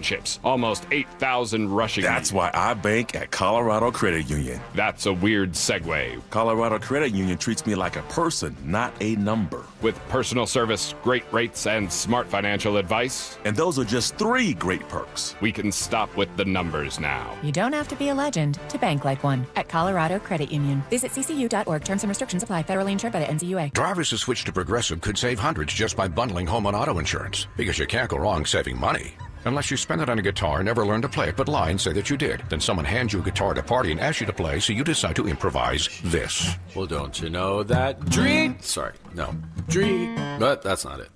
championships, almost 8,000 rushing. That's why I bank at Colorado Credit Union. That's a weird segue. Colorado Credit Union treats me like a person, not a number. With personal service, great rates, and smart financial advice. And those are just 3 great perks. We can stop with the numbers now. You don't have to be a legend to bank like one at Colorado Credit Union. Visit ccu.org. Terms and restrictions apply. Federally insured by the NCUA. Drivers who switch to Progressive could save hundreds just by bundling home and auto insurance. Because you can't go wrong saving money. Unless you spend it on a guitar, never learn to play it, but lie and say that you did. Then someone hands you a guitar at a party and asks you to play, so you decide to improvise this. Well, don't you know that but that's not it.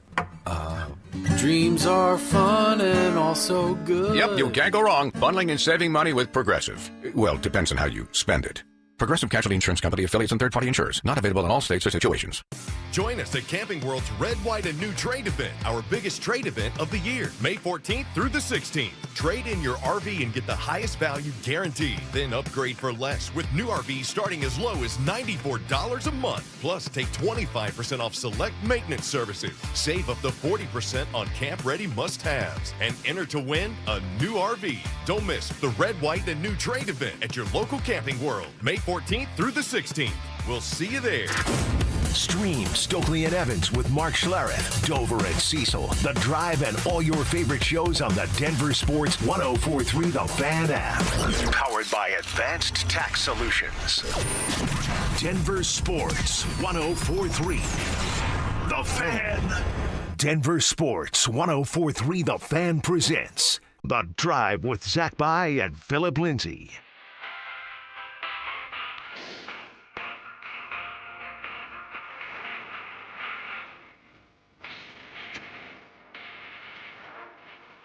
Dreams are fun and also good. Yep, you can't go wrong. Bundling and saving money with Progressive. Well, depends on how you spend it. Progressive Casualty Insurance Company, affiliates, and third-party insurers. Not available in all states or situations. Join us at Camping World's Red, White, and New Trade event, our biggest trade event of the year, May 14th through the 16th. Trade in your RV and get the highest value guaranteed. Then upgrade for less with new RVs starting as low as $94 a month. Plus, take 25% off select maintenance services. Save up to 40% on camp-ready must-haves. And enter to win a new RV. Don't miss the Red, White, and New Trade event at your local Camping World, May 14th through the 16th. We'll see you there. Stream Stokely and Evans with Mark Schlereth, Dover and Cecil, The Drive, and all your favorite shows on the Denver Sports 104.3 The Fan app. Powered by Advanced Tax Solutions. Denver Sports 104.3 The Fan. Denver Sports 104.3 The Fan presents The Drive with Zach By and Phillip Lindsay.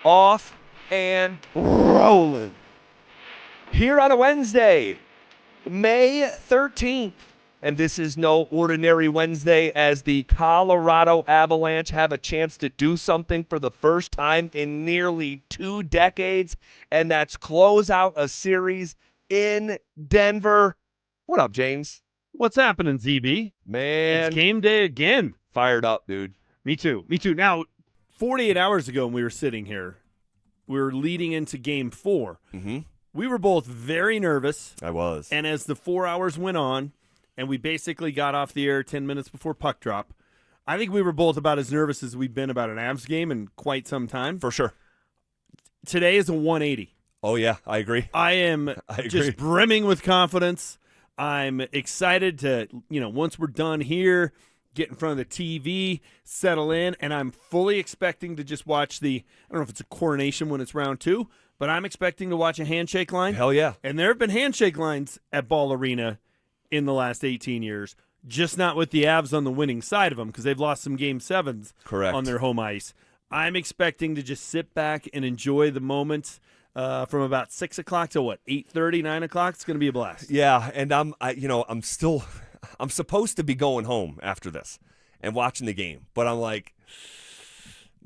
Off and rolling. Here on a Wednesday, May 13th. And this is no ordinary Wednesday, as the Colorado Avalanche have a chance to do something for the first time in nearly 2 decades, and that's close out a series in Denver. What up, James? What's happening, ZB? Man. It's game day again. Fired up, dude. Me too. Now, 48 hours ago when we were sitting here, we were leading into game 4. Mm-hmm. We were both very nervous. I was. And as the 4 hours went on, and we basically got off the air 10 minutes before puck drop, I think we were both about as nervous as we've been about an Avs game in quite some time. For sure. Today is a 180. Oh, yeah, I agree. I am just brimming with confidence. I'm excited to, once we're done here, get in front of the TV, settle in, and I'm fully expecting to just watch I don't know if it's a coronation when it's round 2, but I'm expecting to watch a handshake line. Hell yeah. And there have been handshake lines at Ball Arena in the last 18 years, just not with the Avs on the winning side of them, because they've lost some Game 7s on their home ice. I'm expecting to just sit back and enjoy the moment from about 6 o'clock to 8:30, 9 o'clock. It's going to be a blast. Yeah, and I'm supposed to be going home after this and watching the game, but I'm like,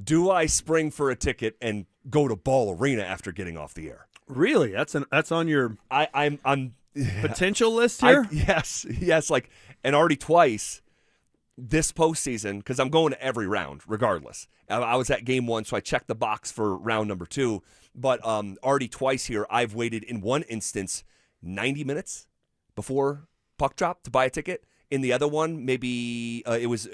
do I spring for a ticket and go to Ball Arena after getting off the air? Really? That's on your I'm potential list here? Yes, and already twice this postseason, because I'm going to every round regardless. I was at game 1, so I checked the box for round number 2, but already twice here, I've waited in one instance 90 minutes before puck drop to buy a ticket. In the other one, maybe it was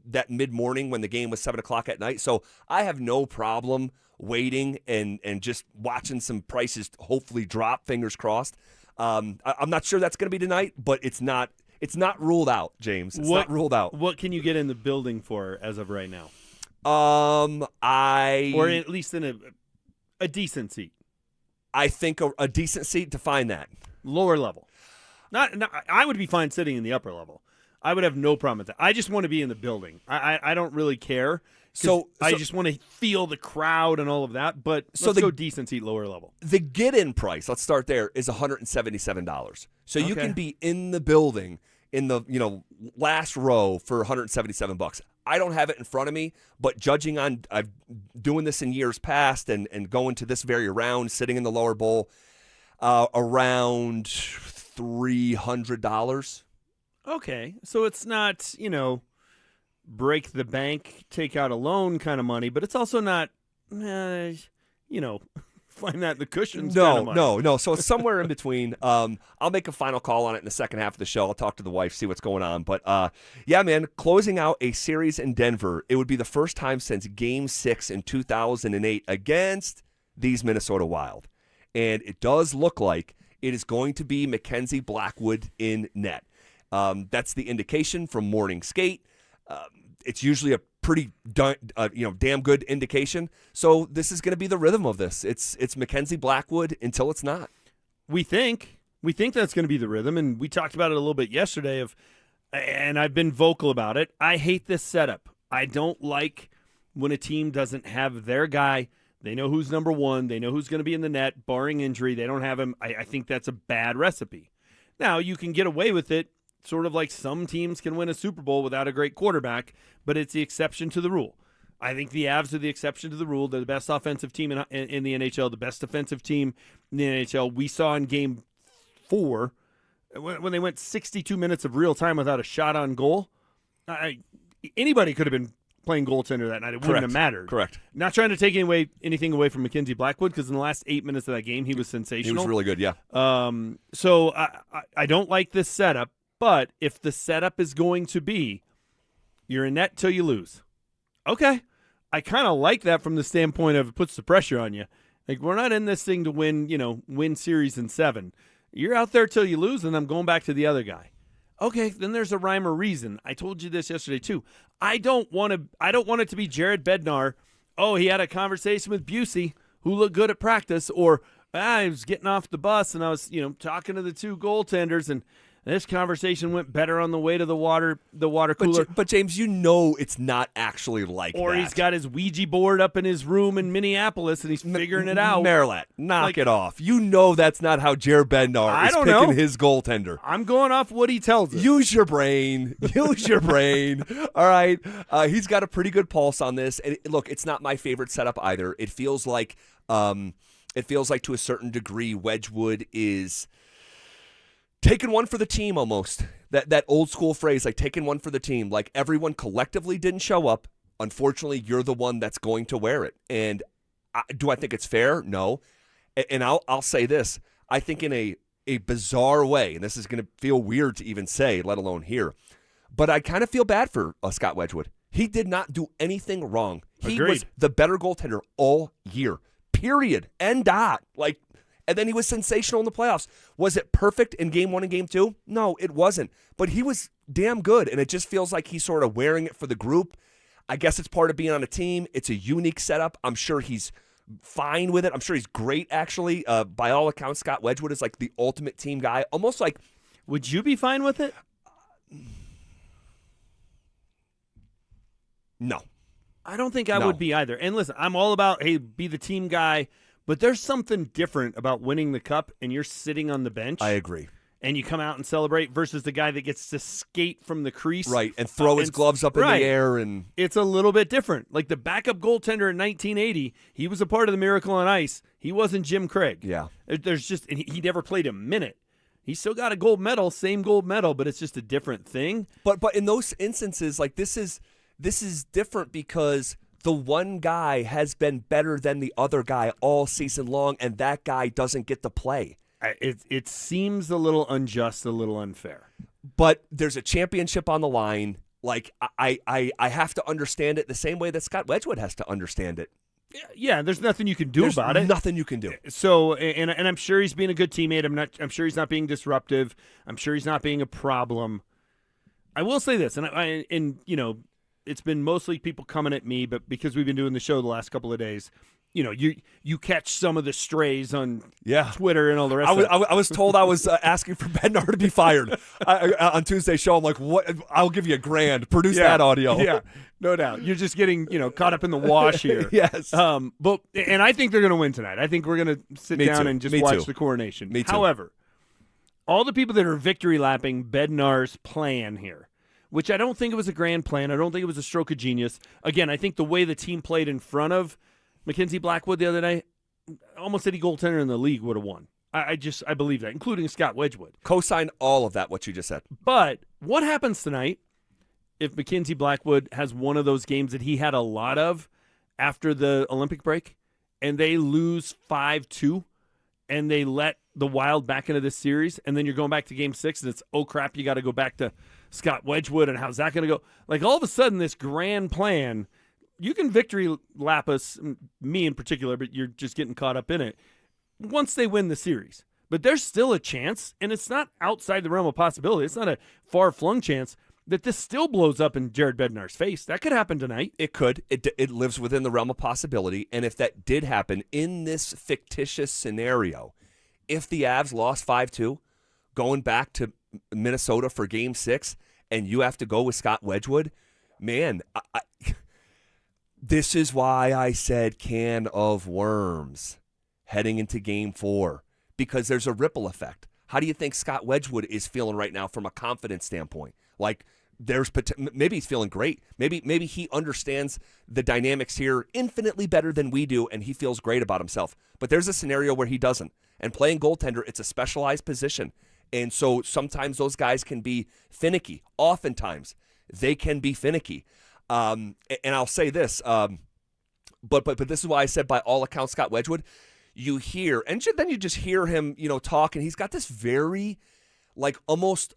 that mid-morning when the game was 7 o'clock at night. So I have no problem waiting and just watching some prices hopefully drop, fingers crossed. I'm not sure that's going to be tonight, but it's not ruled out, James. It's not ruled out. What can you get in the building for as of right now? Or at least in a decent seat. I think a decent seat to find that. Lower level. Not, I would be fine sitting in the upper level. I would have no problem with that. I just want to be in the building. I don't really care. So I just want to feel the crowd and all of that. But let's go decent seat, lower level. The get-in price, let's start there, is $177. So you can be in the building in the last row for $177. I don't have it in front of me, but judging on I've doing this in years past and going to this very round, sitting in the lower bowl, around $300. Okay, so it's not break the bank, take out a loan kind of money, but it's also not find that the cushions. No. So it's somewhere in between. I'll make a final call on it in the second half of the show. I'll talk to the wife, see what's going on. But yeah, man, closing out a series in Denver, it would be the first time since Game 6 in 2008 against these Minnesota Wild. And it does look like it is going to be Mackenzie Blackwood in net. That's the indication from morning skate. It's usually a pretty damn good indication. So this is going to be the rhythm of this. It's Mackenzie Blackwood until it's not. We think that's going to be the rhythm, and we talked about it a little bit yesterday. And I've been vocal about it. I hate this setup. I don't like when a team doesn't have their guy. They know who's number one. They know who's going to be in the net, barring injury. They don't have him. I think that's a bad recipe. Now, you can get away with it, sort of like some teams can win a Super Bowl without a great quarterback, but it's the exception to the rule. I think the Avs are the exception to the rule. They're the best offensive team in the NHL, the best defensive team in the NHL. We saw in Game 4, when they went 62 minutes of real time without a shot on goal, anybody could have been playing goaltender that night. It wouldn't have mattered. Correct. Not trying to take anything away from Mackenzie Blackwood, because in the last 8 minutes of that game, he was sensational. He was really good, yeah. So I don't like this setup, but if the setup is going to be you're in net till you lose, okay. I kind of like that from the standpoint of it puts the pressure on you. Like, we're not in this thing to win series in 7. You're out there till you lose, and I'm going back to the other guy. Okay, then there's a rhyme or reason. I told you this yesterday too. I don't want it to be Jared Bednar. Oh, he had a conversation with Busey, who looked good at practice, or I was getting off the bus and I was, talking to the two goaltenders, and this conversation went better on the way to the water cooler. But James, it's not actually like or that. He's got his Ouija board up in his room in Minneapolis, and he's figuring it out. Marilette, knock it off. That's not how Jared Bednar is picking his goaltender. I'm going off what he tells us. Use your brain. Use your brain. All right. He's got a pretty good pulse on this. And look, it's not my favorite setup either. It feels like to a certain degree Wedgwood is taking one for the team almost. That old school phrase, like taking one for the team. Like everyone collectively didn't show up. Unfortunately, you're the one that's going to wear it. And do I think it's fair? No. And I'll say this. I think in a bizarre way, and this is going to feel weird to even say, let alone hear, but I kind of feel bad for Scott Wedgwood. He did not do anything wrong. He Agreed. was the better goaltender all year. Period. End dot. And then he was sensational in the playoffs. Was it perfect in Game 1 and Game 2? No, it wasn't. But he was damn good, and it just feels like he's sort of wearing it for the group. I guess it's part of being on a team. It's a unique setup. I'm sure he's fine with it. I'm sure he's great, actually. By all accounts, Scott Wedgwood is like the ultimate team guy. Almost like... Would you be fine with it? No. I don't think I would be either. And listen, I'm all about, hey, be the team guy. But there's something different about winning the cup and you're sitting on the bench. I agree. And you come out and celebrate versus the guy that gets to skate from the crease. Right, and throw his gloves up in the air. And it's a little bit different. Like the backup goaltender in 1980, he was a part of the Miracle on Ice. He wasn't Jim Craig. Yeah. There's just, and he never played a minute. He still got a gold medal, same gold medal, but it's just a different thing. But in those instances, like this is different because the one guy has been better than the other guy all season long, and that guy doesn't get to play. It seems a little unjust, a little unfair. But there's a championship on the line. Like, I have to understand it the same way that Scott Wedgwood has to understand it. Yeah, there's nothing you can do about it. There's nothing you can do. So, and I'm sure he's being a good teammate. I'm sure he's not being disruptive. I'm sure he's not being a problem. I will say this, and it's been mostly people coming at me, but because we've been doing the show the last couple of days, you catch some of the strays on Twitter and all the rest of it. I was told I was asking for Bednar to be fired on Tuesday's show. I'm like, what? I'll give you $1,000. Produce that audio. Yeah, no doubt. You're just getting caught up in the wash here. Yes. But I think they're going to win tonight. I think we're going to sit down and just watch the coronation. Me too. However, all the people that are victory lapping Bednar's plan here, which I don't think it was a grand plan. I don't think it was a stroke of genius. Again, I think the way the team played in front of Mackenzie Blackwood the other night, almost any goaltender in the league would have won. I believe that, including Scott Wedgwood. Co-sign all of that, what you just said. But what happens tonight if Mackenzie Blackwood has one of those games that he had a lot of after the Olympic break, and they lose 5-2 and they let the Wild back into this series, and then you're going back to Game 6 and it's, oh, crap, you got to go back to Scott Wedgwood and how's that going to go? Like, all of a sudden, this grand plan, you can victory lap us, me in particular, but you're just getting caught up in it, once they win the series. But there's still a chance, and it's not outside the realm of possibility. It's not a far-flung chance that this still blows up in Jared Bednar's face. That could happen tonight. It could. It lives within the realm of possibility. And if that did happen in this fictitious scenario, if the Avs lost 5-2, going back to Minnesota for Game 6, and you have to go with Scott Wedgwood, man, this is why I said can of worms heading into Game 4, because there's a ripple effect. How do you think Scott Wedgwood is feeling right now from a confidence standpoint? Like, maybe he's feeling great. Maybe he understands the dynamics here infinitely better than we do, and he feels great about himself. But there's a scenario where he doesn't. And playing goaltender, it's a specialized position. And so sometimes those guys can be finicky. Oftentimes, they can be finicky. And I'll say this, but this is why I said by all accounts, Scott Wedgwood, you hear, and then you just hear him, talk, and he's got this very, like, almost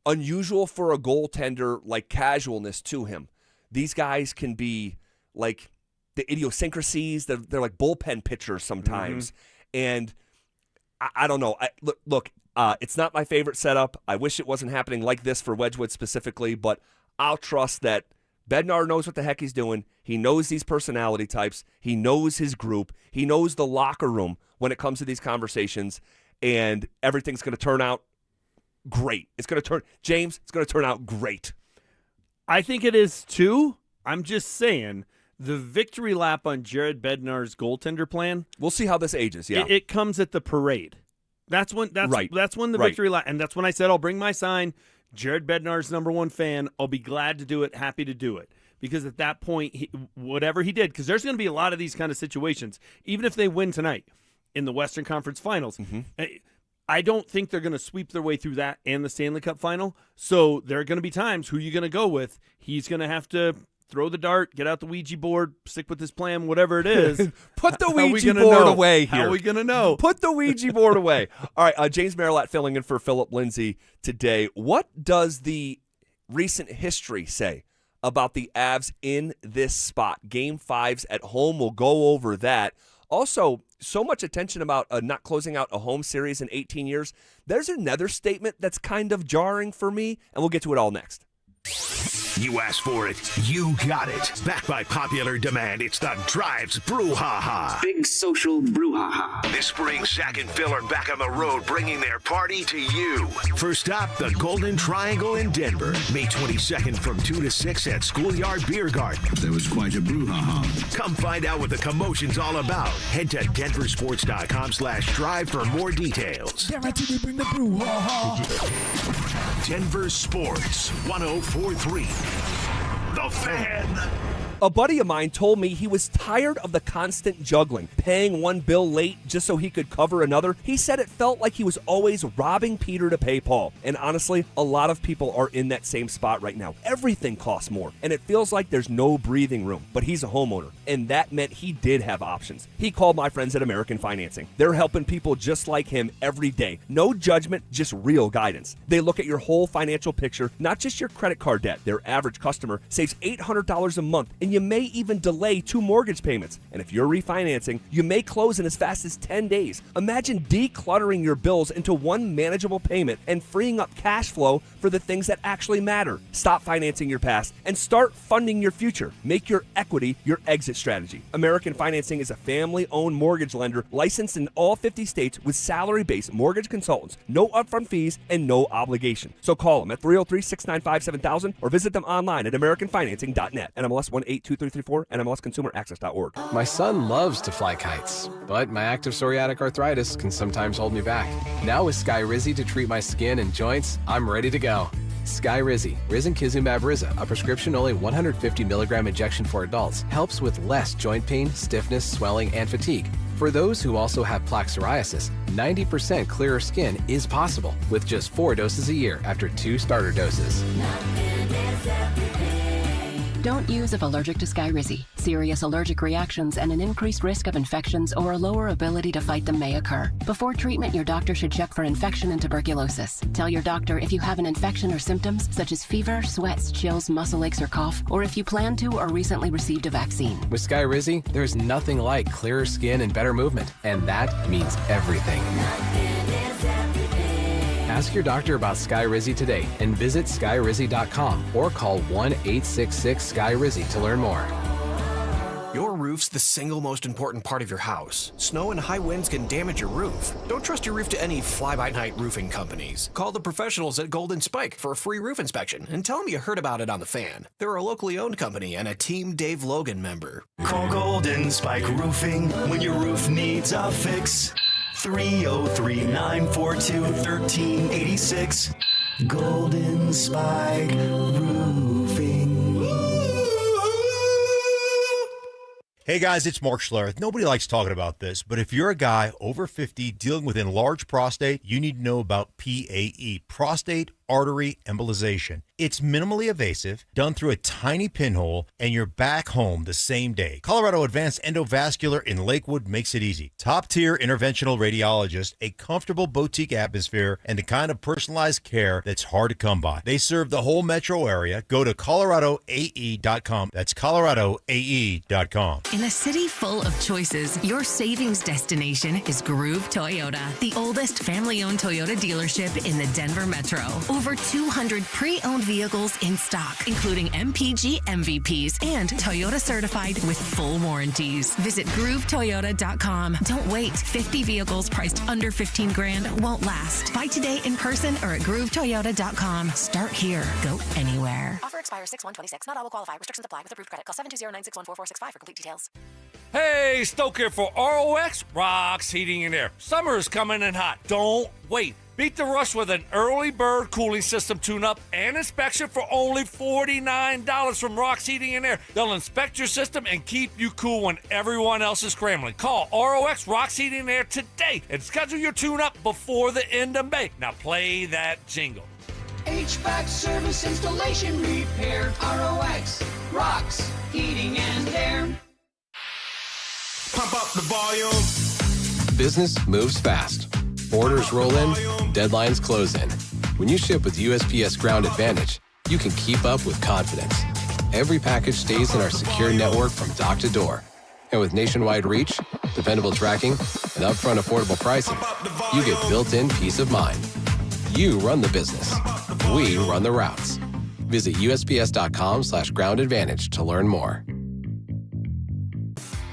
unusual for a goaltender, like, casualness to him. These guys can be, like, the idiosyncrasies. They're like bullpen pitchers sometimes. And I don't know. Look, it's not my favorite setup. I wish it wasn't happening like this for Wedgwood specifically, but I'll trust that Bednar knows what the heck he's doing. He knows these personality types. He knows his group. He knows the locker room when it comes to these conversations, and everything's going to turn out great. It's going to turn out great. I think it is too. I'm just saying, the victory lap on Jared Bednar's goaltender plan, we'll see how this ages. Yeah, it comes at the parade. That's when the victory lap, and that's when I said I'll bring my sign. Jared Bednar's #1 fan. I'll be glad to do it, happy to do it, because at that point, whatever he did, because there's going to be a lot of these kind of situations, even if they win tonight in the Western Conference Finals. I don't think they're going to sweep their way through that and the Stanley Cup Final. So there are going to be times, who you going to go with? He's going to have to throw the dart, get out the Ouija board, stick with his plan, whatever it is. Put the Ouija board away here. How are we going to know? Put the Ouija board away. All right, James Marilat filling in for Phillip Lindsay today. What does the recent history say about the Avs in this spot? Game 5s at home. We'll go over that. Also, so much attention about not closing out a home series in 18 years. There's another statement that's kind of jarring for me, and we'll get to it all next. You asked for it, you got it. Backed by popular demand, it's the Drives Brouhaha. Big social brouhaha. This spring, Zach and Phil are back on the road, bringing their party to you. First stop, the Golden Triangle in Denver. May 22nd from 2 to 6 at Schoolyard Beer Garden. There was quite a brouhaha. Come find out what the commotion's all about. Head to DenverSports.com/drive for more details. Guaranteed to bring the brouhaha. Denver Sports 104.3. The Fan. A buddy of mine told me he was tired of the constant juggling, paying one bill late just so he could cover another. He said it felt like he was always robbing Peter to pay Paul. And honestly, a lot of people are in that same spot right now. Everything costs more, and it feels like there's no breathing room. But he's a homeowner, and that meant he did have options. He called my friends at American Financing. They're helping people just like him every day. No judgment, just real guidance. They look at your whole financial picture, not just your credit card debt. Their average customer saves $800 a month, and you may even delay 2 mortgage payments. And if you're refinancing, you may close in as fast as 10 days. Imagine decluttering your bills into one manageable payment and freeing up cash flow for the things that actually matter. Stop financing your past and start funding your future. Make your equity your exit strategy. American Financing is a family-owned mortgage lender licensed in all 50 states with salary-based mortgage consultants, no upfront fees, and no obligation. So call them at 303-695-7000 or visit them online at AmericanFinancing.net. NMLS 182334 and MLSConsumerAccess.org. My son loves to fly kites, but my active psoriatic arthritis can sometimes hold me back. Now with Skyrizi to treat my skin and joints, I'm ready to go. Skyrizi, risankizumab Riza, a prescription-only 150 milligram injection for adults, helps with less joint pain, stiffness, swelling, and fatigue. For those who also have plaque psoriasis, 90% clearer skin is possible with just 4 doses a year after 2 starter doses. Don't use if allergic to Skyrizi. Serious allergic reactions and an increased risk of infections or a lower ability to fight them may occur. Before treatment, your doctor should check for infection and tuberculosis. Tell your doctor if you have an infection or symptoms such as fever, sweats, chills, muscle aches, or cough, or if you plan to or recently received a vaccine. With Skyrizi, there's nothing like clearer skin and better movement, and that means everything. Ask your doctor about Skyrizi today and visit skyrizi.com or call 1-866-SKY-RIZZI to learn more. Your roof's the single most important part of your house. Snow and high winds can damage your roof. Don't trust your roof to any fly-by-night roofing companies. Call the professionals at Golden Spike for a free roof inspection and tell them you heard about it on The Fan. They're a locally owned company and a Team Dave Logan member. Call Golden Spike Roofing when your roof needs a fix. 303-942-1386. Golden Spike Roofing. Hey guys, it's Mark Schlereth. Nobody likes talking about this, but if you're a guy over 50 dealing with enlarged prostate, you need to know about PAE, prostate artery embolization. It's minimally invasive, done through a tiny pinhole, and you're back home the same day. Colorado Advanced Endovascular in Lakewood makes it easy. Top-tier interventional radiologist, a comfortable boutique atmosphere, and the kind of personalized care that's hard to come by. They serve the whole metro area. Go to coloradoae.com. That's coloradoae.com. In a city full of choices, your savings destination is Groove Toyota, the oldest family-owned Toyota dealership in the Denver metro. Over 200 pre-owned vehicles in stock, including MPG MVPs and Toyota certified with full warranties. Visit GrooveToyota.com. Don't wait. 50 vehicles priced under $15,000 won't last. Buy today in person or at GrooveToyota.com. Start here. Go anywhere. Offer expires 6/1/26. Not all will qualify. Restrictions apply with approved credit. Call 720-961-4465 for complete details. Hey, Stoke here for ROX Rocks Heating and Air. Summer is coming in hot. Don't wait. Beat the rush with an early bird cooling system tune-up and inspection for only $49 from Rocks Heating and Air. They'll inspect your system and keep you cool when everyone else is scrambling. Call ROX Rocks Heating and Air today and schedule your tune-up before the end of May. Now play that jingle. HVAC service, installation, repair. ROX Rocks Heating and Air. Pump up the volume. Business moves fast. Orders roll in, deadlines close in. When you ship with USPS Ground Advantage, you can keep up with confidence. Every package stays in our secure network from dock to door. And with nationwide reach, dependable tracking, and upfront affordable pricing, you get built-in peace of mind. You run the business. We run the routes. Visit USPS.com/Ground Advantage to learn more.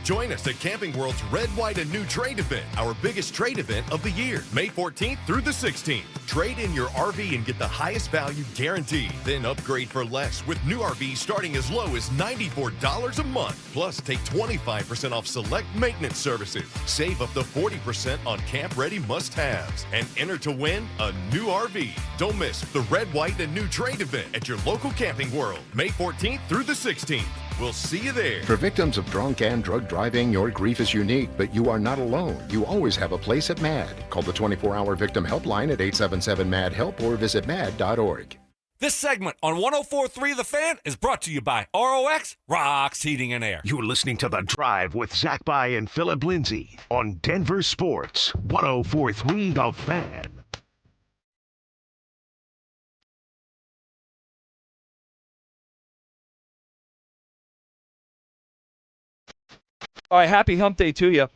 Join us at Camping World's Red, White, and New Trade event, our biggest trade event of the year, May 14th through the 16th. Trade in your RV and get the highest value guaranteed. Then upgrade for less with new RVs starting as low as $94 a month. Plus, take 25% off select maintenance services. Save up to 40% on camp-ready must-haves. And enter to win a new RV. Don't miss the Red, White, and New Trade event at your local Camping World, May 14th through the 16th. We'll see you there. For victims of drunk and drug driving, your grief is unique, but you are not alone. You always have a place at MAD. Call the 24-hour victim helpline at 877-MAD-HELP or visit mad.org. This segment on 104.3 The Fan is brought to you by ROX Rocks Heating and Air. You're listening to The Drive with Zach By and Phillip Lindsay on Denver Sports 104.3 The Fan. All right, happy hump day to you.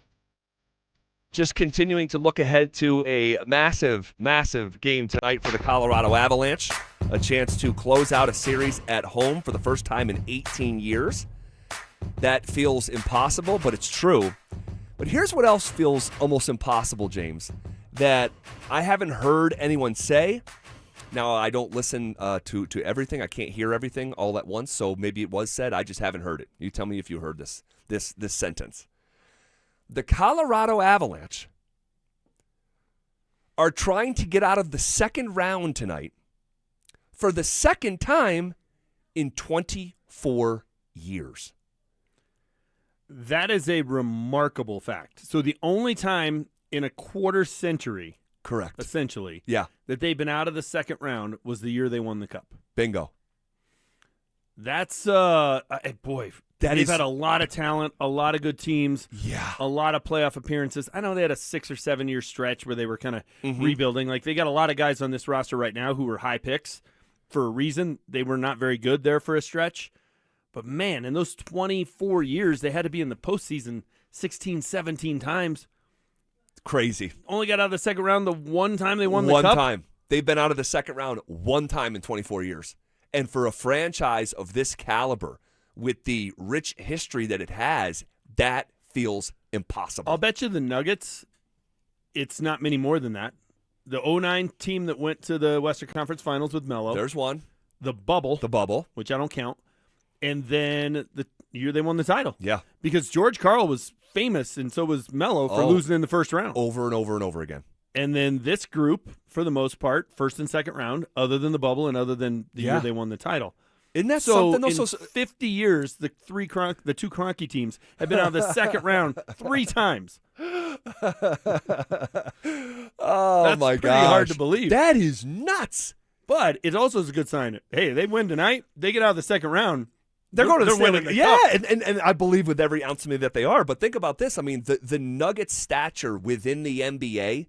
Just continuing to look ahead to a massive, massive game tonight for the Colorado Avalanche. A chance to close out a series at home for the first time in 18 years. That feels impossible, but it's true. But here's what else feels almost impossible, James, that I haven't heard anyone say. Now, I don't listen to everything. I can't hear everything all at once, so maybe it was said. I just haven't heard it. You tell me if you heard this sentence. The Colorado Avalanche are trying to get out of the second round tonight for the second time in 24 years. That is a remarkable fact. So the only time in a quarter century, correct, essentially, yeah, that they've been out of the second round was the year they won the cup. Bingo. That's boy. They've had a lot of talent, a lot of good teams, yeah, a lot of playoff appearances. I know they had a 6 or 7 year stretch where they were kind of rebuilding. Like they got a lot of guys on this roster right now who were high picks for a reason. They were not very good there for a stretch. But man, in those 24 years, they had to be in the postseason 16, 17 times. Crazy. Only got out of the second round the one time they won the cup. One time. They've been out of the second round one time in 24 years. And for a franchise of this caliber, with the rich history that it has, that feels impossible. I'll bet you the Nuggets, it's not many more than that. The 2009 team that went to the Western Conference Finals with Melo. There's one. The bubble. Which I don't count. And then the year they won the title. Yeah. Because George Karl was famous, and so was Melo for losing in the first round. Over and over and over again. And then this group, for the most part, first and second round, other than the bubble and other than the year they won the title. Isn't that so something? In 50 years, the two Kroenke teams have been out of the second round 3 times. Oh, my God. That's pretty hard to believe. That is nuts. But it also is a good sign. Hey, they win tonight. They get out of the second round. They're going to they're winning the cup. And I believe with every ounce of me that they are. But think about this. I mean, the Nuggets' stature within the NBA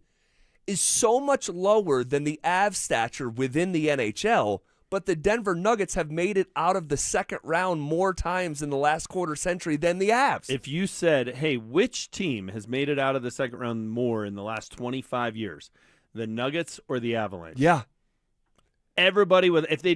is so much lower than the Avs' stature within the NHL. But the Denver Nuggets have made it out of the second round more times in the last quarter century than the Avs. If you said, hey, which team has made it out of the second round more in the last 25 years, the Nuggets or the Avalanche? Yeah. Everybody,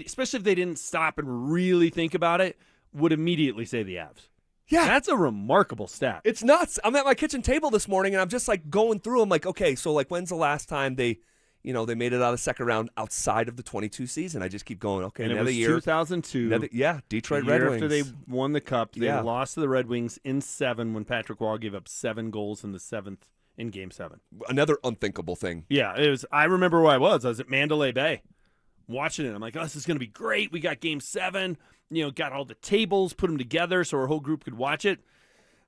especially if they didn't stop and really think about it, would immediately say the Avs. Yeah. That's a remarkable stat. It's nuts. I'm at my kitchen table this morning, and I'm just like going through. I'm like, okay, so like when's the last time they made it out of the second round outside of the 22 season? I just keep going, okay, and another it was year. 2002. Detroit the Red year Wings. after they won the cup, they lost to the Red Wings in 7 when Patrick Waugh gave up 7 goals in the 7th in Game 7. Another unthinkable thing. Yeah, it was. I remember where I was. I was at Mandalay Bay watching it. I'm like, oh, this is going to be great. We got Game 7. Got all the tables, put them together so our whole group could watch it.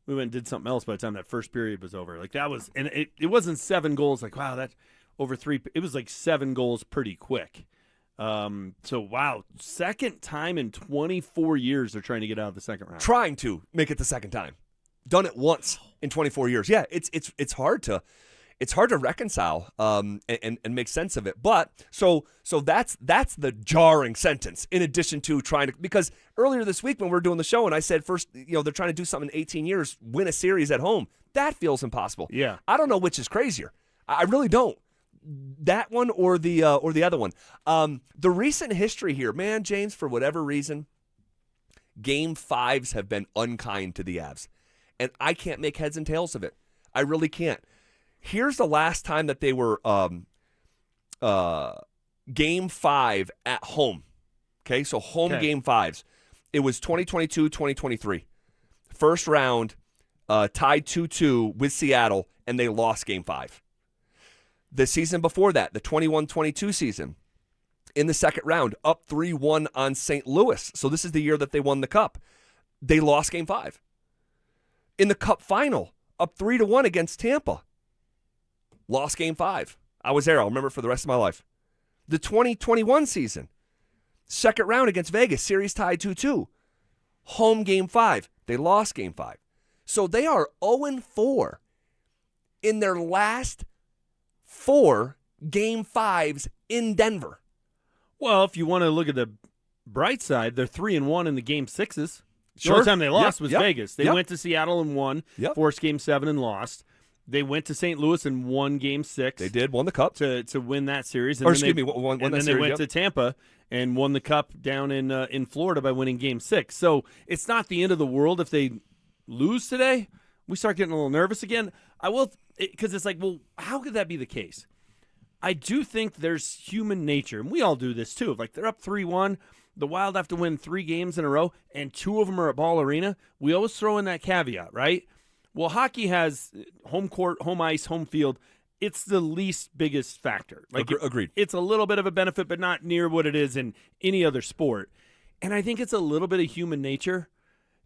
We went and did something else by the time that first period was over. Like that was, and it wasn't 7 goals. Like, wow, that over 3. It was like 7 goals pretty quick. So wow, second time in 24 years they're trying to get out of the second round. Trying to make it the second time. Done it once in 24 years. Yeah, it's hard to reconcile and make sense of it. But so that's the jarring sentence. In addition to trying to, because earlier this week when we were doing the show and I said first, they're trying to do something in 18 years, win a series at home. That feels impossible. Yeah, I don't know which is crazier. I really don't. That one or the other one. The recent history here, man, James, for whatever reason, Game 5s have been unkind to the Avs. And I can't make heads and tails of it. I really can't. Here's the last time that they were Game 5 at home. Okay, so home Game 5s. It was 2022-2023. First round, tied 2-2 with Seattle, and they lost Game 5. The season before that, the 21-22 season, in the second round, up 3-1 on St. Louis. So this is the year that they won the Cup. They lost Game 5. In the Cup final, up 3-1 against Tampa. Lost Game 5. I was there. I'll remember it for the rest of my life. The 2021 season, second round against Vegas, series tied 2-2. Home Game 5. They lost Game 5. So they are 0-4 in their last 4 Game 5s in Denver. Well, if you want to look at the bright side, they're 3-1 in the Game 6s. The only time they lost was Vegas. They went to Seattle and won, forced Game 7 and lost. They went to St. Louis and won Game 6. They did, won the Cup. To win that series. Won and then they went to Tampa and won the Cup down in Florida by winning Game 6. So it's not the end of the world if they lose today. We start getting a little nervous again. I will, because it's like, well, how could that be the case? I do think there's human nature, and we all do this too. Like they're up 3-1. The Wild have to win 3 games in a row, and 2 of them are at Ball Arena. We always throw in that caveat, right? Well, hockey has home court, home ice, home field. It's the least biggest factor. Like agreed. It's a little bit of a benefit, but not near what it is in any other sport. And I think it's a little bit of human nature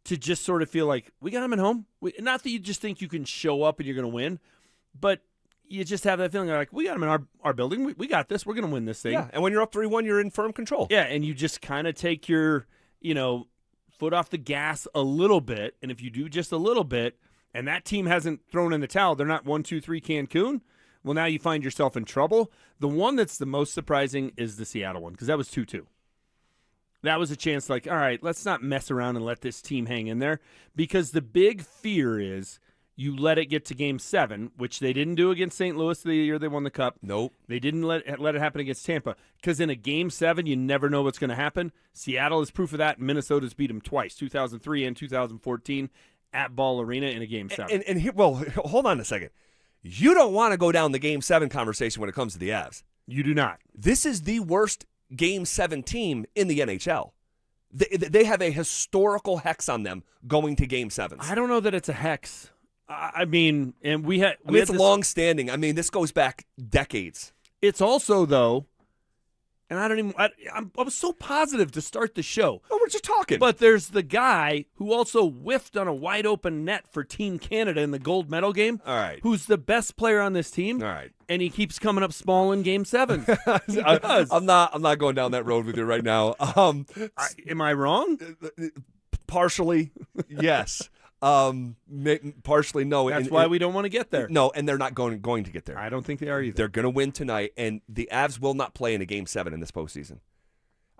to just sort of feel like, we got them at home. Not that you just think you can show up and you're going to win, but you just have that feeling like, we got them in our building. We got this. We're going to win this thing. Yeah, and when you're up 3-1, you're in firm control. Yeah, and you just kind of take your foot off the gas a little bit, and if you do just a little bit, and that team hasn't thrown in the towel, they're not 1-2-3 Cancun, well, now you find yourself in trouble. The one that's the most surprising is the Seattle one, because that was 2-2. That was a chance all right, let's not mess around and let this team hang in there, because the big fear is you let it get to Game 7, which they didn't do against St. Louis the year they won the Cup. Nope. They didn't let it happen against Tampa, because in a Game 7, you never know what's going to happen. Seattle is proof of that. Minnesota's beat them twice, 2003 and 2014, at Ball Arena in a Game 7. And here, well, hold on a second. You don't want to go down the Game 7 conversation when it comes to the Avs. You do not. This is the worst Game 7 team in the NHL. They have a historical hex on them going to Game 7s. I don't know that it's a hex. I mean, it's long-standing. I mean, this goes back decades. It's also, though, and I was so positive to start the show. Oh, we're just talking. But there's the guy who also whiffed on a wide-open net for Team Canada in the gold medal game. All right. Who's the best player on this team. All right. And he keeps coming up small in Game 7. I'm not going down that road with you right now. Am I wrong? Partially, yes. Partially, no. That's why we don't want to get there. No, and they're not going to get there. I don't think they are either. They're going to win tonight, and the Avs will not play in a Game 7 in this postseason.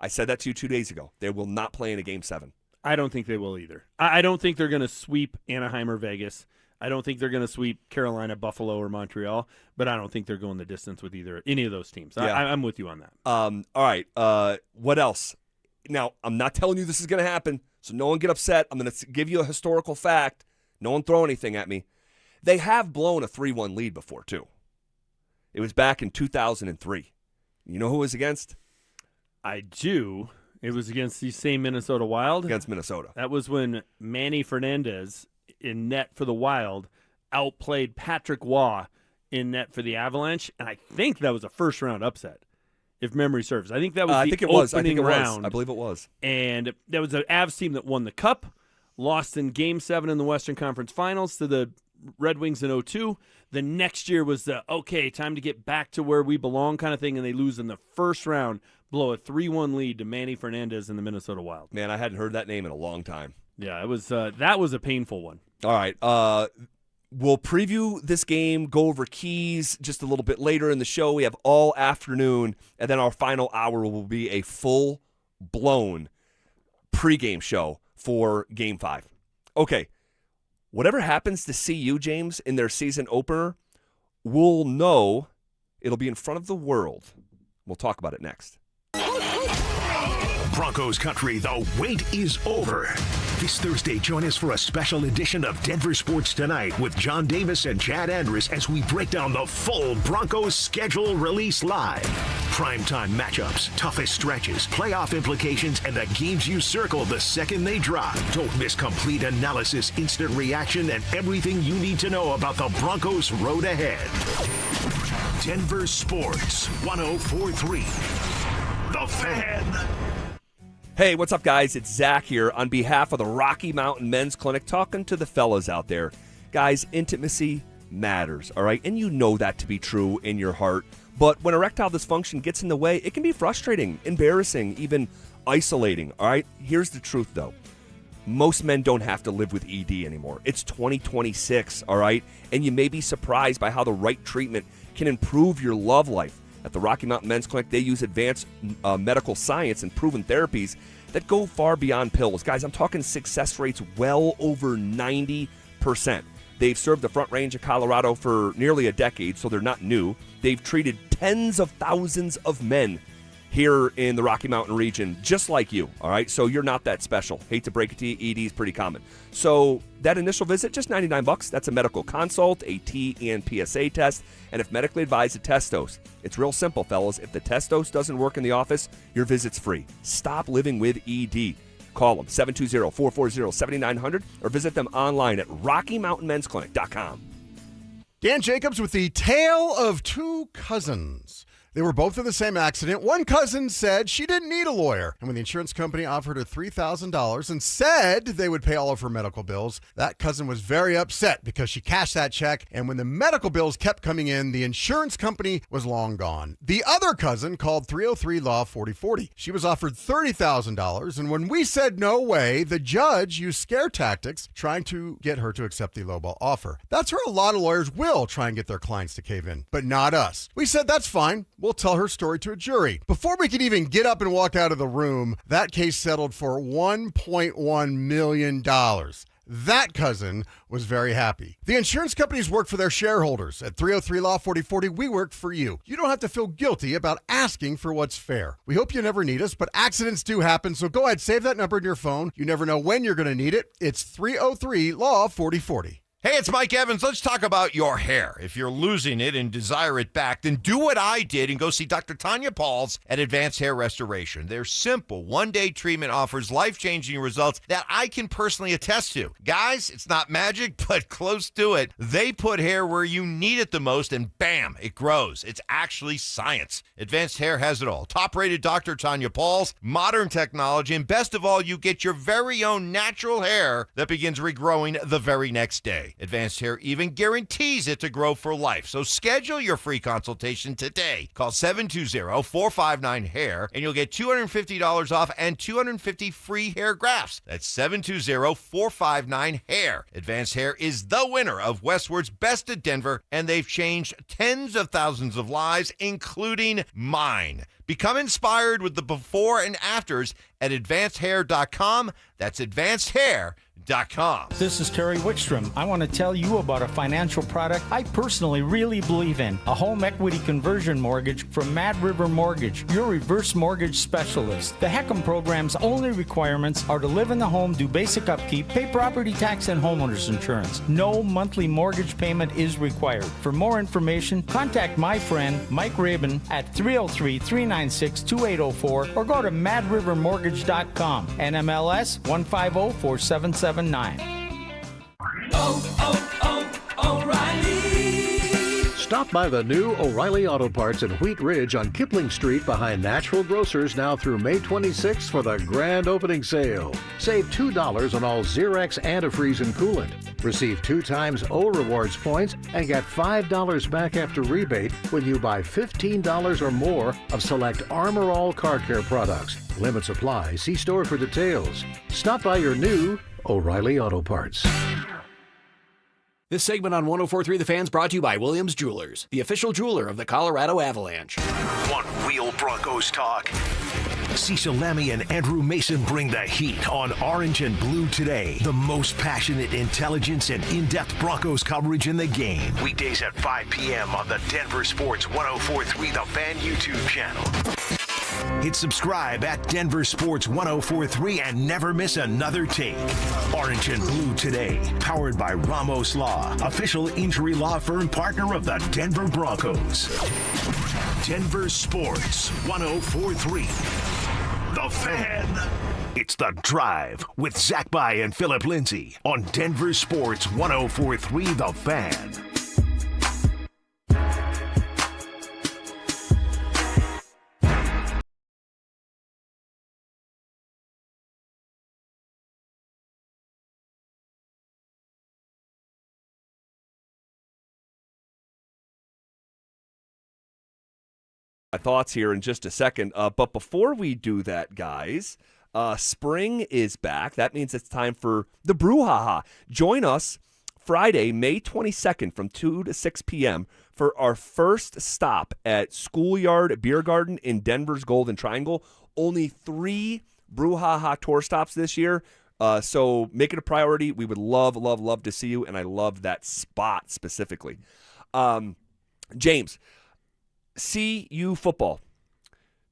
I said that to you 2 days ago. They will not play in a Game 7. I don't think they will either. I don't think they're going to sweep Anaheim or Vegas. I don't think they're going to sweep Carolina, Buffalo, or Montreal, but I don't think they're going the distance with any of those teams. Yeah. I'm with you on that. All right. What else? Now, I'm not telling you this is going to happen, so no one get upset. I'm going to give you a historical fact. No one throw anything at me. They have blown a 3-1 lead before, too. It was back in 2003. You know who it was against? I do. It was against the same Minnesota Wild. Against Minnesota. That was when Manny Fernandez in net for the Wild outplayed Patrick Waugh in net for the Avalanche, and I think that was a first-round upset, if memory serves. I think that was opening round. I believe it was. And that was an Avs team that won the Cup, lost in Game 7 in the Western Conference Finals to the Red Wings in 2002. The next year was time to get back to where we belong kind of thing, and they lose in the first round, blow a 3-1 lead to Manny Fernandez in the Minnesota Wild. Man, I hadn't heard that name in a long time. Yeah, it was. That was a painful one. All right. We'll preview this game, go over keys just a little bit later in the show. We have all afternoon, and then our final hour will be a full-blown pregame show for Game 5. Okay, whatever happens to CU, James, in their season opener, we'll know it'll be in front of the world. We'll talk about it next. Broncos country, the wait is over. This Thursday, join us for a special edition of Denver Sports Tonight with John Davis and Chad Andrus as we break down the full Broncos schedule release live. Primetime matchups, toughest stretches, playoff implications, and the games you circle the second they drop. Don't miss complete analysis, instant reaction, and everything you need to know about the Broncos' road ahead. Denver Sports 104.3. The Fan. Hey, what's up, guys? It's Zach here on behalf of the Rocky Mountain Men's Clinic, talking to the fellas out there. Guys, intimacy matters, all right? And you know that to be true in your heart. But when erectile dysfunction gets in the way, it can be frustrating, embarrassing, even isolating, all right? Here's the truth, though. Most men don't have to live with ED anymore. It's 2026, all right? And you may be surprised by how the right treatment can improve your love life. At the Rocky Mountain Men's Clinic, they use advanced medical science and proven therapies that go far beyond pills. Guys, I'm talking success rates well over 90%. They've served the Front Range of Colorado for nearly a decade, so they're not new. They've treated tens of thousands of men here in the Rocky Mountain region, just like you, all right? So you're not that special. Hate to break it to you, ED is pretty common. So that initial visit, just $99. That's a medical consult, a T and PSA test, and if medically advised, a test dose. It's real simple, fellas. If the test dose doesn't work in the office, your visit's free. Stop living with ED. Call them, 720-440-7900, or visit them online at RockyMountainMen'sClinic.com. Dan Jacobs with the Tale of Two Cousins. They were both in the same accident. One cousin said she didn't need a lawyer. And when the insurance company offered her $3,000 and said they would pay all of her medical bills, that cousin was very upset because she cashed that check. And when the medical bills kept coming in, the insurance company was long gone. The other cousin called 303-LAW-4040. She was offered $30,000. And when we said no way, the judge used scare tactics trying to get her to accept the lowball offer. That's where a lot of lawyers will try and get their clients to cave in, but not us. We said that's fine. We'll tell her story to a jury. Before we could even get up and walk out of the room, that case settled for $1.1 million. That cousin was very happy. The insurance companies work for their shareholders. At 303-LAW-4040, we work for you. You don't have to feel guilty about asking for what's fair. We hope you never need us, but accidents do happen, so go ahead, save that number in your phone. You never know when you're going to need it. It's 303-LAW-4040. Hey, it's Mike Evans. Let's talk about your hair. If you're losing it and desire it back, then do what I did and go see Dr. Tanya Pauls at Advanced Hair Restoration. Their simple one-day treatment offers life-changing results that I can personally attest to. Guys, it's not magic, but close to it. They put hair where you need it the most, and bam, it grows. It's actually science. Advanced Hair has it all. Top-rated Dr. Tanya Pauls, modern technology, and best of all, you get your very own natural hair that begins regrowing the very next day. Advanced Hair even guarantees it to grow for life. So schedule your free consultation today. Call 720-459-HAIR and you'll get $250 off and 250 free hair grafts. That's 720-459-HAIR. Advanced Hair is the winner of Westward's Best of Denver, and they've changed tens of thousands of lives, including mine. Become inspired with the before and afters at advancedhair.com. That's advancedhair.com. This is Terry Wickstrom. I want to tell you about a financial product I personally really believe in. A home equity conversion mortgage from Mad River Mortgage, your reverse mortgage specialist. The HECM program's only requirements are to live in the home, do basic upkeep, pay property tax and homeowner's insurance. No monthly mortgage payment is required. For more information, contact my friend Mike Rabin at 303-396-2804 or go to madrivermortgage.com. NMLS 1504779. O'Reilly. Stop by the new O'Reilly Auto Parts in Wheat Ridge on Kipling Street behind Natural Grocers now through May 26th for the grand opening sale. Save $2 on all Xerox antifreeze and coolant. Receive 2 times O Rewards points and get $5 back after rebate when you buy $15 or more of select Armor All car care products. Limits apply. See store for details. Stop by your new O'Reilly Auto Parts. This segment on 104.3 The Fan's brought to you by Williams Jewelers, the official jeweler of the Colorado Avalanche. One Wheel Broncos talk. Cecil Lammy and Andrew Mason bring the heat on Orange and Blue today. The most passionate intelligence and in-depth Broncos coverage in the game. Weekdays at 5 p.m. on the Denver Sports 104.3 The Fan YouTube channel. Hit subscribe at Denver Sports 104.3 and never miss another take. Orange and Blue today, powered by Ramos Law, official injury law firm partner of the Denver Broncos. Denver Sports 104.3. The Fan. It's The Drive with Zach By and Phillip Lindsay on Denver Sports 104.3 The Fan. My thoughts here in just a second. But before we do that, guys, spring is back. That means it's time for the Brouhaha. Join us Friday, May 22nd from 2 to 6 p.m. for our first stop at Schoolyard Beer Garden in Denver's Golden Triangle. Only 3 Brouhaha tour stops this year. So make it a priority. We would love, love, love to see you, and I love that spot specifically. James, CU football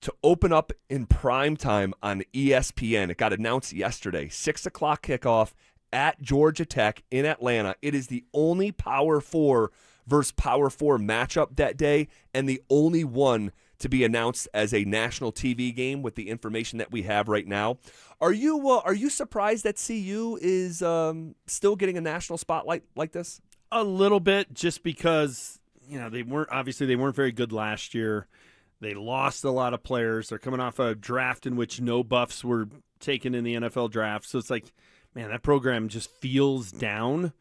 to open up in prime time on ESPN. It got announced yesterday. 6 o'clock kickoff at Georgia Tech in Atlanta. It is the only Power 4 versus Power 4 matchup that day, and the only one to be announced as a national TV game with the information that we have right now. Are you surprised that CU is still getting a national spotlight like this? A little bit, just because they weren't very good last year. They lost a lot of players. They're coming off a draft in which no buffs were taken in the NFL draft. So it's like, man, that program just feels down.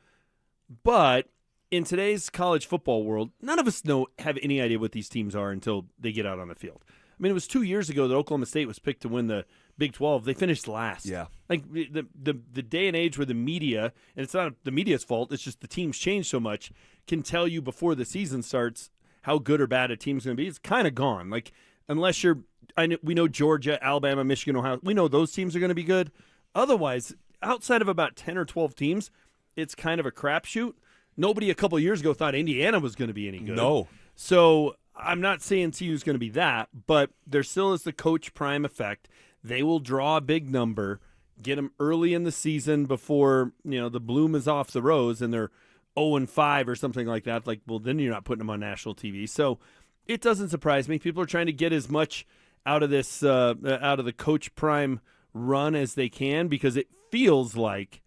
But in today's college football world, none of us have any idea what these teams are until they get out on the field. I mean, it was 2 years ago that Oklahoma State was picked to win the Big 12. They finished last. Yeah. Like the day and age where the media, and it's not the media's fault, it's just the teams change so much, can tell you before the season starts how good or bad a team's going to be. It's kind of gone. Like, unless we know Georgia, Alabama, Michigan, Ohio, we know those teams are going to be good. Otherwise, outside of about 10 or 12 teams, it's kind of a crapshoot. Nobody a couple of years ago thought Indiana was going to be any good. No. So I'm not saying CU is going to be that, but there still is the coach prime effect. They will draw a big number, get them early in the season before the bloom is off the rose, and they're 0-5 or something like that. Like, well, then you're not putting them on national TV. So it doesn't surprise me. People are trying to get as much out of this, out of the coach prime run as they can, because it feels like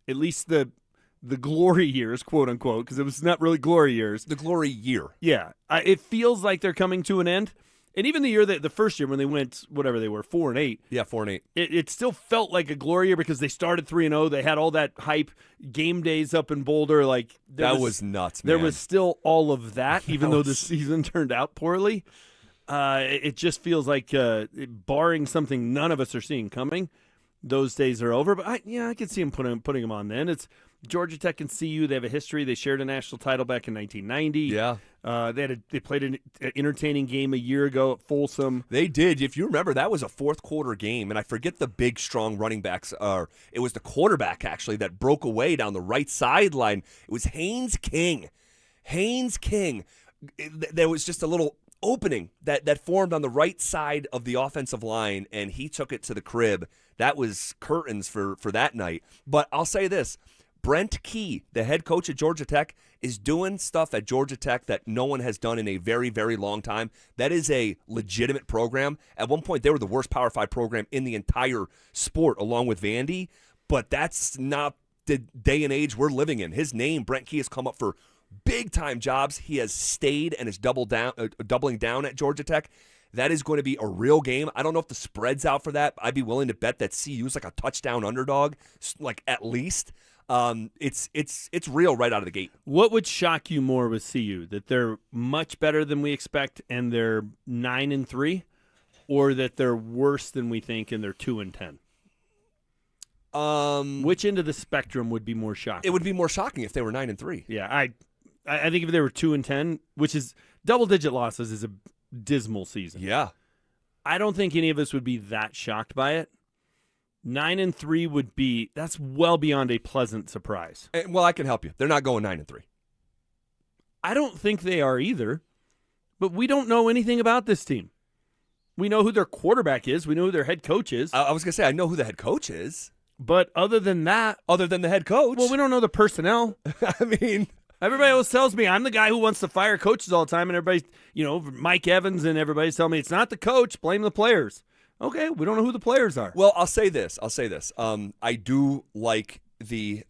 at least the glory years, quote unquote, because it was not really glory years. The glory year. Yeah. It feels like they're coming to an end. And even the first year when they went, whatever they were, 4-8. Yeah, 4-8. It still felt like a glory year because they started 3-0. They had all that hype, game days up in Boulder. Like that was nuts, man. There was still all of that, even though the season turned out poorly. It just feels like, barring something none of us are seeing coming, those days are over. But I could see them putting them on then. It's Georgia Tech and CU. They have a history. They shared a national title back in 1990. Yeah. They played an entertaining game a year ago at Folsom. They did. If you remember, that was a fourth quarter game, and I forget the big, strong running backs. It was the quarterback, actually, that broke away down the right sideline. It was Haynes King. There was just a little opening that formed on the right side of the offensive line, and he took it to the crib. That was curtains for that night. But I'll say this. Brent Key, the head coach at Georgia Tech, is doing stuff at Georgia Tech that no one has done in a very, very long time. That is a legitimate program. At one point, they were the worst Power 5 program in the entire sport, along with Vandy. But that's not the day and age we're living in. His name, Brent Key, has come up for big-time jobs. He has stayed and is doubling down at Georgia Tech. That is going to be a real game. I don't know if the spread's out for that. I'd be willing to bet that CU is like a touchdown underdog, like at least. It's real right out of the gate. What would shock you more with CU? That they're much better than we expect and they're 9-3, or that they're worse than we think and they're 2-10? Which end of the spectrum would be more shocking? It would be more shocking if they were 9-3. Yeah, I think if they were 2-10, which is double-digit losses, is a dismal season. Yeah, I don't think any of us would be that shocked by it. 9-3 would be, that's well beyond a pleasant surprise. Well, I can help you. They're not going 9-3. I don't think they are either, but we don't know anything about this team. We know who their quarterback is. We know who their head coach is. I was going to say, I know who the head coach is. But other than that. Other than the head coach. Well, we don't know the personnel. I mean. Everybody always tells me I'm the guy who wants to fire coaches all the time, and everybody's, Mike Evans and everybody's telling me it's not the coach, blame the players. Okay, we don't know who the players are. Well, I'll say this. I do like the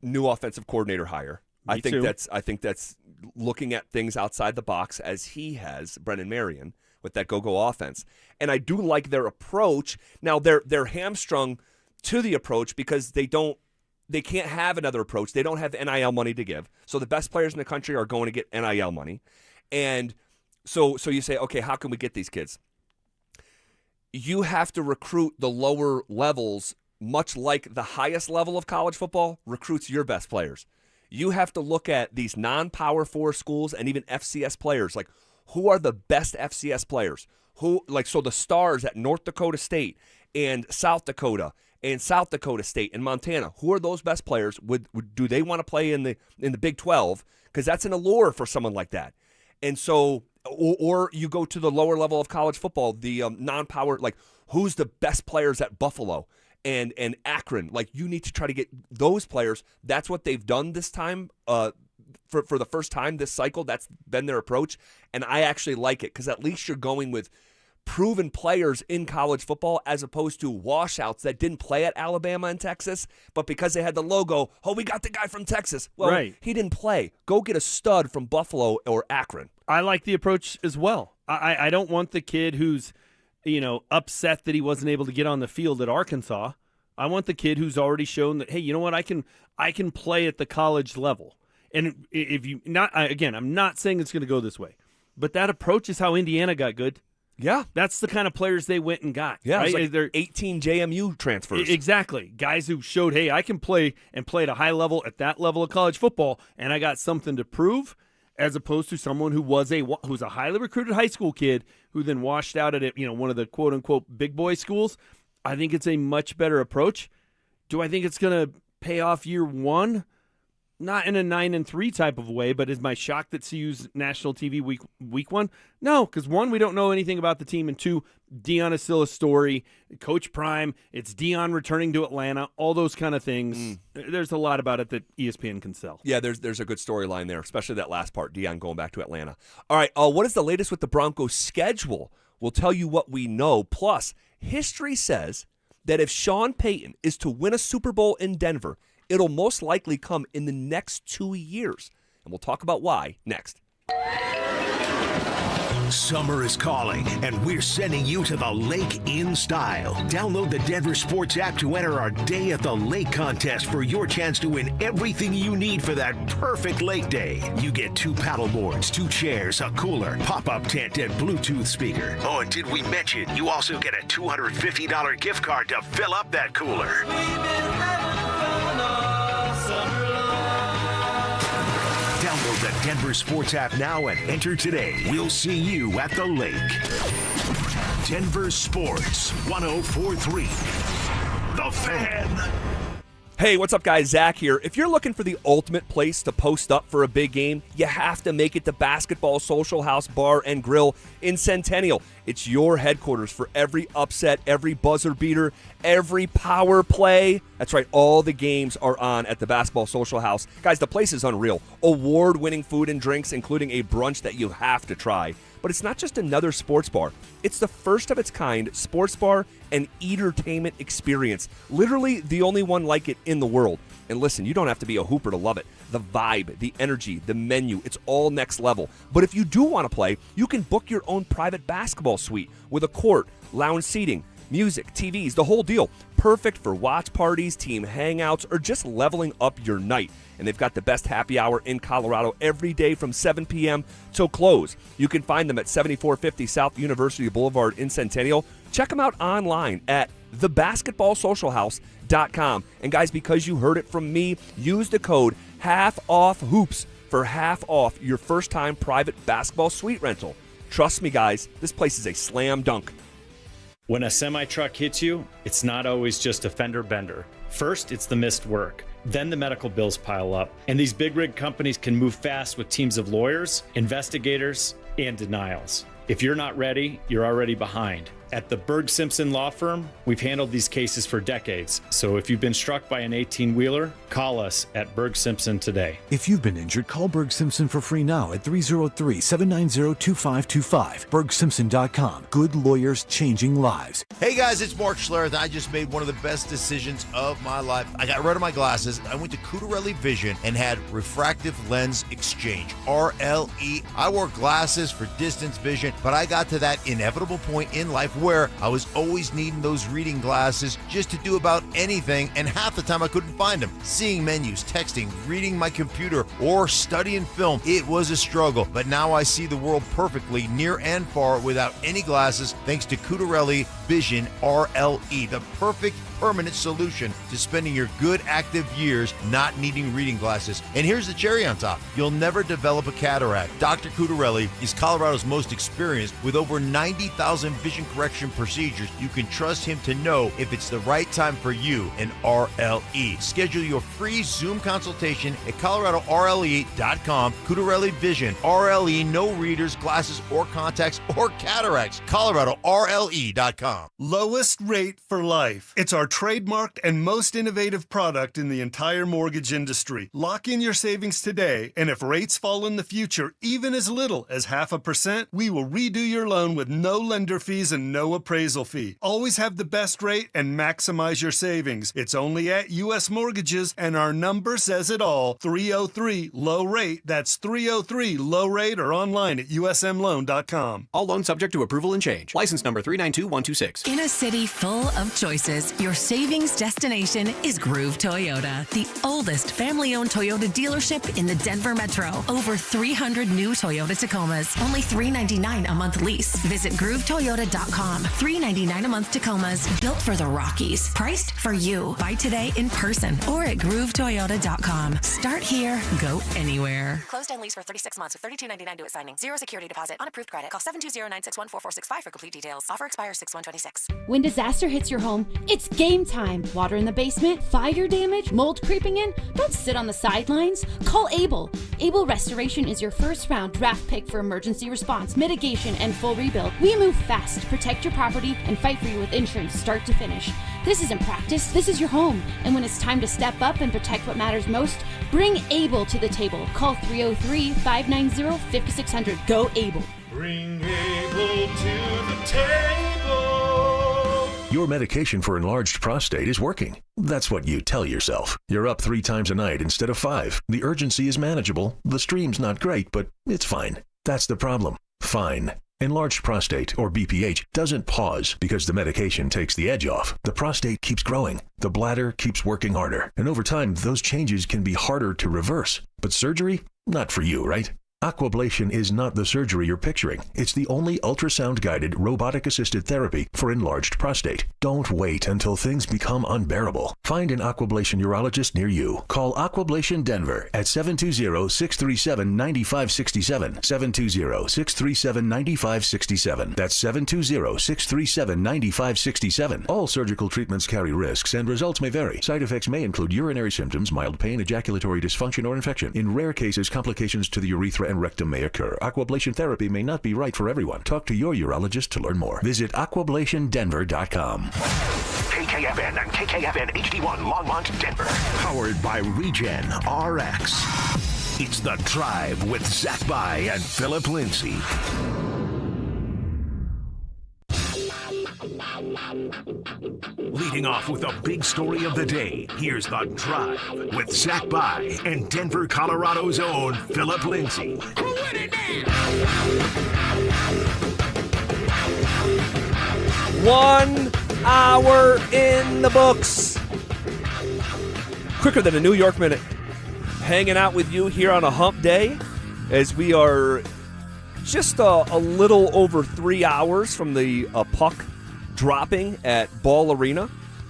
new offensive coordinator hire. I think that's looking at things outside the box, as he has, Brennan Marion, with that go-go offense. And I do like their approach. Now they're hamstrung to the approach because they can't have another approach. They don't have NIL money to give. So the best players in the country are going to get NIL money. And so you say, okay, how can we get these kids? You have to recruit the lower levels, much like the highest level of college football recruits your best players. You have to look at these non-Power 4 schools and even FCS players. Like, who are the best FCS players? So the stars at North Dakota State and South Dakota State and Montana. Who are those best players? Do they want to play in the Big 12? Because that's an allure for someone like that. And so, or you go to the lower level of college football, the non-power, like who's the best players at Buffalo and Akron? Like, you need to try to get those players. That's what they've done this time. For the first time this cycle, that's been their approach. And I actually like it because at least you're going with proven players in college football as opposed to washouts that didn't play at Alabama and Texas, but because they had the logo, we got the guy from Texas. Well, He didn't play. Go get a stud from Buffalo or Akron. I like the approach as well. I don't want the kid who's, upset that he wasn't able to get on the field at Arkansas. I want the kid who's already shown that, hey, you know what, I can play at the college level. And if you not again, I'm not saying it's going to go this way, but that approach is how Indiana got good. Yeah, that's the kind of players they went and got. Yeah, right? Like they're 18 JMU transfers. Exactly, guys who showed, hey, I can play at a high level at that level of college football, and I got something to prove. As opposed to someone who's a highly recruited high school kid who then washed out at one of the quote unquote big boy schools. I think it's a much better approach. Do I think it's going to pay off year one? Not in a 9-3 type of way, but is my shock that CU's national TV week one? No, because one, we don't know anything about the team, and two, Deion is still a story. Coach Prime, it's Deion returning to Atlanta, all those kind of things. There's a lot about it that ESPN can sell. Yeah, there's a good storyline there, especially that last part, Deion going back to Atlanta. All right, what is the latest with the Broncos' schedule? We'll tell you what we know. Plus, history says that if Sean Payton is to win a Super Bowl in Denver, it'll most likely come in the next 2 years. And we'll talk about why next. Summer is calling, and we're sending you to the lake in style. Download the Denver Sports app to enter our Day at the Lake contest for your chance to win everything you need for that perfect lake day. You get 2 paddle boards, 2 chairs, a cooler, pop-up tent, and Bluetooth speaker. Oh, and did we mention you also get a $250 gift card to fill up that cooler? Download the Denver Sports app now and enter today. We'll see you at the lake. Denver Sports 104.3. The Fan. Hey, what's up, guys? Zach here. If you're looking for the ultimate place to post up for a big game, you have to make it to Basketball Social House Bar and Grill in Centennial. It's your headquarters for every upset, every buzzer beater, every power play. That's right, all the games are on at the Basketball Social House. Guys, the place is unreal. Award-winning food and drinks, including a brunch that you have to try. But it's not just another sports bar. It's the first of its kind sports bar and entertainment experience. Literally the only one like it in the world. And listen, you don't have to be a hooper to love it. The vibe, the energy, the menu, it's all next level. But if you do want to play, you can book your own private basketball suite with a court, lounge seating, music, TVs, the whole deal. Perfect for watch parties, team hangouts, or just leveling up your night. And they've got the best happy hour in Colorado every day from 7 p.m. till close. You can find them at 7450 South University Boulevard in Centennial. Check them out online at thebasketballsocialhouse.com. And guys, because you heard it from me, use the code HALFOFFHOOPS for half off your first-time private basketball suite rental. Trust me, guys, this place is a slam dunk. When a semi-truck hits you, it's not always just a fender bender. First, it's the missed work. Then the medical bills pile up. And these big rig companies can move fast with teams of lawyers, investigators, and denials. If you're not ready, you're already behind. At the Berg Simpson Law Firm, we've handled these cases for decades. So if you've been struck by an 18-wheeler, call us at Berg Simpson today. If you've been injured, call Berg Simpson for free now at 303-790-2525. BergSimpson.com. Good lawyers changing lives. Hey guys, it's Mark Schlereth. I just made one of the best decisions of my life. I got rid of my glasses. I went to Cutarelli Vision and had refractive lens exchange, RLE. I wore glasses for distance vision, but I got to that inevitable point in life where I was always needing those reading glasses just to do about anything, and half the time I couldn't find them. Seeing menus, texting, reading my computer, or studying film, it was a struggle. But now I see the world perfectly, near and far, without any glasses, thanks to Cutarelli Vision RLE, the perfect permanent solution to spending your good active years not needing reading glasses. And here's the cherry on top. You'll never develop a cataract. Dr. Cutarelli is Colorado's most experienced with over 90,000 vision correction procedures. You can trust him to know if it's the right time for you and RLE. Schedule your free Zoom consultation at coloradorle.com. Cutarelli Vision, RLE, no readers, glasses, or contacts, or cataracts. coloradorle.com. Lowest rate for life. It's our trademarked and most innovative product in the entire mortgage industry. Lock in your savings today, and if rates fall in the future, even as little as 0.5%, we will redo your loan with no lender fees and no appraisal fee. Always have the best rate and maximize your savings. It's only at U.S. Mortgages, and our number says it all. 303-LOW-RATE. That's 303-LOW-RATE, or online at usmloan.com. All loans subject to approval and change. License number 392126. In a city full of choices, your savings destination is Groove Toyota, the oldest family-owned Toyota dealership in the Denver Metro. Over 300 new Toyota Tacomas, only $399 a month lease. Visit GrooveToyota.com. $399 a month Tacomas, built for the Rockies. Priced for you. Buy today in person or at GrooveToyota.com. Start here, go anywhere. Closed and lease for 36 months with $32.99 due at signing. Zero security deposit. Unapproved credit. Call 720-961-4465 for complete details. Offer expires 6/1/26. When disaster hits your home, it's game time. Water in the basement, fire damage, mold creeping in. Don't sit on the sidelines. Call Able. Able Restoration is your first round draft pick for emergency response, mitigation, and full rebuild. We move fast, protect your property, and fight for you with insurance start to finish. This isn't practice, this is your home. And when it's time to step up and protect what matters most, bring Able to the table. Call 303-590-5600. Go Able. Bring Able to the table. Your medication for enlarged prostate is working. That's what you tell yourself. You're up 3 times a night instead of 5. The urgency is manageable. The stream's not great, but it's fine. That's the problem. Fine. Enlarged prostate, or BPH, doesn't pause because the medication takes the edge off. The prostate keeps growing. The bladder keeps working harder. And over time, those changes can be harder to reverse. But surgery? Not for you, right? Aquablation is not the surgery you're picturing. It's the only ultrasound-guided, robotic-assisted therapy for enlarged prostate. Don't wait until things become unbearable. Find an Aquablation urologist near you. Call Aquablation Denver at 720-637-9567. 720-637-9567. That's 720-637-9567. All surgical treatments carry risks, and results may vary. Side effects may include urinary symptoms, mild pain, ejaculatory dysfunction, or infection. In rare cases, complications to the urethra and rectum may occur. Aquablation therapy may not be right for everyone. Talk to your urologist to learn more. Visit aquablationdenver.com. KKFN and KKFN HD1 Longmont, Denver. Powered by Regen RX. It's The Drive with Zach By and Phillip Lindsay. Leading off with the big story of the day, here's The Drive with Zach By and Denver, Colorado's own Phillip Lindsay. 1 hour in the books. Quicker than a New York minute. Hanging out with you here on a hump day as we are just a little over 3 hours from the puck dropping at Ball Arena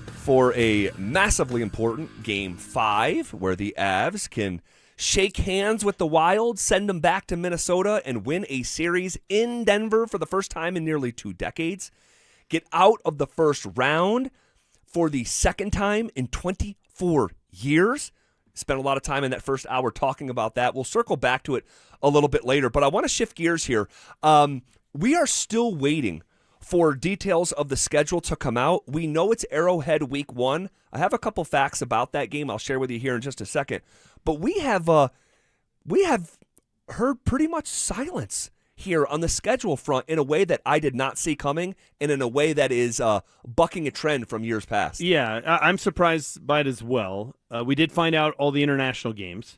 for a massively important Game 5 where the Avs can shake hands with the Wild, send them back to Minnesota, and win a series in Denver for the first time in nearly 2 decades. Get out of the first round for the second time in 24 years. Spent a lot of time in that first hour talking about that. We'll circle back to it a little bit later, but I want to shift gears here. We are still waiting for details of the schedule to come out. We know it's Arrowhead Week 1. I have a couple facts about that game I'll share with you here in just a second. But we have heard pretty much silence here on the schedule front in a way that I did not see coming, and in a way that is bucking a trend from years past. Yeah, I'm surprised by it as well. We did find out all the international games.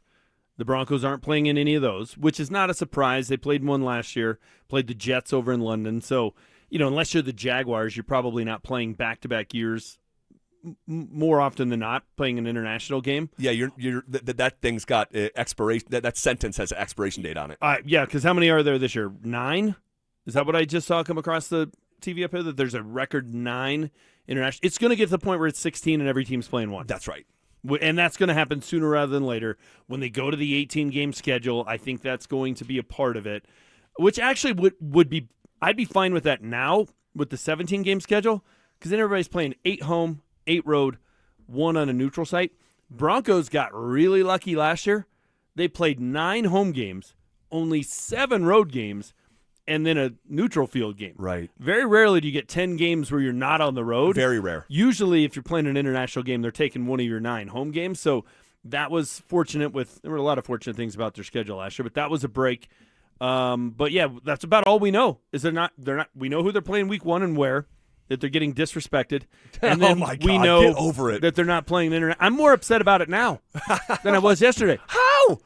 The Broncos aren't playing in any of those, which is not a surprise. They played one last year, played the Jets over in London. So, unless you're the Jaguars, you're probably not playing back-to-back years more often than not, playing an international game. Yeah, that thing's got expiration. That sentence has an expiration date on it. Yeah, because how many are there this year? 9? Is that what I just saw come across the TV up here? That there's a record 9 international. It's going to get to the point where it's 16 and every team's playing one. That's right. And that's going to happen sooner rather than later. When they go to the 18-game schedule, I think that's going to be a part of it, which actually would be – I'd be fine with that now with the 17-game schedule, because then everybody's playing 8 home, 8 road, 1 on a neutral site. Broncos got really lucky last year. They played 9 home games, only 7 road games, and then a neutral field game. Right. Very rarely do you get 10 games where you're not on the road. Very rare. Usually, if you're playing an international game, they're taking one of your 9 home games. So that was fortunate. There were a lot of fortunate things about their schedule last year, but that was a break. But yeah, that's about all we know. Is they're not. We know who they're playing week 1 and where. That they're getting disrespected, and then we know get over it. that they're not playing internet. I'm more upset about it now than I was yesterday. How?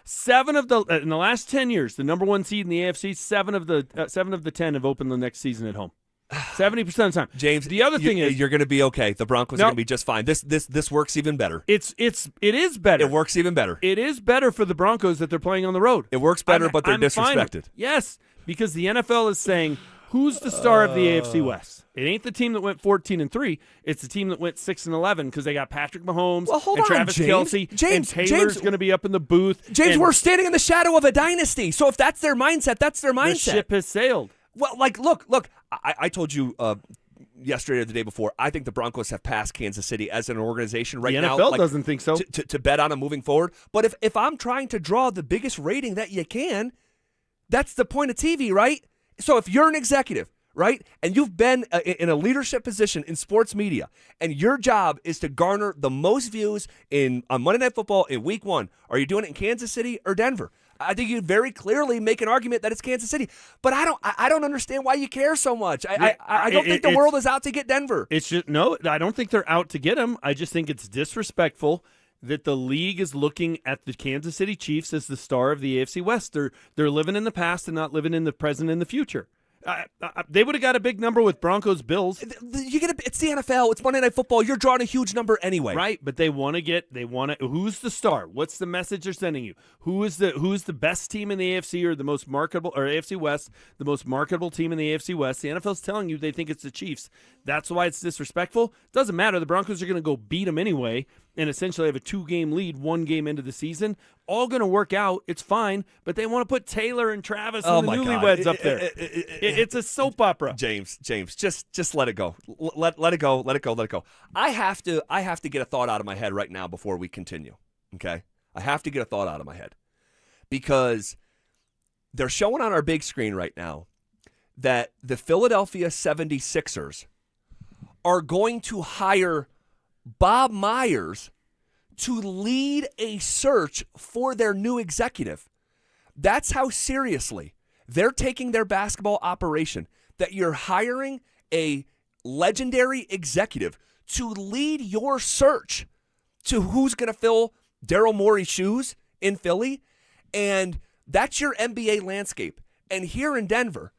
Seven of the in the last 10 years, the number 1 seed in the AFC, 7 of the 10 have opened the next season at home. 70% of the time. James, the other thing is you're going to be okay. The Broncos are going to be just fine. This works even better. It is better. It works even better. It is better for the Broncos that they're playing on the road. It works better, but they're I'm fine with disrespected. it. Yes, because the NFL is saying, who's the star of the AFC West? It ain't the team that went 14-3. It's the team that went 6-11 because they got Patrick Mahomes and Travis Kelce. And Taylor's going to be up in the booth. James, we're standing in the shadow of a dynasty. So if that's their mindset, that's their mindset. The ship has sailed. Well, look. I told you yesterday or the day before, I think the Broncos have passed Kansas City as an organization right now. The NFL doesn't think so. To bet on them moving forward. But if I'm trying to draw the biggest rating that you can, that's the point of TV, right? So if you're an executive, right, and you've been in a leadership position in sports media, and your job is to garner the most views on Monday Night Football in Week 1, are you doing it in Kansas City or Denver? I think you very clearly make an argument that it's Kansas City, but I don't understand why you care so much. I don't think the world is out to get Denver. It's just no. I don't think they're out to get him. I just think it's disrespectful that the league is looking at the Kansas City Chiefs as the star of the AFC West. They're living in the past and not living in the present and the future. They would have got a big number with Broncos Bills. It's the NFL. It's Monday Night Football. You're drawing a huge number anyway, right? But they want to. Who's the star? What's the message they're sending you? Who's the best team in the AFC or the most marketable or AFC West? The most marketable team in the AFC West. The NFL's telling you they think it's the Chiefs. That's why it's disrespectful. Doesn't matter. The Broncos are going to go beat them anyway, and essentially have a 2-game lead, 1 game into the season. All going to work out. It's fine. But they want to put Taylor and Travis and the newlyweds up there. It's a soap opera. James, just let it go. Let it go. I have to get a thought out of my head right now before we continue. Okay? I have to get a thought out of my head. Because they're showing on our big screen right now that the Philadelphia 76ers are going to hire Bob Myers to lead a search for their new executive. That's how seriously they're taking their basketball operation, that you're hiring a legendary executive to lead your search to who's going to fill Daryl Morey's shoes in Philly. And that's your NBA landscape. And here in Denver,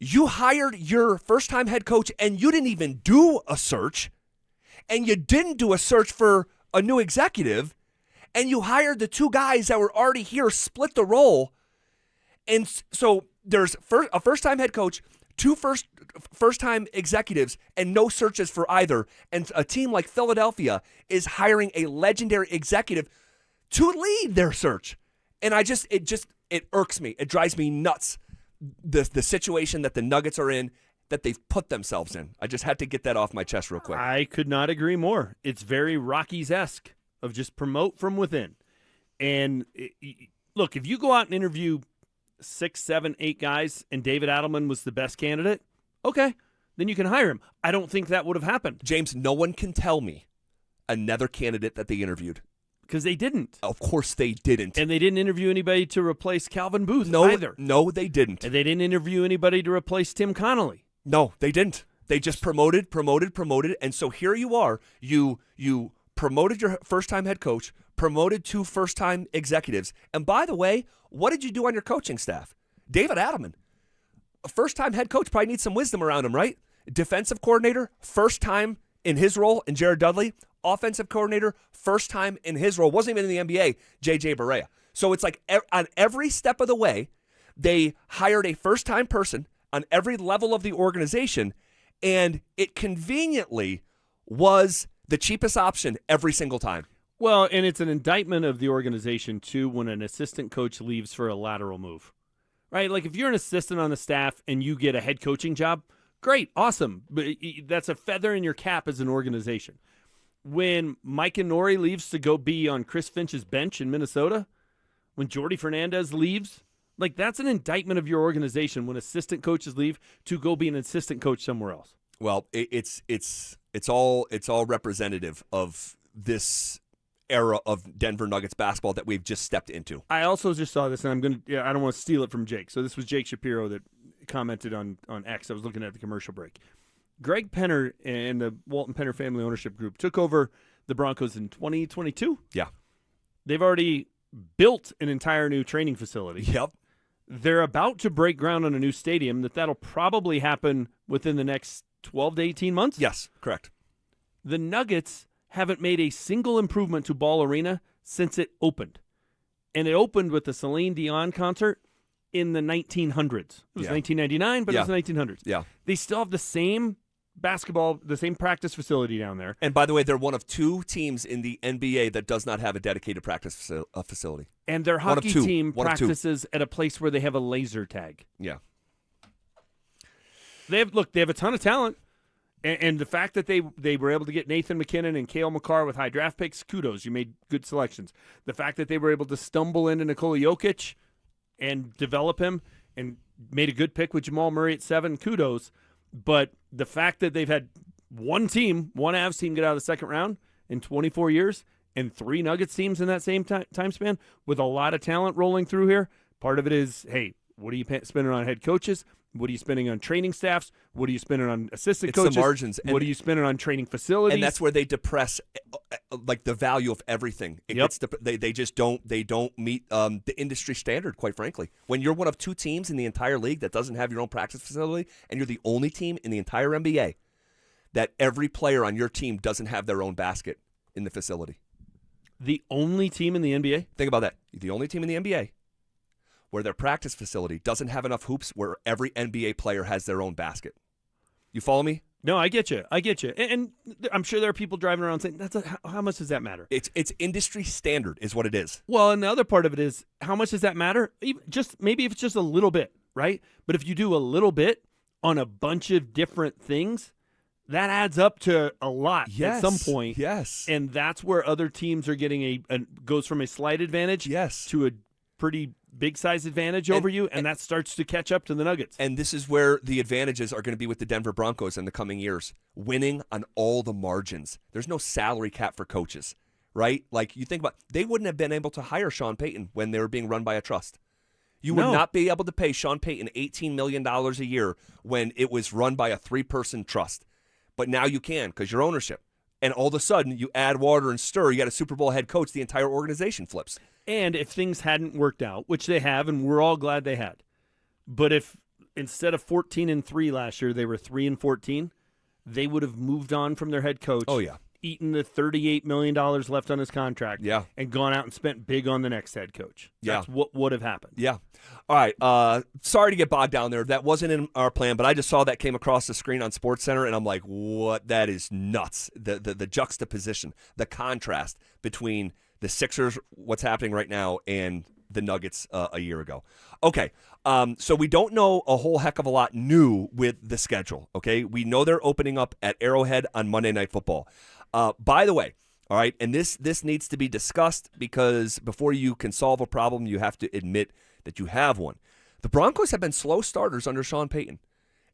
you hired your first-time head coach, and you didn't even do a search, and you didn't do a search for a new executive, and you hired the 2 guys that were already here, split the role. And so there's a first-time head coach, 2 first-time executives, and no searches for either. And a team like Philadelphia is hiring a legendary executive to lead their search. And it irks me. It drives me nuts. The situation that the Nuggets are in, that they've put themselves in. I just had to get that off my chest real quick. I could not agree more. It's very Rockies-esque of just promote from within. And look, if you go out and interview 6, 7, 8 guys and David Adelman was the best candidate, okay, then you can hire him. I don't think that would have happened. James, no one can tell me another candidate that they interviewed. Because they didn't. Of course they didn't. And they didn't interview anybody to replace Calvin Booth either. No, they didn't. And they didn't interview anybody to replace Tim Connolly. No, they didn't. They just promoted. And so here you are. You promoted your first-time head coach, promoted 2 first-time executives. And by the way, what did you do on your coaching staff? David Adelman, a first-time head coach, probably needs some wisdom around him, right? Defensive coordinator, first time in his role, and Jared Dudley. Offensive coordinator, first time in his role. Wasn't even in the NBA, J.J. Barea. So it's like on every step of the way, they hired a first-time person on every level of the organization, and it conveniently was the cheapest option every single time. Well, and it's an indictment of the organization, too, when an assistant coach leaves for a lateral move. Right? Like if you're an assistant on the staff and you get a head coaching job, great, awesome. But that's a feather in your cap as an organization. When Mike Nori leaves to go be on Chris Finch's bench in Minnesota, when Jordy Fernandez leaves Like, that's an indictment of your organization when assistant coaches leave to go be an assistant coach somewhere else. Well, it's all representative of this era of Denver Nuggets basketball that we've just stepped into. I also just saw this, and I don't want to steal it from Jake. So this was Jake Shapiro that commented on X. I was looking at the commercial break. Greg Penner and the Walton Penner Family Ownership Group took over the Broncos in 2022. Yeah. They've already built an entire new training facility. Yep. They're about to break ground on a new stadium that'll probably happen within the next 12 to 18 months. Yes, correct. The Nuggets haven't made a single improvement to Ball Arena since it opened. And it opened with the Celine Dion concert in the 1900s. It was 1999, but it was the 1900s. Yeah. They still have the same the same practice facility down there. And by the way, they're one of 2 teams in the NBA that does not have a dedicated practice facility. And their hockey team practices at a place where they have a laser tag. Yeah. They have a ton of talent. And the fact that they were able to get Nathan McKinnon and Cale Makar with high draft picks, kudos. You made good selections. The fact that they were able to stumble into Nikola Jokic and develop him and made a good pick with Jamal Murray at 7, kudos. But the fact that they've had one Avs team get out of the second round in 24 years and 3 Nuggets teams in that same time span with a lot of talent rolling through here, part of it is, hey, what are you spending on head coaches? What are you spending on training staffs? What are you spending on assistant coaches? The margins. What are you spending on training facilities? And that's where they depress like the value of everything. They just don't meet the industry standard, quite frankly. When you're one of 2 teams in the entire league that doesn't have your own practice facility, and you're the only team in the entire NBA that every player on your team doesn't have their own basket in the facility. The only team in the NBA? Think about that. The only team in the NBA where their practice facility doesn't have enough hoops where every NBA player has their own basket. You follow me? No, I get you. And I'm sure there are people driving around saying, how much does that matter? It's industry standard is what it is. Well, and the other part of it is, how much does that matter? Maybe if it's just a little bit, right? But if you do a little bit on a bunch of different things, that adds up to a lot at some point. Yes. And that's where other teams are getting goes from a slight advantage to a pretty big size advantage over you, and that starts to catch up to the Nuggets. And this is where the advantages are going to be with the Denver Broncos in the coming years, winning on all the margins. There's no salary cap for coaches, right? Like, you think about, they wouldn't have been able to hire Sean Payton when they were being run by a trust. You would not be able to pay Sean Payton $18 million a year when it was run by a 3-person trust. But now you can because your ownership. And all of a sudden, you add water and stir, you got a Super Bowl head coach, the entire organization flips. And if things hadn't worked out, which they have, and we're all glad they had, but if instead of 14-3 last year, they were 3-14, they would have moved on from their head coach. Oh, yeah. Eaten the $38 million left on his contract. Yeah. And gone out and spent big on the next head coach. That's what would have happened. Yeah. All right. Sorry to get bogged down there. That wasn't in our plan, but I just saw that came across the screen on SportsCenter, and I'm like, what? That is nuts. The juxtaposition, the contrast between the Sixers, what's happening right now, and the Nuggets a year ago. Okay, so we don't know a whole heck of a lot new with the schedule, okay? We know they're opening up at Arrowhead on Monday Night Football. By the way, all right, and this needs to be discussed because before you can solve a problem, you have to admit that you have one. The Broncos have been slow starters under Sean Payton,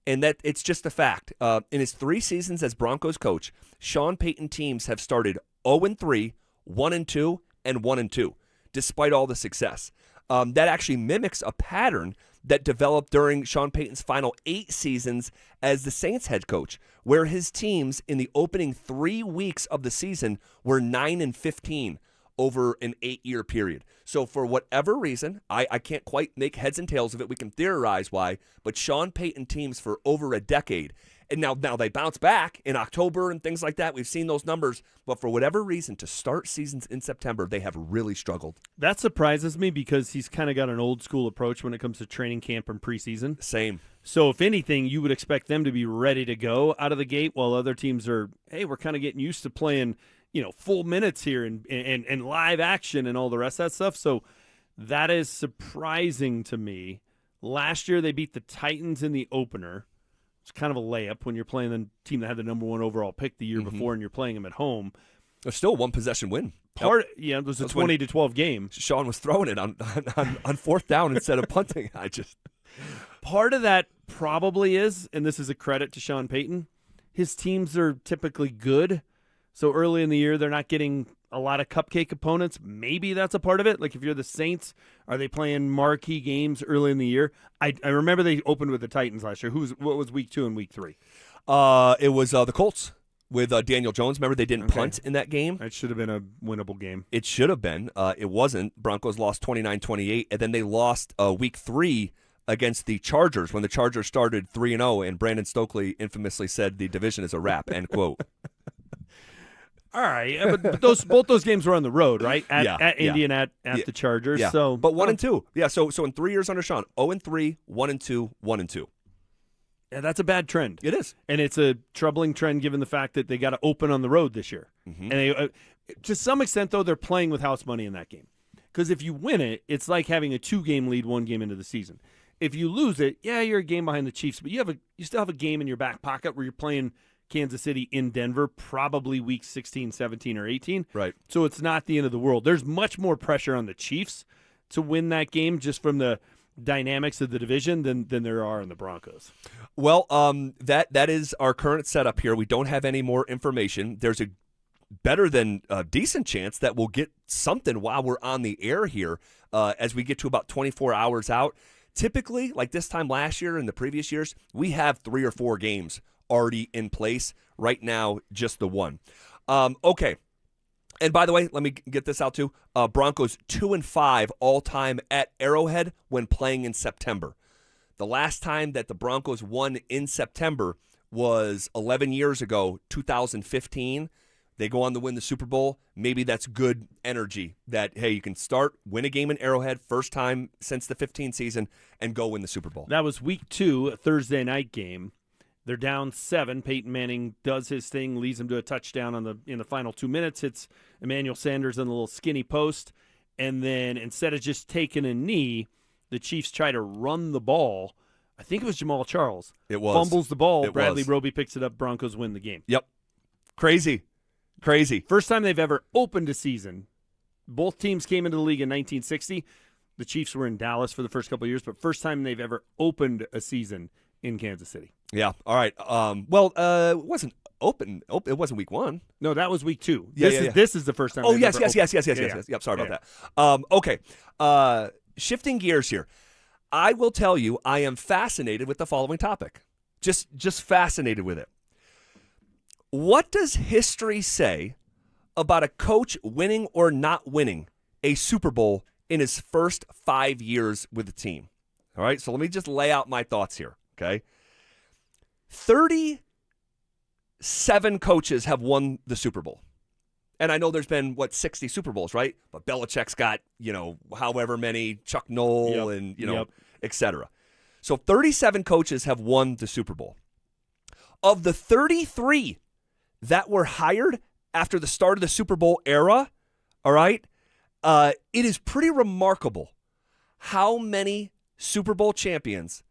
and that it's just a fact. In his 3 seasons as Broncos coach, Sean Payton teams have started 0-3, 1-2, and 1-2, despite all the success. That actually mimics a pattern that developed during Sean Payton's final 8 seasons as the Saints head coach, where his teams in the opening 3 weeks of the season were 9-15 over an 8-year period. So for whatever reason, I can't quite make heads and tails of it. We can theorize why, but Sean Payton teams for over a decade, and now they bounce back in October and things like that. We've seen those numbers, but for whatever reason, to start seasons in September, they have really struggled. That surprises me because he's kind of got an old school approach when it comes to training camp and preseason. Same. So if anything, you would expect them to be ready to go out of the gate while other teams are, hey, we're kind of getting used to playing, full minutes here and live action and all the rest of that stuff. So that is surprising to me. Last year they beat the Titans in the opener. It's kind of a layup when you're playing the team that had the number 1 overall pick the year before and you're playing them at home. There's still a one-possession win. It was a 20-12 game. Sean was throwing it on fourth down instead of punting. Part of that probably is, and this is a credit to Sean Payton, his teams are typically good. So early in the year, they're not getting a lot of cupcake opponents. Maybe that's a part of it. Like if you're the Saints, are they playing marquee games early in the year? I remember they opened with the Titans last year. What was week 2 and week 3? It was the Colts with Daniel Jones. Remember they didn't punt in that game? It should have been a winnable game. It should have been. It wasn't. Broncos lost 29-28, and then they lost week 3 against the Chargers when the Chargers started 3-0, and Brandon Stokely infamously said the division is a wrap, end quote. All right, but both those games were on the road, right? At Indy and at the Chargers. Yeah. So, but 1-2. Yeah. So in 3 years under Sean, 0-3, 1-2, 1-2. Yeah, that's a bad trend. It is, and it's a troubling trend given the fact that they got to open on the road this year. Mm-hmm. And they, to some extent, though, they're playing with house money in that game because if you win it, it's like having a 2-game lead 1 game into the season. If you lose it, you're a game behind the Chiefs, but you still have a game in your back pocket where you're playing Kansas City in Denver, probably week 16, 17, or 18. Right. So it's not the end of the world. There's much more pressure on the Chiefs to win that game just from the dynamics of the division than there are in the Broncos. Well, that is our current setup here. We don't have any more information. There's a better than decent chance that we'll get something while we're on the air here as we get to about 24 hours out. Typically, like this time last year and the previous years, we have 3 or 4 games already in place. Right now, just the one. Okay. And by the way, let me get this out too. Broncos 2-5 all-time at Arrowhead when playing in September. The last time that the Broncos won in September was 11 years ago, 2015. They go on to win the Super Bowl. Maybe that's good energy that, hey, you can win a game in Arrowhead, first time since the 15 season, and go win the Super Bowl. That was week 2, a Thursday night game. They're down 7. Peyton Manning does his thing, leads them to a touchdown in the final 2 minutes. Hits Emmanuel Sanders in a little skinny post. And then instead of just taking a knee, the Chiefs try to run the ball. I think it was Jamal Charles. It was. Fumbles the ball. It Bradley was. Roby picks it up. Broncos win the game. Yep. Crazy. First time they've ever opened a season. Both teams came into the league in 1960. The Chiefs were in Dallas for the first couple of years, but first time they've ever opened a season in Kansas City. Yeah. All right. It wasn't open. It wasn't week 1. No, that was week 2. Yeah, This is the first time. Oh, yes. Yep. Sorry about that. Okay. Shifting gears here. I will tell you, I am fascinated with the following topic. Just fascinated with it. What does history say about a coach winning or not winning a Super Bowl in his first 5 years with the team? All right, so let me just lay out my thoughts here, okay? 37 coaches have won the Super Bowl. And I know there's been, 60 Super Bowls, right? But Belichick's got, however many, Chuck Noll and, et cetera. So 37 coaches have won the Super Bowl. Of the 33 that were hired after the start of the Super Bowl era, all right, it is pretty remarkable how many Super Bowl champions,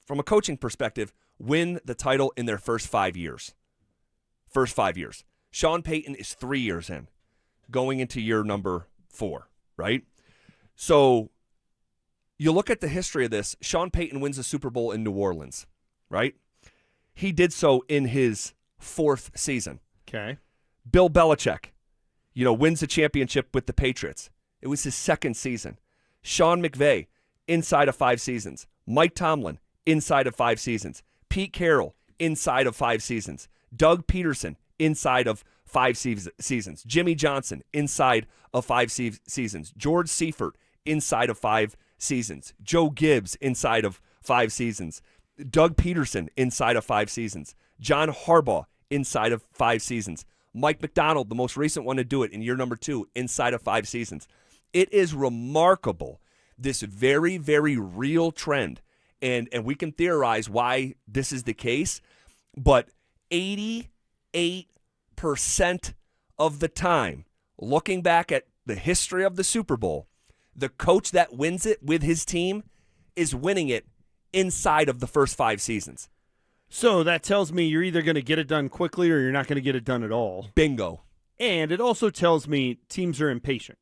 from a coaching perspective, win the title in their first 5 years. First 5 years. Sean Payton is 3 years in, going into year number 4, right? So you look at the history of this. Sean Payton wins the Super Bowl in New Orleans, right? He did so in his 4th season. Okay. Bill Belichick, wins the championship with the Patriots. It was his 2nd season. Sean McVay, inside of 5 seasons. Mike Tomlin, inside of 5 seasons. Pete Carroll, inside of 5 seasons. Doug Peterson, inside of 5 seasons. Jimmy Johnson, inside of 5 seasons. George Seifert, inside of 5 seasons. Joe Gibbs, inside of 5 seasons. Doug Peterson, inside of 5 seasons. John Harbaugh, inside of 5 seasons. Mike McDonald, the most recent one to do it in year number 2, inside of 5 seasons. It is remarkable, this very, very real trend. And we can theorize why this is the case, but 88% of the time, looking back at the history of the Super Bowl, the coach that wins it with his team is winning it inside of the first 5 seasons. So that tells me you're either going to get it done quickly or you're not going to get it done at all. Bingo. And it also tells me teams are impatient,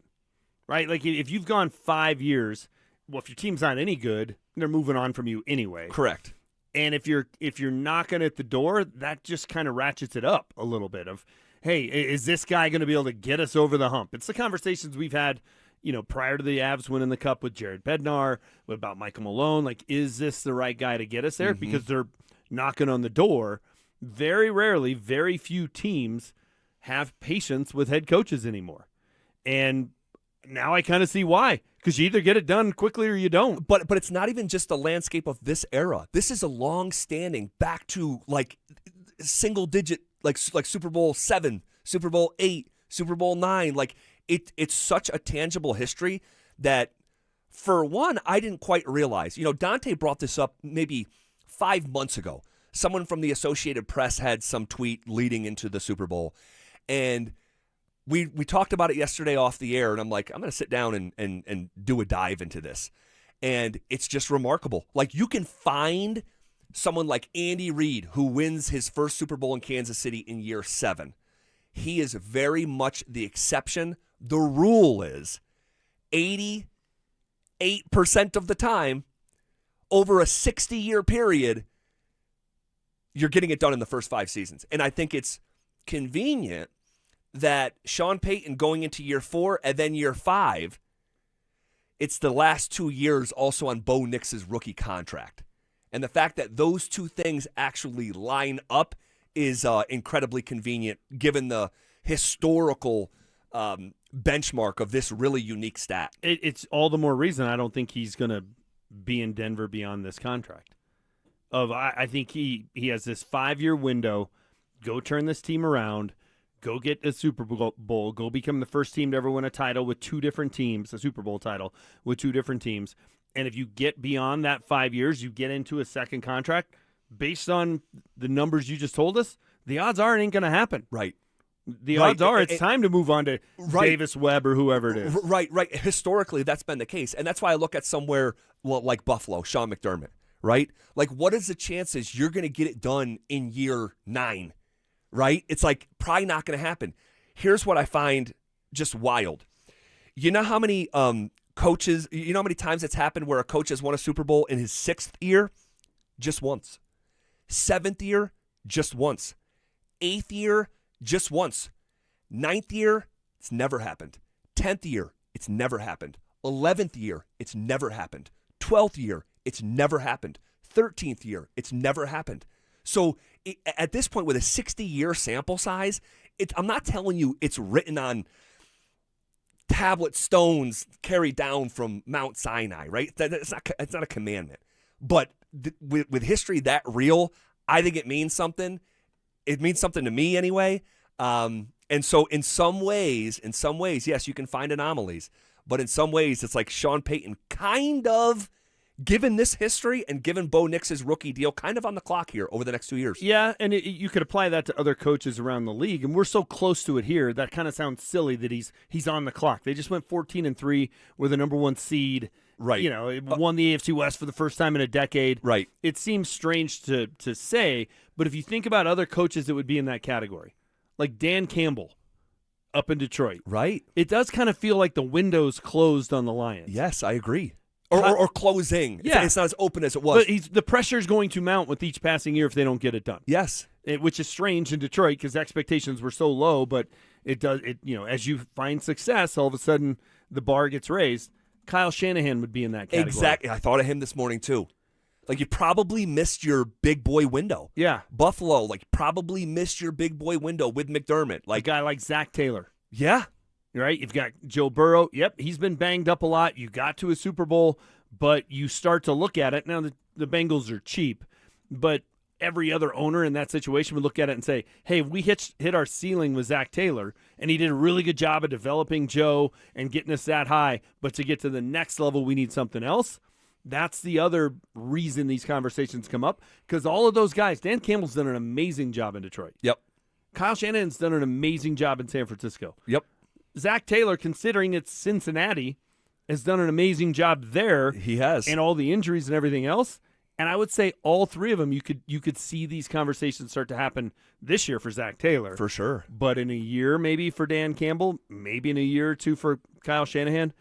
right? Like if you've gone 5 years, well, if your team's not any good, they're moving on from you anyway. Correct. And if you're knocking at the door, that just kind of ratchets it up a little bit of, hey, is this guy going to be able to get us over the hump? It's the conversations we've had, prior to the Avs winning the Cup with Jared Bednar, about Michael Malone. Like, is this the right guy to get us there? Because they're knocking on the door. Very rarely, very few teams have patience with head coaches anymore. And now I kind of see why. Because you either get it done quickly or you don't. But it's not even just the landscape of this era. This is a long-standing, back to like single-digit, like Super Bowl 7, Super Bowl 8, Super Bowl 9. Like it's such a tangible history that, for one, I didn't quite realize. Dante brought this up maybe 5 months ago. Someone from the Associated Press had some tweet leading into the Super Bowl, and we talked about it yesterday off the air, and I'm like, I'm going to sit down and do a dive into this. And it's just remarkable. Like, you can find someone like Andy Reid, who wins his first Super Bowl in Kansas City in year 7. He is very much the exception. The rule is 88% of the time, over a 60-year period, you're getting it done in the first 5 seasons. And I think it's convenient that Sean Payton going into year 4 and then year 5, it's the last 2 years also on Bo Nix's rookie contract. And the fact that those two things actually line up is incredibly convenient given the historical benchmark of this really unique stat. It's all the more reason I don't think he's going to be in Denver beyond this contract. I think he has this 5-year window. Go turn this team around. Go get a Super Bowl. Go become the first team to ever win a title with 2 different teams, a Super Bowl title with 2 different teams. And if you get beyond that 5 years, you get into a second contract, based on the numbers you just told us, the odds are it ain't going to happen. Right. The odds are it's time to move on to Davis Webb or whoever it is. Right. Historically, that's been the case. And that's why I look at somewhere like Buffalo, Sean McDermott, right? Like, what is the chances you're going to get it done in year 9, right? It's like probably not going to happen. Here's what I find just wild. You know how many coaches, you know how many times it's happened where a coach has won a Super Bowl in his 6th year? Just once. 7th year? Just once. 8th year? Just once. 9th year? It's never happened. 10th year? It's never happened. 11th year? It's never happened. 12th year? It's never happened. 13th year? It's never happened. So at this point, with a 60-year sample size, I'm not telling you it's written on tablet stones carried down from Mount Sinai, right? It's not a commandment. But with history that real, I think it means something. It means something to me anyway. And so in some ways, yes, you can find anomalies. But in some ways, it's like Sean Payton kind of, given this history and given Bo Nix's rookie deal, kind of on the clock here over the next 2 years. Yeah, and you could apply that to other coaches around the league, and we're so close to it here, that kind of sounds silly that he's on the clock. They just went 14-3 with the number 1 seed. Right. Won the AFC West for the first time in a decade. Right. It seems strange to say, but if you think about other coaches that would be in that category, like Dan Campbell up in Detroit. Right. It does kind of feel like the window's closed on the Lions. Yes, I agree. Or closing. Yeah. It's not as open as it was. But the pressure's going to mount with each passing year if they don't get it done. Yes. Which is strange in Detroit because expectations were so low, but it does. As you find success, all of a sudden the bar gets raised. Kyle Shanahan would be in that category. Exactly. I thought of him this morning too. Like, you probably missed your big boy window. Yeah. Buffalo, probably missed your big boy window with McDermott. A guy like Zach Taylor. Yeah. Right? You've got Joe Burrow. Yep, he's been banged up a lot. You got to a Super Bowl, but you start to look at it. Now, the Bengals are cheap, but every other owner in that situation would look at it and say, hey, we hit our ceiling with Zach Taylor, and he did a really good job of developing Joe and getting us that high, but to get to the next level, we need something else. That's the other reason these conversations come up, because all of those guys, Dan Campbell's done an amazing job in Detroit. Yep. Kyle Shanahan's done an amazing job in San Francisco. Yep. Zach Taylor, considering it's Cincinnati, has done an amazing job there. He has. And all the injuries and everything else. And I would say all three of them, you could see these conversations start to happen this year for Zach Taylor. For sure. But in a year maybe for Dan Campbell, maybe in a year or two for Kyle Shanahan,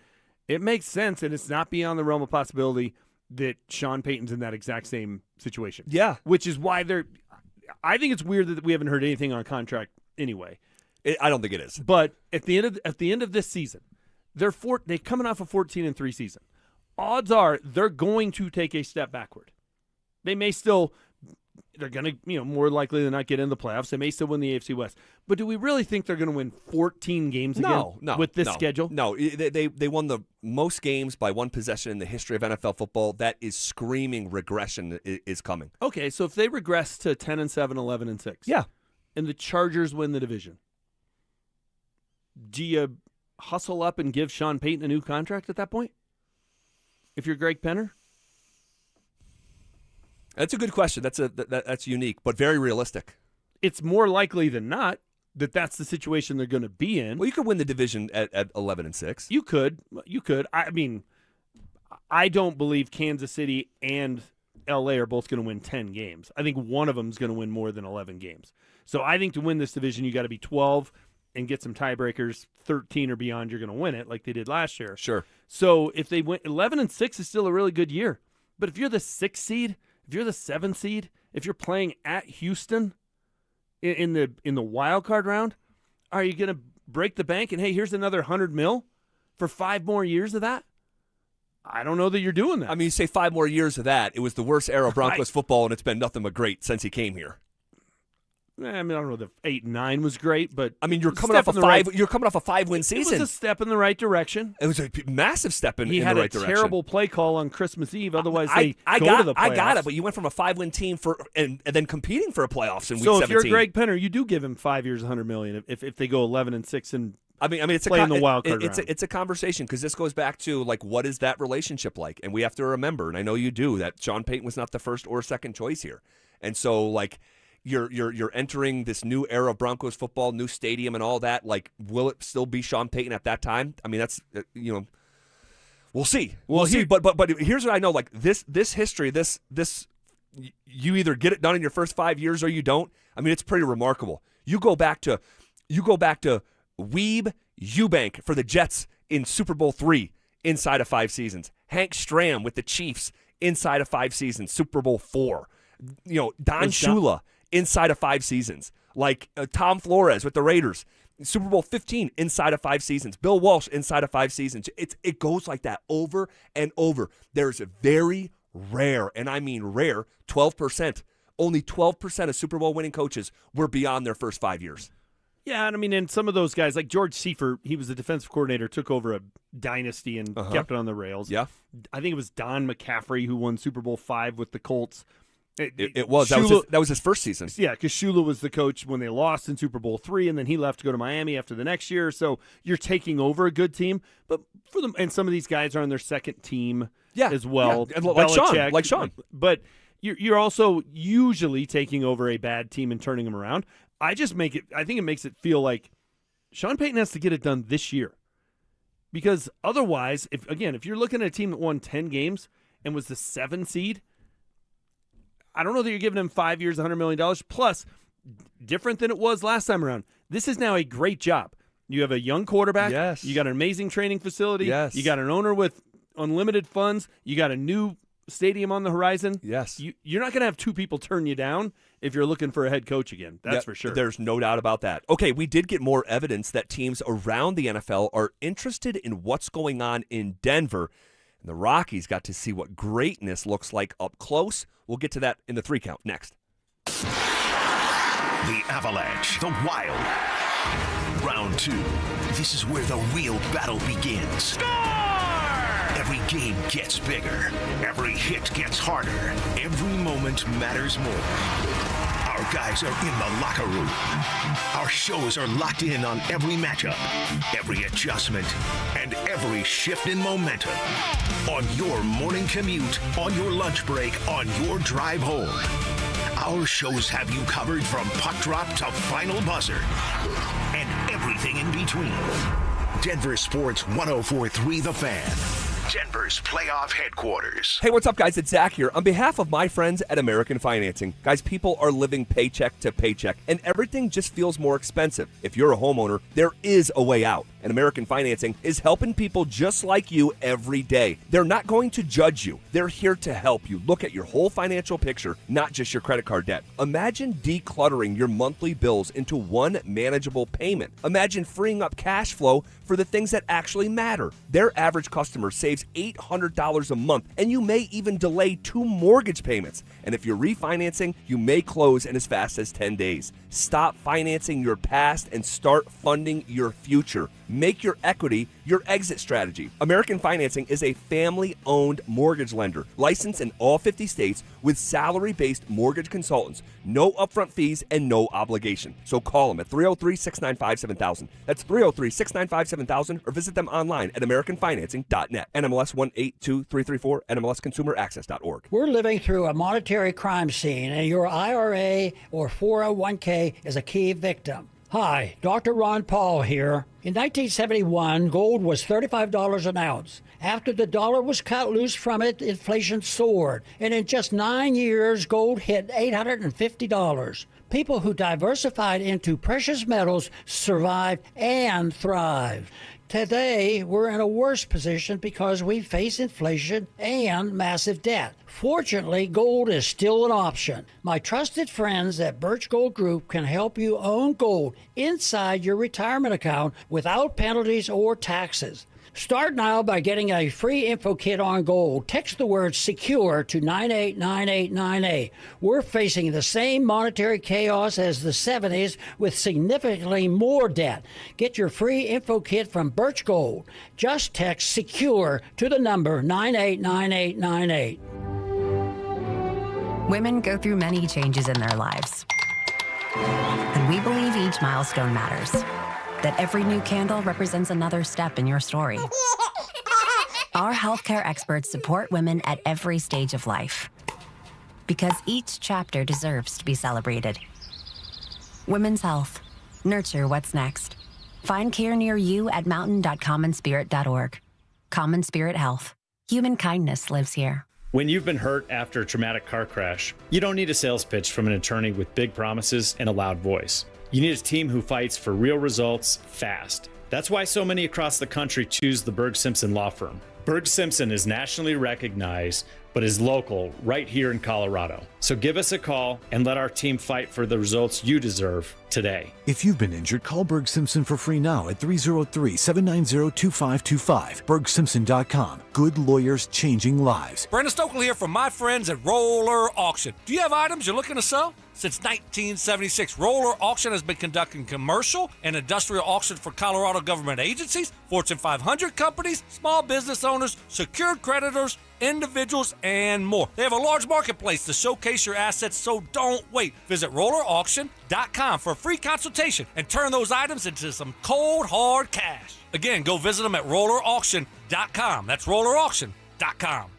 it makes sense, and it's not beyond the realm of possibility that Sean Payton's in that exact same situation. Yeah. Which is why I think it's weird that we haven't heard anything on contract anyway. I don't think it is. But at the end of this season, they're coming off a 14-3 season. Odds are they're going to take a step backward. They may still, they're going to, more likely than not get in the playoffs. They may still win the AFC West. But do we really think they're going to win 14 games again with this schedule? No, they won the most games by one possession in the history of NFL football. That is screaming regression is coming. Okay, so if they regress to 10-7, 11-6, yeah, and the Chargers win the division, do you hustle up and give Sean Payton a new contract at that point? If you're Greg Penner? That's a good question. That's unique, but very realistic. It's more likely than not that that's the situation they're going to be in. Well, you could win the division at 11-6. You could. I mean, I don't believe Kansas City and LA are both going to win 10 games. I think one of them is going to win more than 11 games. So I think to win this division, you got to be 12 and get some tiebreakers. 13 or beyond, you're going to win it like they did last year. Sure. So if they win 11-6 is still a really good year. But if you're the 6th seed, if you're the 7th seed, if you're playing at Houston in the wild card round, are you going to break the bank and, hey, here's another $100 million for 5 more years of that? I don't know that you're doing that. I mean, you say 5 more years of that. It was the worst era of Broncos football, and it's been nothing but great since he came here. I mean, I don't know. The 8-9 was great, but I mean, you're coming off a 5-win season. It was a step in the right direction. It was a massive step in the right direction. He had a terrible play call on Christmas Eve. Otherwise, they go to the playoffs. I got it, but you went from a 5-win team and then competing for a playoffs in week 17. So if you're Greg Penner, you do give him 5 years, $100 million. If they go 11-6 and it's play in the wild card round. It's a conversation because this goes back to what is that relationship like, and we have to remember, and I know you do, that Sean Payton was not the first or second choice here, and so You're entering this new era of Broncos football, new stadium and all that. Will it still be Sean Payton at that time? I mean, that's we'll see. We'll see. But here's what I know: this history, this you either get it done in your first 5 years or you don't. I mean, it's pretty remarkable. You go back to Weeb Eubank for the Jets in Super Bowl III inside of 5 seasons. Hank Stram with the Chiefs inside of 5 seasons. Super Bowl IV. Don Shula inside of 5 seasons. Tom Flores with the Raiders, Super Bowl 15 inside of 5 seasons. Bill Walsh inside of 5 seasons. It goes like that over and over. There's a very rare, and I mean rare, 12%. Only 12% of Super Bowl winning coaches were beyond their first 5 years. Yeah, and I mean, and some of those guys, like George Seifert, he was the defensive coordinator, took over a dynasty and kept it on the rails. Yeah. I think it was Don McCaffrey who won Super Bowl V with the Colts. It was. That was his first season. Yeah, because Shula was the coach when they lost in Super Bowl III, and then he left to go to Miami after the next year. So you're taking over a good team, but for them, and some of these guys are on their second team as well. Yeah. Like Sean. But you're also usually taking over a bad team and turning them around. I think it makes it feel like Sean Payton has to get it done this year, because otherwise, if you're looking at a team that won 10 games and was the 7 seed. I don't know that you're giving him 5 years, $100 million. Plus, different than it was last time around, this is now a great job. You have a young quarterback. Yes. You got an amazing training facility. Yes. You got an owner with unlimited funds. You got a new stadium on the horizon. Yes. You're not going to have 2 people turn you down if you're looking for a head coach again. That's for sure. There's no doubt about that. Okay, we did get more evidence that teams around the NFL are interested in what's going on in Denver. And the Rockies got to see what greatness looks like up close. We'll get to that in the 3 count next. The Avalanche, the Wild. Round 2. This is where the real battle begins. Score! Every game gets bigger. Every hit gets harder. Every moment matters more. Our guys are in the locker room. Our shows are locked in on every matchup, every adjustment, and every shift in momentum. On your morning commute, on your lunch break, on your drive home. Our shows have you covered from puck drop to final buzzer and everything in between. Denver Sports 104.3 The Fan. Denver's playoff headquarters. Hey, what's up, guys? It's Zach here. On behalf of my friends at American Financing, guys, people are living paycheck to paycheck, and everything just feels more expensive. If you're a homeowner, there is a way out. And American Financing is helping people just like you every day. They're not going to judge you. They're here to help you look at your whole financial picture, not just your credit card debt. Imagine decluttering your monthly bills into one manageable payment. Imagine freeing up cash flow for the things that actually matter. Their average customer saves $800 a month, and you may even delay 2 mortgage payments. And if you're refinancing, you may close in as fast as 10 days. Stop financing your past and start funding your future. Make your equity your exit strategy. American Financing is a family-owned mortgage lender, licensed in all 50 states with salary-based mortgage consultants, no upfront fees, and no obligation. So call them at 303-695-7000. That's 303-695-7000, or visit them online at americanfinancing.net. NMLS 182334, NMLSconsumeraccess.org. We're living through a monetary crime scene, and your IRA or 401k is a key victim. Hi, Dr. Ron Paul here. In 1971, gold was $35 an ounce. After the dollar was cut loose from it, inflation soared. And in just 9 years, gold hit $850. People who diversified into precious metals survived and thrived. Today, we're in a worse position because we face inflation and massive debt. Fortunately, gold is still an option. My trusted friends at Birch Gold Group can help you own gold inside your retirement account without penalties or taxes. Start now by getting a free info kit on gold. Text the word SECURE to 989898. We're facing the same monetary chaos as the 70s with significantly more debt. Get your free info kit from Birch Gold. Just text SECURE to the number 989898. Women go through many changes in their lives. And we believe each milestone matters. That every new candle represents another step in your story. Our healthcare experts support women at every stage of life. Because each chapter deserves to be celebrated. Women's health. Nurture what's next. Find care near you at mountain.commonspirit.org. Common Spirit Health. Human kindness lives here. When you've been hurt after a traumatic car crash, you don't need a sales pitch from an attorney with big promises and a loud voice. You need a team who fights for real results fast. That's why so many across the country choose the Berg Simpson Law Firm. Berg Simpson is nationally recognized, but is local right here in Colorado. So give us a call and let our team fight for the results you deserve today. If you've been injured, call Berg Simpson for free now at 303-790-2525. BergSimpson.com. Good lawyers changing lives. Brandon Stokely here from my friends at Roller Auction. Do you have items you're looking to sell? Since 1976, Roller Auction has been conducting commercial and industrial auctions for Colorado government agencies, Fortune 500 companies, small business owners, secured creditors, individuals, and more. They have a large marketplace to showcase your assets, so don't wait. Visit rollerauction.com for a free consultation and turn those items into some cold, hard cash. Again, go visit them at rollerauction.com. That's rollerauction.com.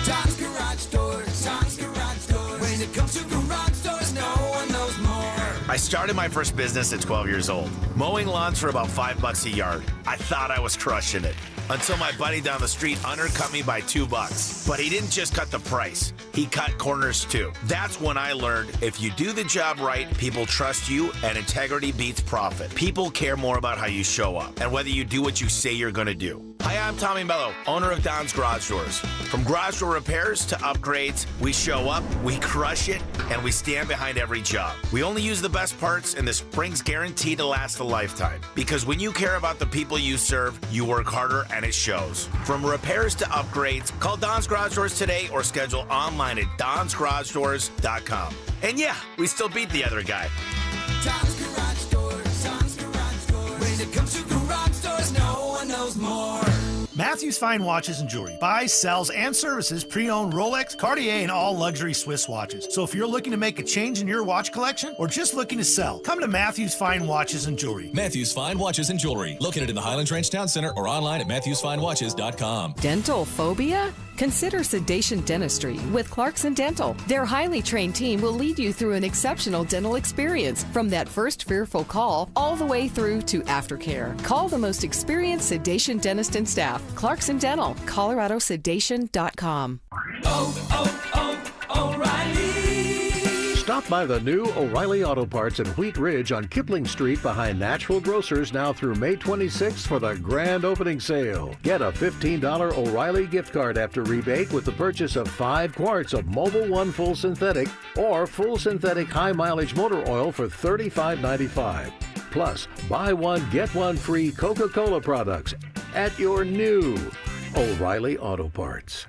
Tom's Garage Doors, Tom's Garage Doors. When it comes to garage doors, no one knows more. I started my first business at 12 years old, mowing lawns for about $5 a yard. I thought I was crushing it until my buddy down the street undercut me by $2. But he didn't just cut the price, he cut corners too. That's when I learned if you do the job right, people trust you, and integrity beats profit. People care more about how you show up and whether you do what you say you're gonna do. Hi, I'm Tommy Mello, owner of Don's Garage Doors. From garage door repairs to upgrades, we show up, we crush it, and we stand behind every job. We only use the best parts, and the spring's guaranteed to last a lifetime. Because when you care about the people you serve, you work harder, and it shows. From repairs to upgrades, call Don's Garage Doors today or schedule online at donsgaragedoors.com. And yeah, we still beat the other guy. Tom's Garage Doors, Tom's Garage Doors. When it comes to garage doors, no one knows more. Matthews Fine Watches and Jewelry buys, sells, and services pre-owned Rolex, Cartier, and all luxury Swiss watches. So if you're looking to make a change in your watch collection or just looking to sell, come to Matthews Fine Watches and Jewelry. Matthews Fine Watches and Jewelry, located in the Highlands Ranch Town Center or online at MatthewsFineWatches.com. Dental phobia? Consider sedation dentistry with Clarkson Dental. Their highly trained team will lead you through an exceptional dental experience from that first fearful call all the way through to aftercare. Call the most experienced sedation dentist and staff. Clarkson Dental, ColoradoSedation.com. O'Reilly. Stop by the new O'Reilly Auto Parts in Wheat Ridge on Kipling Street behind Natural Grocers now through May 26th for the grand opening sale. Get a $15 O'Reilly gift card after rebate with the purchase of 5 quarts of Mobil 1 Full Synthetic or Full Synthetic High Mileage Motor Oil for $35.95. Plus, buy one, get one free Coca-Cola products at your new O'Reilly Auto Parts.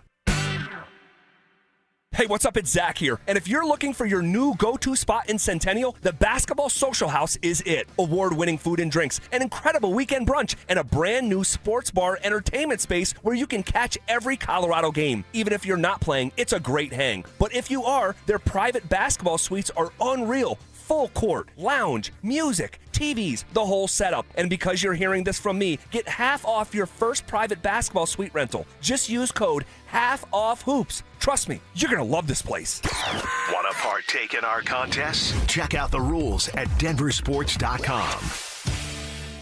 Hey, what's up? It's Zach here. And if you're looking for your new go-to spot in Centennial, the Basketball Social House is it. Award-winning food and drinks, an incredible weekend brunch, and a brand new sports bar entertainment space where you can catch every Colorado game. Even if you're not playing, it's a great hang. But if you are, their private basketball suites are unreal. Full court, lounge, music, TVs, the whole setup. And because you're hearing this from me, get half off your first private basketball suite rental. Just use code HALFOFFHOOPS. Trust me, you're going to love this place. Want to partake in our contests? Check out the rules at DenverSports.com.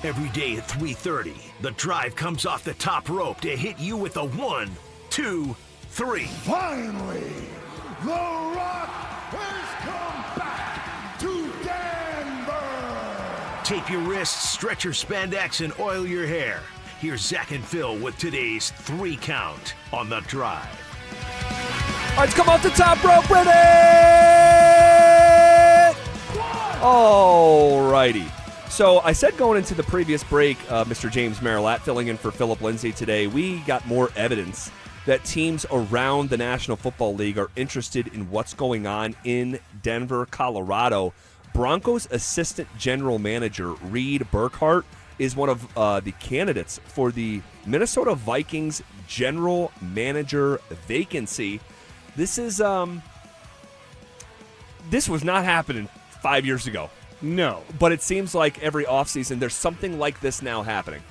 Every day at 3:30, the drive comes off the top rope to hit you with a 1, 2, 3. Finally, the Rock has come back to Denver. Tape your wrists, stretch your spandex, and oil your hair. Here's Zach and Phil with today's 3 count on the drive. All right, let's come off the top rope with it! All righty. So I said going into the previous break, Mr. James Marilat filling in for Phillip Lindsay today, we got more evidence that teams around the National Football League are interested in what's going on in Denver, Colorado. Broncos assistant general manager Reed Burkhardt is one of the candidates for the Minnesota Vikings general manager vacancy. This is this was not happening 5 years ago. No. But it seems like every offseason there's something like this now happening.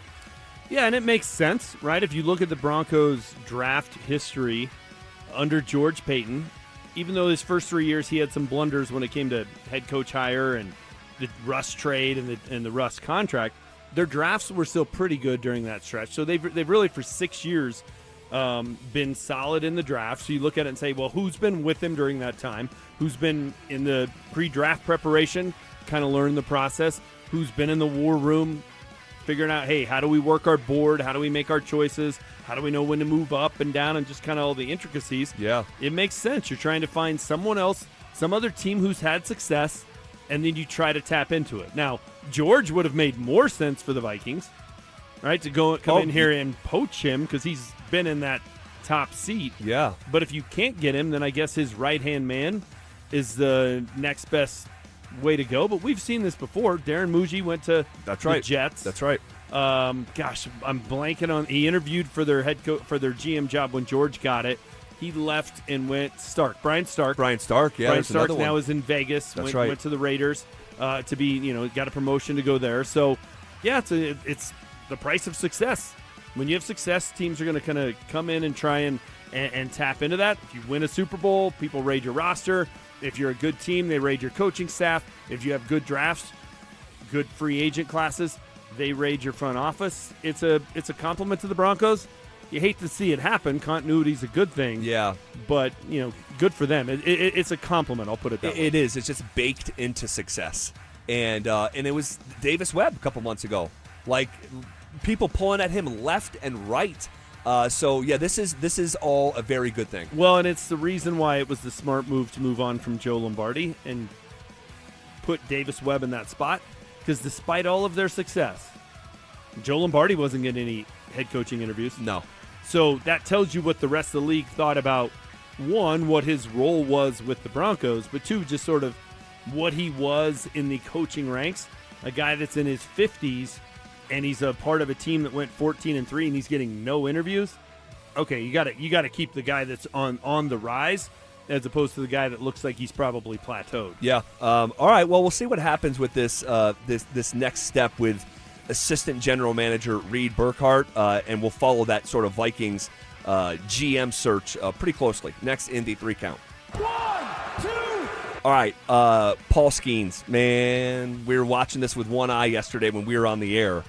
Yeah, and it makes sense, right? If you look at the Broncos' draft history under George Payton, even though his first 3 years he had some blunders when it came to head coach hire and the Russ trade and the Russ contract, their drafts were still pretty good during that stretch. So they've really for 6 years been solid in the draft. So you look at it and say, well, who's been with him during that time? Who's been in the pre-draft preparation, kind of learned the process? Who's been in the war room, figuring out, hey, how do we work our board? How do we make our choices? How do we know when to move up and down and just kind of all the intricacies? Yeah. It makes sense. You're trying to find someone else, some other team who's had success, and then you try to tap into it. Now, George would have made more sense for the Vikings, right, to come in here and poach him because he's been in that top seat. Yeah. But if you can't get him, then I guess his right-hand man is the next best way to go. But we've seen this before. Darren Muji went to the Jets. That's right. Gosh, I'm blanking on. He interviewed for their head coach for their GM job when George got it. He left and went Brian Stark. Brian Stark, yeah. Brian Stark now is in Vegas. That's Went to the Raiders to be, got a promotion to go there. So, yeah, it's the price of success. When you have success, teams are going to kind of come in and try and tap into that. If you win a Super Bowl, people raid your roster. If you're a good team, they raid your coaching staff. If you have good drafts, good free agent classes, they raid your front office. It's a compliment to the Broncos. You hate to see it happen. Continuity's a good thing. Yeah. But, good for them. It's a compliment, I'll put it that way. It is. It's just baked into success. And it was Davis Webb a couple months ago. Like, people pulling at him left and right. So, yeah, this is all a very good thing. Well, and it's the reason why it was the smart move to move on from Joe Lombardi and put Davis Webb in that spot. Because despite all of their success, Joe Lombardi wasn't getting any head coaching interviews. No. So that tells you what the rest of the league thought about, one, what his role was with the Broncos, but two, just sort of what he was in the coaching ranks. A guy that's in his 50s, and he's a part of a team that went 14-3, and he's getting no interviews. Okay, you got to keep the guy that's on the rise, as opposed to the guy that looks like he's probably plateaued. Yeah. All right. Well, we'll see what happens with this this next step with assistant general manager Reed Burkhardt, and we'll follow that sort of Vikings GM search pretty closely. Next in the 3 count. 1, 2. All right, Paul Skeens, man, we were watching this with one eye yesterday when we were on the air.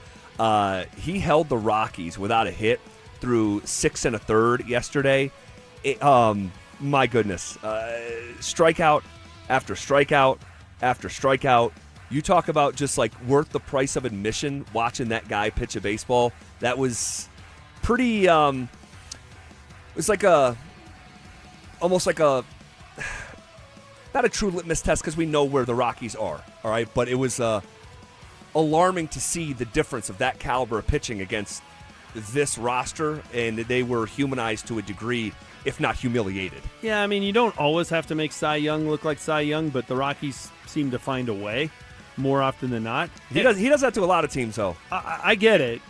He held the Rockies without a hit through 6 1/3 yesterday. My goodness, strikeout after strikeout after strikeout. You talk about just like worth the price of admission watching that guy pitch a baseball. That was pretty. It was like almost like a. Not a true litmus test because we know where the Rockies are, all right? But it was alarming to see the difference of that caliber of pitching against this roster, and they were humanized to a degree, if not humiliated. Yeah, I mean, you don't always have to make Cy Young look like Cy Young, but the Rockies seem to find a way more often than not. He does that to a lot of teams, though. I get it.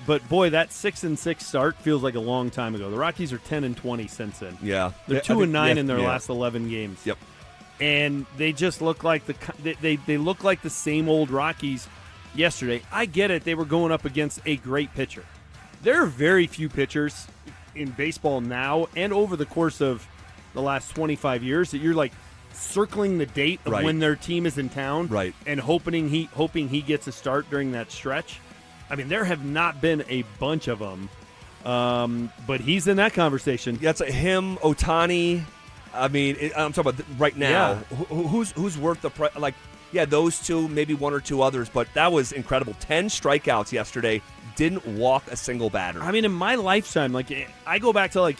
But, boy, that 6-6 start feels like a long time ago. The Rockies are 10-20 since then. Yeah. They're 2-9 in their last 11 games. Yep. And they just look like they look like the same old Rockies yesterday. I get it. They were going up against a great pitcher. There are very few pitchers in baseball now and over the course of the last 25 years that you're like circling the date of when their team is in town, and hoping he gets a start during that stretch. I mean, there have not been a bunch of them, but he's in that conversation. Yeah, it's him, Ohtani. I mean, I'm talking about right now. Yeah. Who's worth the price? Like, yeah, those two, maybe one or two others, but that was incredible. 10 strikeouts yesterday. Didn't walk a single batter. I mean, in my lifetime, like I go back to like,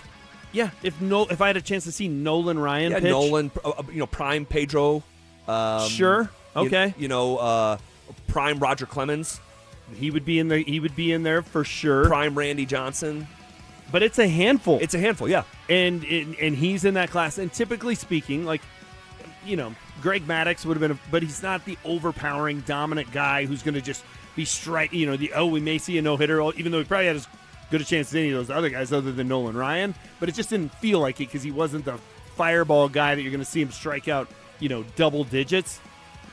yeah, if I had a chance to see Nolan Ryan pitch. Nolan, prime Pedro. Sure, okay. Prime Roger Clemens. He would be in there. He would be in there for sure. Prime Randy Johnson. But it's a handful. It's a handful, yeah. And he's in that class. And typically speaking, like, Greg Maddux would have been, but he's not the overpowering, dominant guy who's going to just be we may see a no-hitter, even though he probably had as good a chance as any of those other guys other than Nolan Ryan. But it just didn't feel like it because he wasn't the fireball guy that you're going to see him strike out, double digits.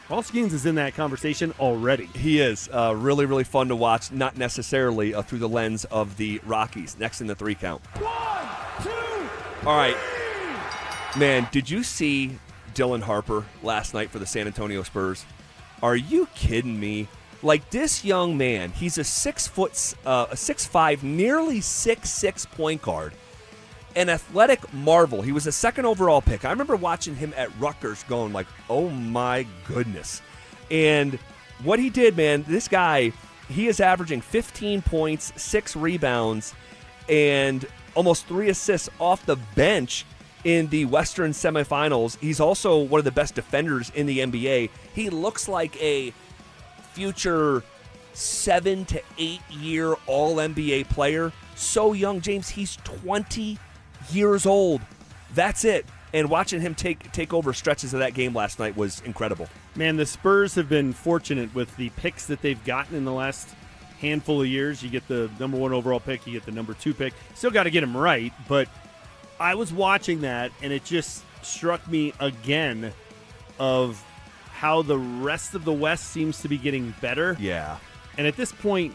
Paul Skeens is in that conversation already. He is. Really, really fun to watch, not necessarily through the lens of the Rockies. Next in the 3 count. 1, 2, 3. All right. Man, did you see Dylan Harper last night for the San Antonio Spurs? Are you kidding me? Like, this young man, he's a 6'5", nearly 6'6" point guard. An athletic marvel. He was a 2nd overall pick. I remember watching him at Rutgers going like, oh my goodness. And what he did, man, this guy, he is averaging 15 points, 6 rebounds, and almost 3 assists off the bench in the Western semifinals. He's also one of the best defenders in the NBA. He looks like a future 7 to 8 year All-NBA player. So young, James. He's 20 years old. That's it. And watching him take over stretches of that game last night was incredible. Man, the Spurs have been fortunate with the picks that they've gotten in the last handful of years. You get the number 1 overall pick, you get the number 2 pick. Still got to get him right, but I was watching that, and it just struck me again of how the rest of the West seems to be getting better. Yeah. And at this point,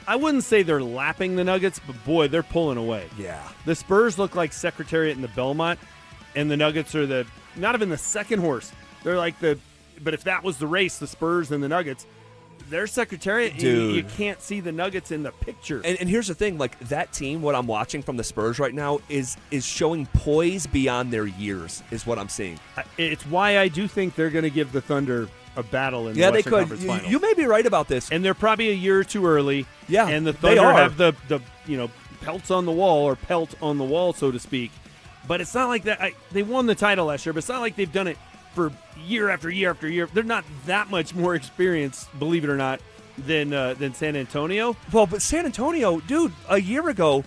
I wouldn't say they're lapping the Nuggets, but boy, they're pulling away. Yeah. The Spurs look like Secretariat and the Belmont, and the Nuggets are not even the second horse. They're like but if that was the race, the Spurs and the Nuggets, they're Secretariat. Dude. You can't see the Nuggets in the picture. And here's the thing, like that team, what I'm watching from the Spurs right now is showing poise beyond their years, is what I'm seeing. It's why I do think they're going to give the Thunder a battle in the Western Conference Finals. You may be right about this. And they're probably a year or two early. Yeah, and the Thunder have the pelts on the wall, or pelt on the wall, so to speak. But it's not like that. They won the title last year, but it's not like they've done it for year after year after year. They're not that much more experienced, believe it or not, than San Antonio. Well, but San Antonio, dude, a year ago,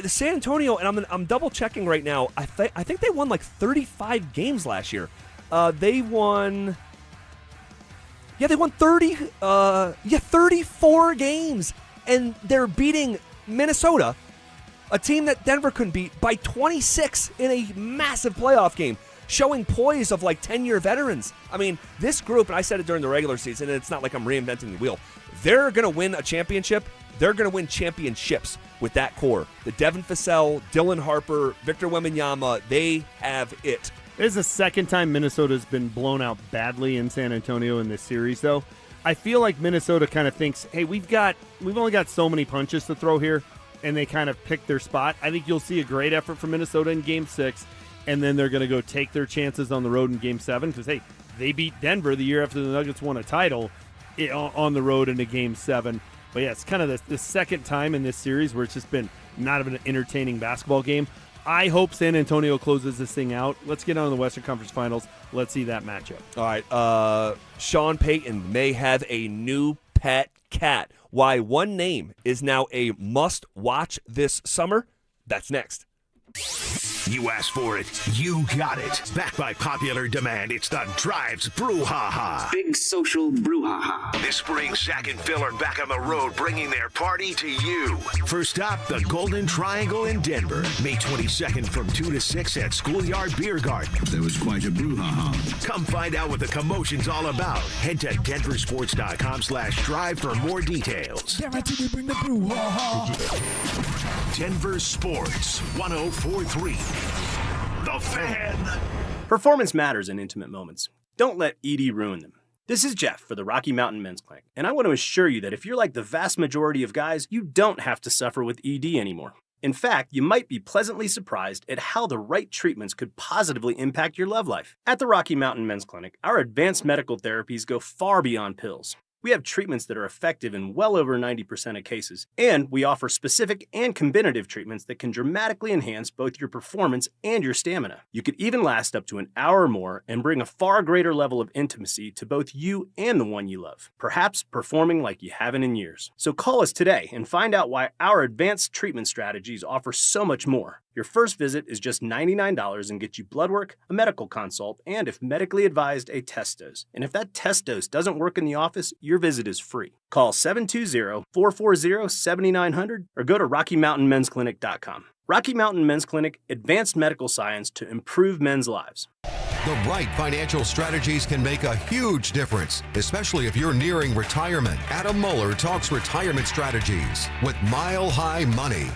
San Antonio, and I'm double checking right now. I think they won like 35 games last year. They won 34 games, and they're beating Minnesota, a team that Denver couldn't beat, by 26 in a massive playoff game, showing poise of like 10-year veterans. I mean, this group, and I said it during the regular season, and it's not like I'm reinventing the wheel, they're going to win a championship. They're going to win championships with that core. The Devin Vassell, Dylan Harper, Victor Wembanyama, they have it. This is the second time Minnesota's been blown out badly in San Antonio in this series, though. I feel like Minnesota kind of thinks, hey, we've only got so many punches to throw here, and they kind of pick their spot. I think you'll see a great effort from Minnesota in Game 6, and then they're going to go take their chances on the road in Game 7 because, hey, they beat Denver the year after the Nuggets won a title on the road into Game 7. But, yeah, it's kind of the second time in this series where it's just been not an entertaining basketball game. I hope San Antonio closes this thing out. Let's get on to the Western Conference Finals. Let's see that matchup. All right. Sean Payton may have a new pet cat. Why one name is now a must-watch this summer? That's next. You asked for it, you got it. Backed by popular demand, it's the Drive's Brouhaha. Big social brouhaha. This spring, Zach and Phil are back on the road, bringing their party to you. First stop, the Golden Triangle in Denver. May 22nd from 2 to 6 at Schoolyard Beer Garden. There was quite a brouhaha. Come find out what the commotion's all about. Head to DenverSports.com/drive for more details. Guaranteed to bring the brouhaha. Denver Sports 104.3. The Fan. Performance matters in intimate moments. Don't let ED ruin them. This is Jeff for the Rocky Mountain Men's Clinic, and I want to assure you that if you're like the vast majority of guys, you don't have to suffer with ED anymore. In fact, you might be pleasantly surprised at how the right treatments could positively impact your love life. At the Rocky Mountain Men's Clinic, our advanced medical therapies go far beyond pills. We have treatments that are effective in well over 90% of cases, and we offer specific and combinative treatments that can dramatically enhance both your performance and your stamina. You could even last up to an hour or more and bring a far greater level of intimacy to both you and the one you love, perhaps performing like you haven't in years. So call us today and find out why our advanced treatment strategies offer so much more. Your first visit is just $99 and gets you blood work, a medical consult, and if medically advised, a test dose. And if that test dose doesn't work in the office, your visit is free. Call 720-440-7900 or go to RockyMountainMen'sClinic.com. Rocky Mountain Men's Clinic, advanced medical science to improve men's lives. The right financial strategies can make a huge difference, especially if you're nearing retirement. Adam Mueller talks retirement strategies with Mile High Money.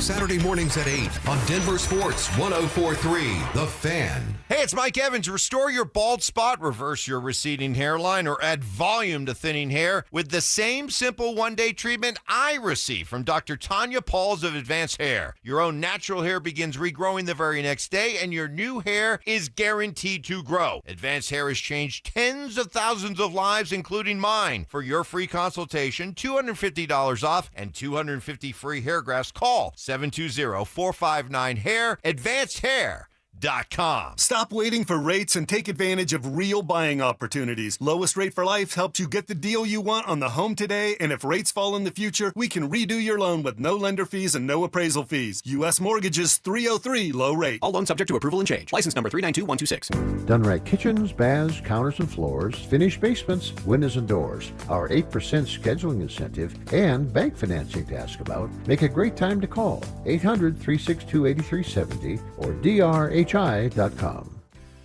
Saturday mornings at 8 on Denver Sports 104.3, The Fan. Hey, it's Mike Evans. Restore your bald spot, reverse your receding hairline, or add volume to thinning hair with the same simple one-day treatment I receive from Dr. Tanya Pauls of Advanced Hair. Your own natural hair begins regrowing the very next day, and your new hair is guaranteed to grow. Advanced Hair has changed tens of thousands of lives, including mine. For your free consultation, $250 off and 250 free hair grafts. Call 720-459-HAIR. AdvancedHair.com. Stop waiting for rates and take advantage of real buying opportunities. Lowest Rate for Life helps you get the deal you want on the home today, and if rates fall in the future, we can redo your loan with no lender fees and no appraisal fees. U.S. Mortgages 303 low rate. All loans subject to approval and change. License number 392126. Done right kitchens, baths, counters and floors, finished basements, windows and doors. Our 8% scheduling incentive and bank financing to ask about make a great time to call. 800-362-8370 or DRHI.com.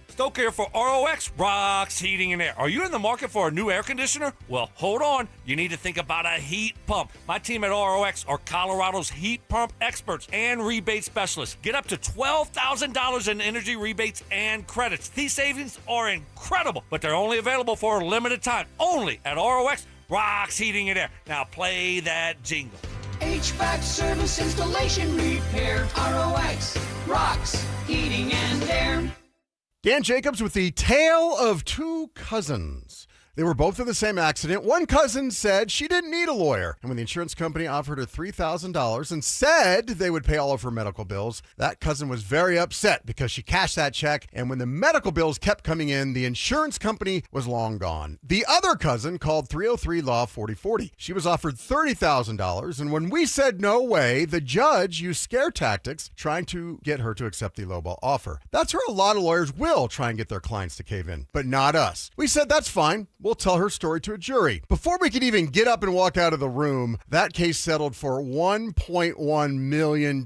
Stoke here for ROX Rocks Heating and Air. Are you in the market for a new air conditioner? Well, hold on. You need to think about a heat pump. My team at ROX are Colorado's heat pump experts and rebate specialists. Get up to $12,000 in energy rebates and credits. These savings are incredible, but they're only available for a limited time. Only at ROX Rocks Heating and Air. Now play that jingle. HVAC service, installation, repair. ROX Rocks Heating and Air. Dan Jacobs with the tale of two cousins. They were both in the same accident. One cousin said she didn't need a lawyer. And when the insurance company offered her $3,000 and said they would pay all of her medical bills, that cousin was very upset because she cashed that check. And when the medical bills kept coming in, the insurance company was long gone. The other cousin called 303 Law 4040. She was offered $30,000. And when we said no way, the judge used scare tactics trying to get her to accept the lowball offer. That's where a lot of lawyers will try and get their clients to cave in, but not us. We said that's fine. We'll tell her story to a jury. Before we could even get up and walk out of the room, that case settled for $1.1 million.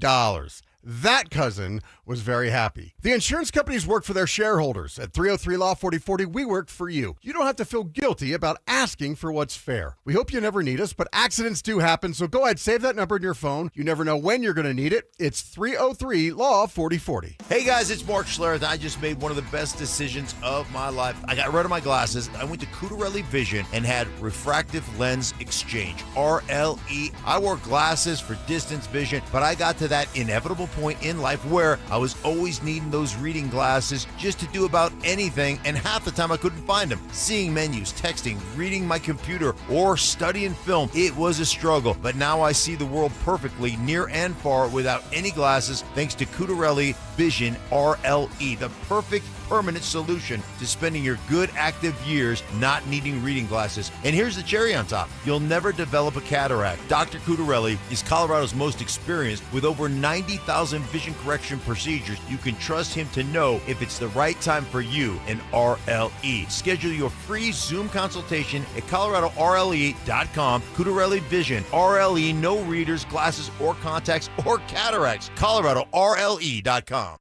That cousin was very happy. The insurance companies work for their shareholders. At 303 Law 4040, we work for you. You don't have to feel guilty about asking for what's fair. We hope you never need us, but accidents do happen, so go ahead, save that number in your phone. You never know when you're going to need it. It's 303 Law 4040. Hey guys, it's Mark Schlereth. I just made one of the best decisions of my life. I got rid of my glasses. I went to Cutarelli Vision and had refractive lens exchange, RLE. I wore glasses for distance vision, but I got to that inevitable point in life where I was always needing those reading glasses just to do about anything, and half the time I couldn't find them. Seeing menus, texting, reading my computer, or studying film, it was a struggle. But now I see the world perfectly, near and far, without any glasses, thanks to Cutarelli Vision RLE, the perfect permanent solution to spending your good active years not needing reading glasses. And here's the cherry on top. You'll never develop a cataract. Dr. Cutarelli is Colorado's most experienced with over 90,000 vision correction procedures. You can trust him to know if it's the right time for you and RLE. Schedule your free Zoom consultation at coloradorle.com. Cutarelli Vision, RLE, no readers, glasses, or contacts, or cataracts. coloradorle.com.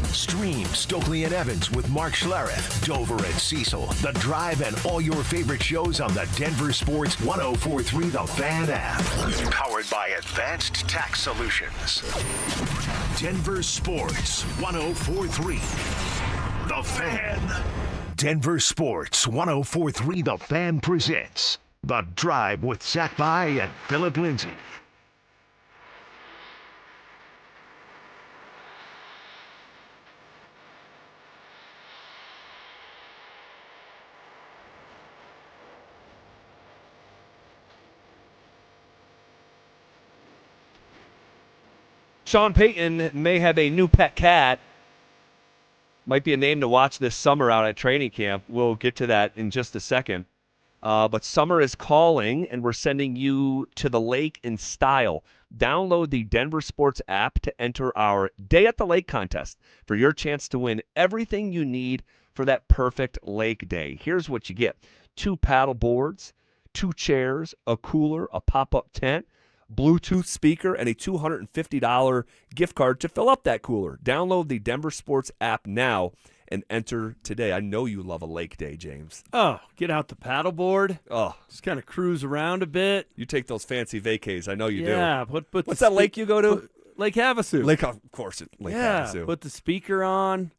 Stream Stokely and Evans with Mark Schlereth, Dover and Cecil, The Drive, and all your favorite shows on the Denver Sports 104.3 The Fan app. Powered by Advanced Tax Solutions. Denver Sports 104.3 The Fan. Denver Sports 104.3 The Fan presents The Drive with Zach By and Phillip Lindsay. Sean Payton may have a new pet cat. Might be a name to watch this summer out at training camp. We'll get to that in just a second. But summer is calling, and we're sending you to the lake in style. Download the Denver Sports app to enter our Day at the Lake contest for your chance to win everything you need for that perfect lake day. Here's what you get. 2 paddle boards, 2 chairs, a cooler, a pop-up tent, Bluetooth speaker, and a $250 gift card to fill up that cooler. Download the Denver Sports app now and enter today. I know you love a lake day, James. Oh, get out the paddleboard. Oh, just kind of cruise around a bit. You take those fancy vacays. I know you do. Yeah. What's that lake you go to? Lake Havasu. Of course, Lake Havasu. Yeah, put the speaker on.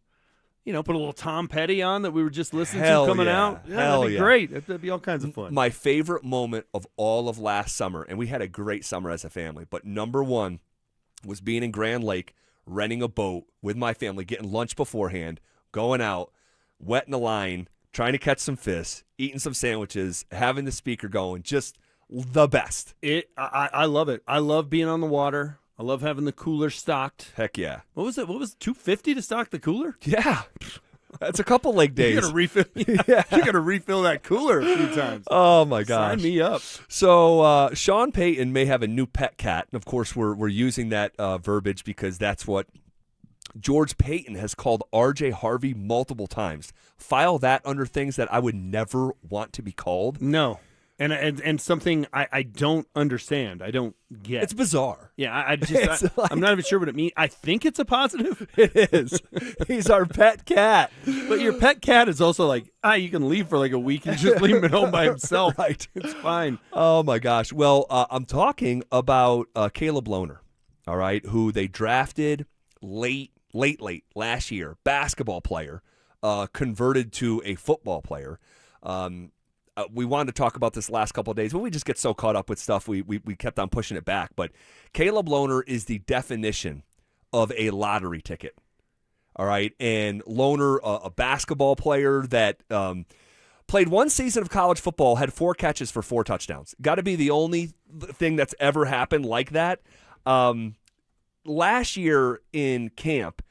You know, put a little Tom Petty on that we were just listening to coming out. Yeah, that'd be great. That'd be all kinds of fun. My favorite moment of all of last summer, and we had a great summer as a family, but number one was being in Grand Lake, renting a boat with my family, getting lunch beforehand, going out, wetting a line, trying to catch some fish, eating some sandwiches, having the speaker going, just the best. I love it. I love being on the water. I love having the cooler stocked. Heck yeah. What was it? $250 to stock the cooler? Yeah. That's a couple lake days. You gotta refill that cooler a few times. Oh my gosh. Sign me up. So Sean Payton may have a new pet cat. And of course we're using that verbiage because that's what George Payton has called RJ Harvey multiple times. File that under things that I would never want to be called. No. And something I don't understand. I don't get. It's bizarre. Yeah, I'm not even sure what it means. I think it's a positive. It is. He's our pet cat. But your pet cat is also like, you can leave for like a week and just leave him at home by himself. Right. It's fine. Oh, my gosh. Well, I'm talking about Caleb Lohner, all right, who they drafted late last year, basketball player, converted to a football player. We wanted to talk about this last couple of days, but we just get so caught up with stuff, we kept on pushing it back. But Caleb Lohner is the definition of a lottery ticket, all right? And Lohner, a basketball player that played one season of college football, had 4 catches for 4 touchdowns. Got to be the only thing that's ever happened like that. Last year in camp,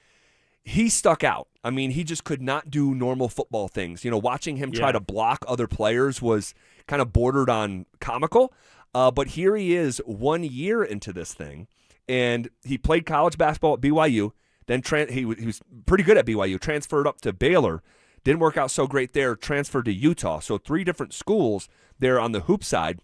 he stuck out. I mean, he just could not do normal football things. You know, watching him try to block other players was kind of bordered on comical. But here he is 1 year into this thing, and he played college basketball at BYU. Then he was pretty good at BYU, transferred up to Baylor. Didn't work out so great there, transferred to Utah. So 3 different schools there on the hoop side,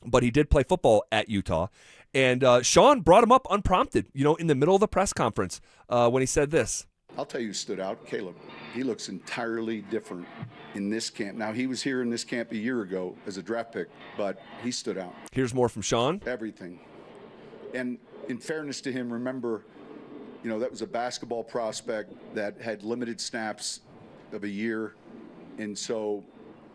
but he did play football at Utah. And Sean brought him up unprompted, in the middle of the press conference when he said this. I'll tell you who stood out, Caleb. He looks entirely different in this camp. Now, he was here in this camp a year ago as a draft pick, but he stood out. Here's more from Sean. Everything. And in fairness to him, remember, that was a basketball prospect that had limited snaps of a year. And so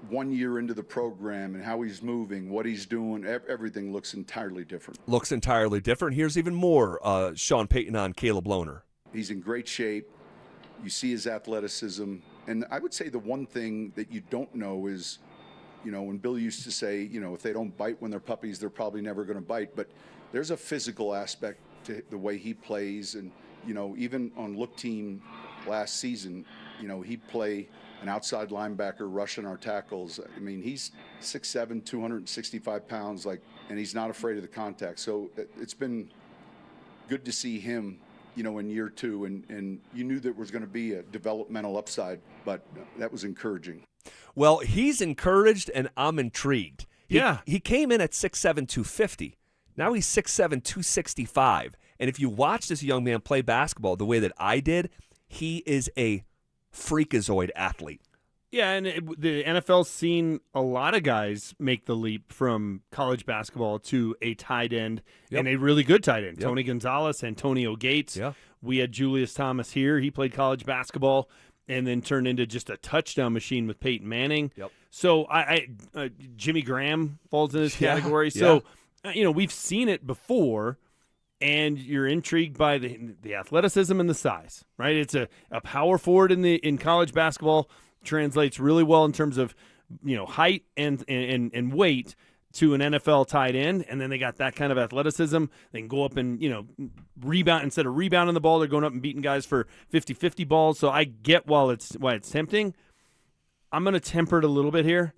1 year into the program and how he's moving, what he's doing, everything looks entirely different. Looks entirely different. Here's even more Sean Payton on Caleb Lohner. He's in great shape. You see his athleticism. And I would say the one thing that you don't know is, when Bill used to say, if they don't bite when they're puppies, they're probably never going to bite. But there's a physical aspect to the way he plays. And, even on Look Team last season, he'd play an outside linebacker rushing our tackles. I mean, he's 6'7", 265 pounds, and he's not afraid of the contact. So it's been good to see him, in year two. And you knew there was going to be a developmental upside, but that was encouraging. Well, he's encouraged, and I'm intrigued. He came in at 6'7", 250. Now he's 6'7", 265. And if you watch this young man play basketball the way that I did, he is a freakazoid athlete. Yeah, and the NFL's seen a lot of guys make the leap from college basketball to a tight end, and a really good tight end. Tony Gonzalez, Antonio Gates. Yeah. We had Julius Thomas here. He played college basketball and then turned into just a touchdown machine with Peyton Manning. Yep. So Jimmy Graham falls in this category. So, we've seen it before, and you're intrigued by the athleticism and the size, right? It's a power forward in college basketball, translates really well in terms of height and weight to an NFL tight end, and then they got that kind of athleticism. They can go up and rebound. Instead of rebounding the ball, they're going up and beating guys for 50-50 balls. So I get why it's tempting. I'm going to temper it a little bit here.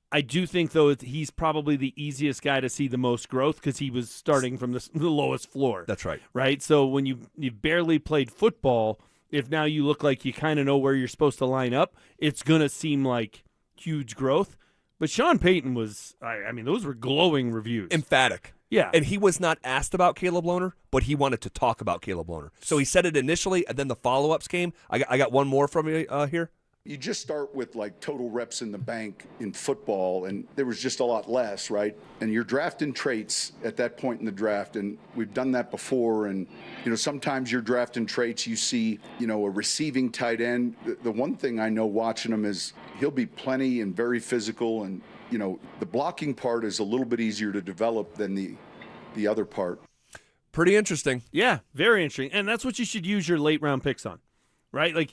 I do think, though, he's probably the easiest guy to see the most growth because he was starting from the lowest floor. That's right. Right? So when you've barely played football, if now you look like you kind of know where you're supposed to line up, it's going to seem like huge growth. But Sean Payton was, those were glowing reviews. Emphatic. Yeah. And he was not asked about Caleb Lohner, but he wanted to talk about Caleb Lohner. So he said it initially, and then the follow-ups came. I got one more from you here. You just start with total reps in the bank in football, and there was just a lot less, right? And you're drafting traits at that point in the draft, and we've done that before. And sometimes you're drafting traits. You see, a receiving tight end. The one thing I know watching him is he'll be plenty and very physical, and the blocking part is a little bit easier to develop than the other part. Pretty interesting. Yeah, very interesting, and that's what you should use your late round picks on, right?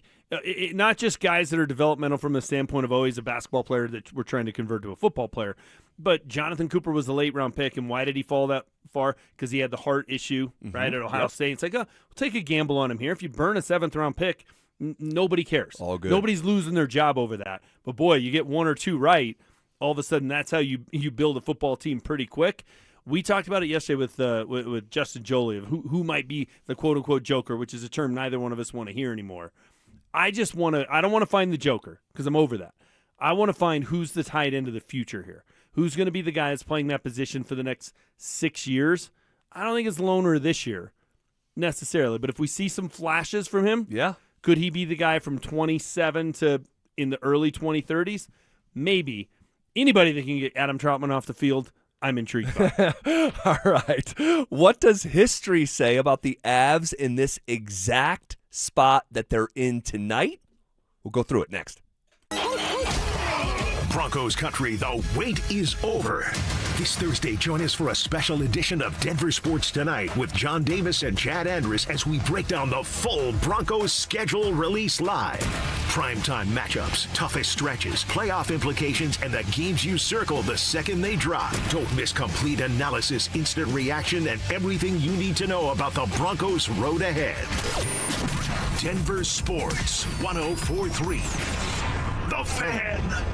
Not just guys that are developmental from the standpoint of always a basketball player that we're trying to convert to a football player, but Jonathan Cooper was a late-round pick, and why did he fall that far? Because he had the heart issue, right, at Ohio State. It's we'll take a gamble on him here. If you burn a seventh-round pick, nobody cares. All good. Nobody's losing their job over that. But, boy, you get one or two right, all of a sudden that's how you build a football team pretty quick. We talked about it yesterday with Justin Jolie of who might be the quote-unquote joker, which is a term neither one of us want to hear anymore. I don't want to find the joker because I'm over that. I want to find who's the tight end of the future here. Who's going to be the guy that's playing that position for the next 6 years? I don't think it's Lohner this year necessarily, but if we see some flashes from him, could he be the guy from 27 to in the early 2030s? Maybe. Anybody that can get Adam Troutman off the field, I'm intrigued by. All right. What does history say about the Avs in this exact spot that they're in tonight? We'll go through it next. Broncos country, the wait is over. This Thursday, join us for a special edition of Denver Sports Tonight with John Davis and Chad Andrus as we break down the full Broncos schedule release live. Primetime matchups, toughest stretches, playoff implications, and the games you circle the second they drop. Don't miss complete analysis, instant reaction, and everything you need to know about the Broncos' road ahead. Denver Sports 104.3. The Fan.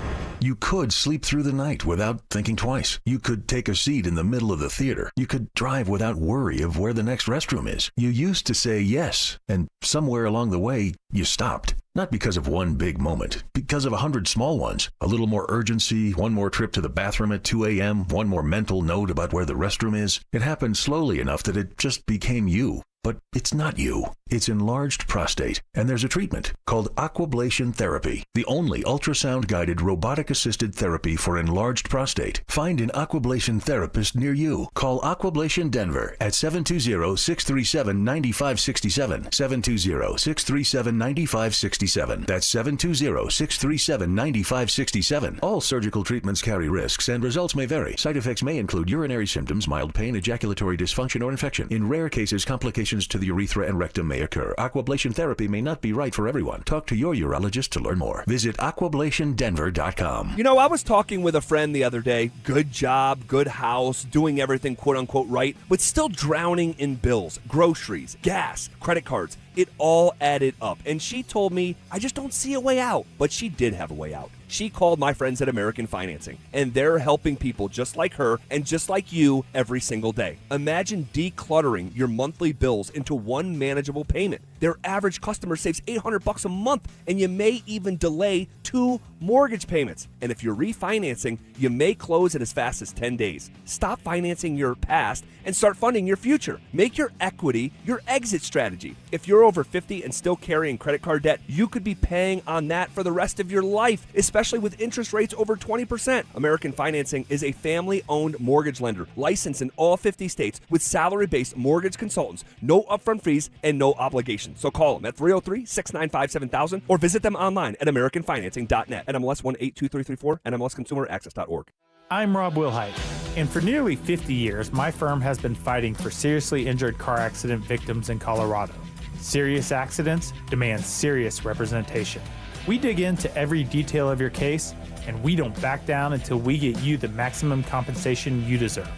You could sleep through the night without thinking twice. You could take a seat in the middle of the theater. You could drive without worry of where the next restroom is. You used to say yes, and somewhere along the way, you stopped. Not because of one big moment, because of 100 small ones. A little more urgency, one more trip to the bathroom at 2 a.m., one more mental note about where the restroom is. It happened slowly enough that it just became you. But it's not you. It's enlarged prostate, and there's a treatment called aquablation therapy, the only ultrasound-guided robotic-assisted therapy for enlarged prostate. Find an aquablation therapist near you. Call Aquablation Denver at 720-637-9567, 720-637-9567. That's 720-637-9567. All surgical treatments carry risks, and results may vary. Side effects may include urinary symptoms, mild pain, ejaculatory dysfunction, or infection. In rare cases, complications to the urethra and rectum may occur. Aquablation therapy may not be right for everyone. Talk to your urologist to learn more. Visit aquablationdenver.com. You know, I was talking with a friend the other day. Good job, good house, doing everything quote-unquote right, but still drowning in bills, groceries, gas, credit cards. It all added up. And she told me, I just don't see a way out. But she did have a way out. She called my friends at American Financing, and they're helping people just like her and just like you every single day. Imagine decluttering your monthly bills into one manageable payment. Their average customer saves $800 a month, and you may even delay 2 mortgage payments. And if you're refinancing, you may close in as fast as 10 days. Stop financing your past and start funding your future. Make your equity your exit strategy. If you're over 50 and still carrying credit card debt, you could be paying on that for the rest of your life, especially with interest rates over 20%. American Financing is a family-owned mortgage lender licensed in all 50 states with salary-based mortgage consultants, no upfront fees, and no obligation. So call them at 303-695-7000 or visit them online at AmericanFinancing.net. NMLS 182334, NMLSConsumerAccess.org. I'm Rob Wilhite, and for nearly 50 years, my firm has been fighting for seriously injured car accident victims in Colorado. Serious accidents demand serious representation. We dig into every detail of your case, and we don't back down until we get you the maximum compensation you deserve.